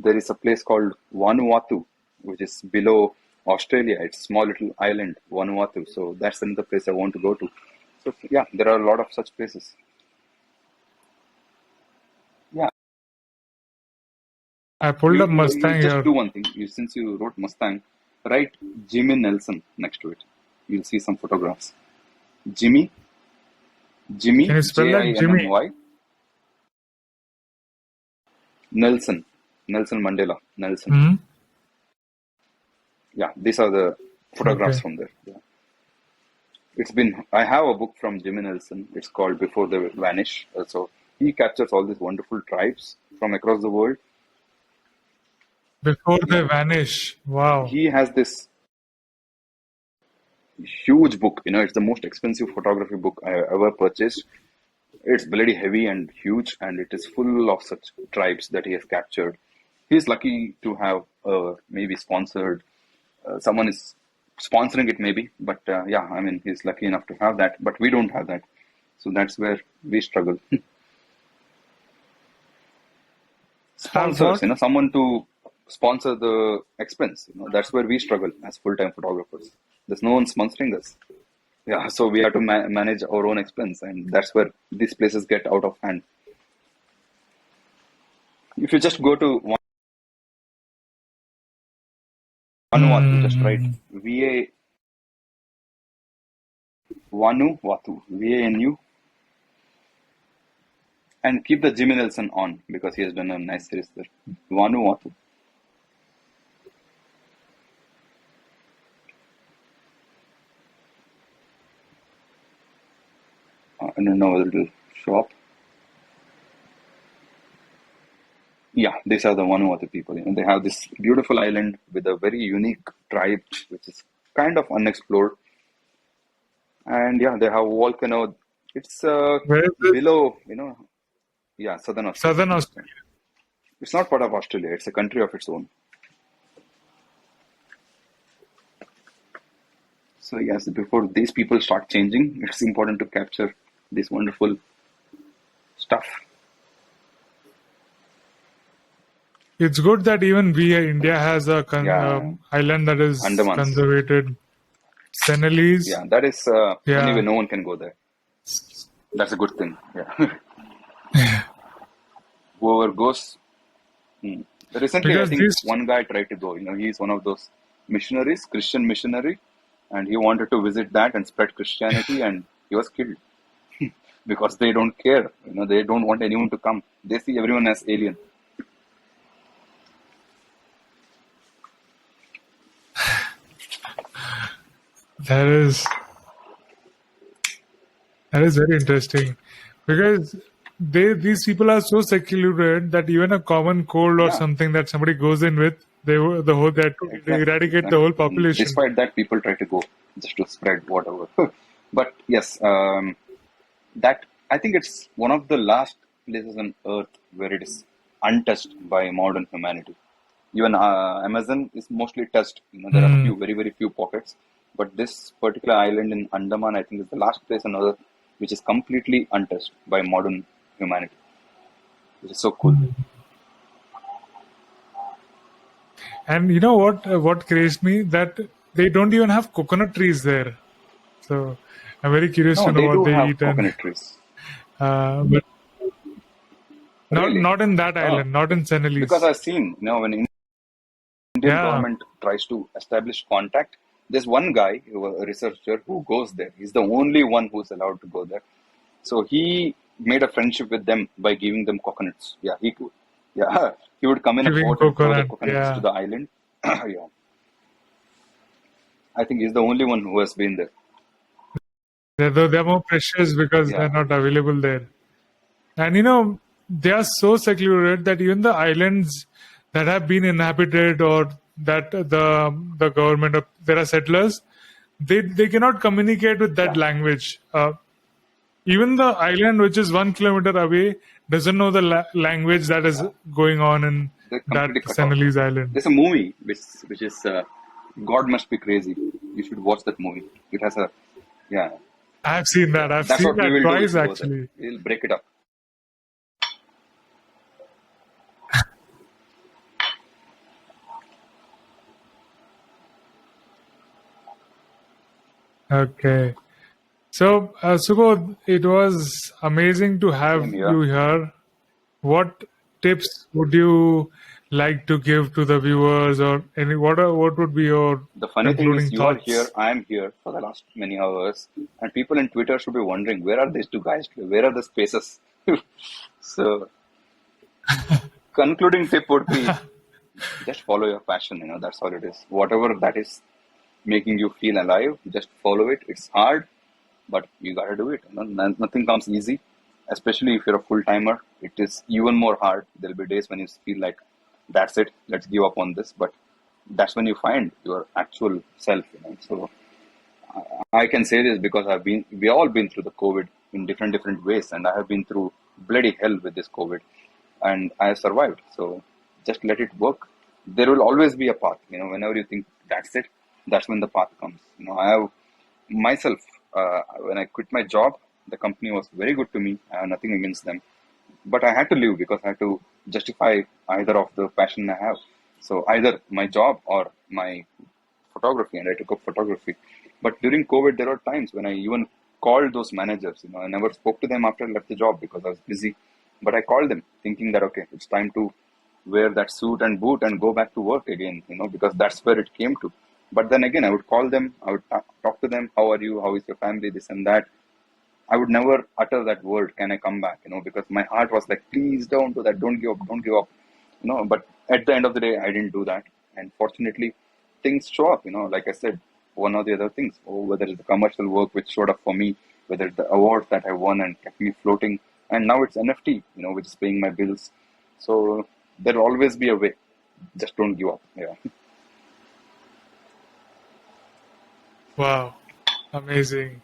There is a place called Vanuatu, which is below Australia. It's a small little island, Vanuatu. So that's another place I want to go to. So yeah, there are a lot of such places. Yeah, I pulled you, up you Mustang just here. do one thing. Since you wrote Mustang, write Jimmy Nelson next to it. You'll see some photographs. Jimmy, Can Jimmy, you spell that, Jimmy? Jimmy, Nelson, Nelson Mandela, Nelson. Hmm. Yeah, these are the photographs Okay. from there. Yeah. I have a book from Jimmy Nelson. It's called Before They Vanish. So he captures all these wonderful tribes from across the world. Before they Yeah, vanish. Wow. he has this huge book. It's the most expensive photography book I ever purchased. It's bloody heavy and huge, and it is full of such tribes that he has captured. He's lucky to have maybe sponsored. Someone is sponsoring it, maybe. But yeah, I mean, he's lucky enough to have that. But we don't have that. So that's where we struggle. Have Sponsors, what? someone to sponsor the expense. That's where we struggle as full-time photographers. There's no one sponsoring us. Yeah, so we have to manage our own expense, and that's where these places get out of hand. If you just go to Vanuatu, just write Hmm. VA Vanuatu, VANU, and keep the Jimmy Nelson on because he has done a nice series there. Vanuatu. I don't know whether it will show up. Yeah, these are the Vanuatu people. They have this beautiful island with a very unique tribe, which is kind of unexplored. And yeah, they have a volcano. It's Where is this? below, yeah, southern Australia. Southern Australia. It's not part of Australia. It's a country of its own. So yes, before these people start changing, it's important to capture this wonderful stuff. It's good that even India has a Yeah, island that is Andamans. conservated. Senelese. Yeah, that is anyway. Yeah. No one can go there. That's a good thing. Yeah. Whoever goes. Recently, I Because think this, one guy tried to go. He's one of those missionaries, Christian missionary, and he wanted to visit that and spread Christianity, and he was killed because they don't care. They don't want anyone to come. They see everyone as alien. that is very interesting because these people are so secluded that even a common cold or Yeah, something that somebody goes in with, they exactly, eradicate the exactly. whole And population. despite that, people try to go just to spread whatever. But yes, that I think it's one of the last places on Earth where it is untouched by modern humanity. Even Amazon is mostly touched. There are Hmm. few, very, very few pockets. But this particular island in Andaman, I think, is the last place on Earth which is completely untouched by modern humanity, which is so cool. And you know what crazed me? That they don't even have coconut trees there. So I'm very curious No, to know they what do they have eat, and coconut trees. but not Really? not in that Oh, island, not in because Senelese. I've seen, when Indian Yeah, government tries to establish contact, there's one guy, a researcher, who goes there. He's the only one who's allowed to go there. So he made a friendship with them by giving them coconuts. Yeah, he could. Yeah, he would come in a giving boat and throw the coconut. coconuts to Yeah. the island. Yeah, I think he's the only one who has been there. They're more precious because they're Yeah, not available there. And they are so secluded that even the islands that have been inhabited or that the government of there are settlers, they cannot communicate with that yeah, language. Even the island, which is 1 kilometer away, doesn't know the language that is yeah. going on in They're that completely cut off. Senelese island. There's a movie which is God Must Be Crazy. You should watch that movie. It has a yeah, I've seen yeah. that. I've That's seen what we that will do if twice we go there. actually. We'll break it up. Okay. So, Subodh, it was amazing to Same have here. you here. What tips would you like to give to the viewers, or what would be your The funny thing is, concluding you are here, thoughts? I am here for the last many hours, and people in Twitter should be wondering, where are these two guys? Where are the spaces? So, concluding tip would be just follow your passion. That's all it is. Whatever that is making you feel alive, just follow it. It's hard, but you gotta do it. Nothing comes easy. especially if you're a full timer, it is even more hard. There'll be days when you feel like, that's it, let's give up on this. But that's when you find your actual self, So I can say this because we all been through the COVID in different ways, and I have been through bloody hell with this COVID, and I have survived. So just let it work. There will always be a path, Whenever you think that's it, that's when the path comes. I have myself, when I quit my job, the company was very good to me. I have nothing against them, but I had to leave because I had to justify either of the passion I have. So either my job or my photography, and I took up photography. But during COVID, there were times when I even called those managers. I never spoke to them after I left the job because I was busy. But I called them thinking that, okay, it's time to wear that suit and boot and go back to work again, because that's where it came to. But then again, I would call them, I would talk to them, how are you, how is your family, this and that. I would never utter that word, can I come back, because my heart was like, please don't do that, don't give up, But at the end of the day, I didn't do that. And fortunately, things show up, like I said, one or the other things, or whether it's the commercial work which showed up for me, whether it's the awards that I won and kept me floating, and now it's NFT, which is paying my bills. So there'll always be a way. Just don't give up. Yeah. Wow. Amazing.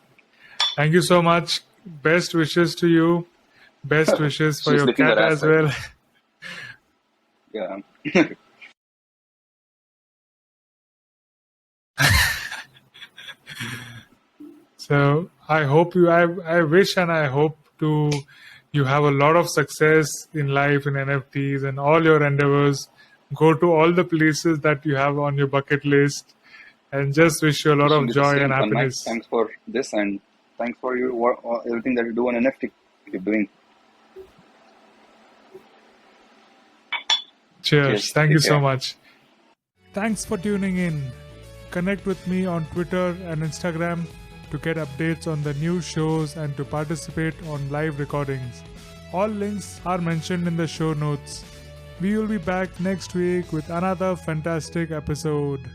Thank you so much. Best wishes to you. Best wishes for She's your licking cat her ass as well. Yeah. So I wish and I hope you have a lot of success in life in NFTs and all your endeavors. Go to all the places that you have on your bucket list, and just wish you a lot Wishing of you the joy and same, Tanmay. happiness. Thanks for this, and thanks for everything that you do on NFT. Keep doing. Cheers. Cheers. Thank you Take so care. much. Thanks for tuning in. Connect with me on Twitter and Instagram to get updates on the new shows and to participate on live recordings. All links are mentioned in the show notes. We will be back next week with another fantastic episode.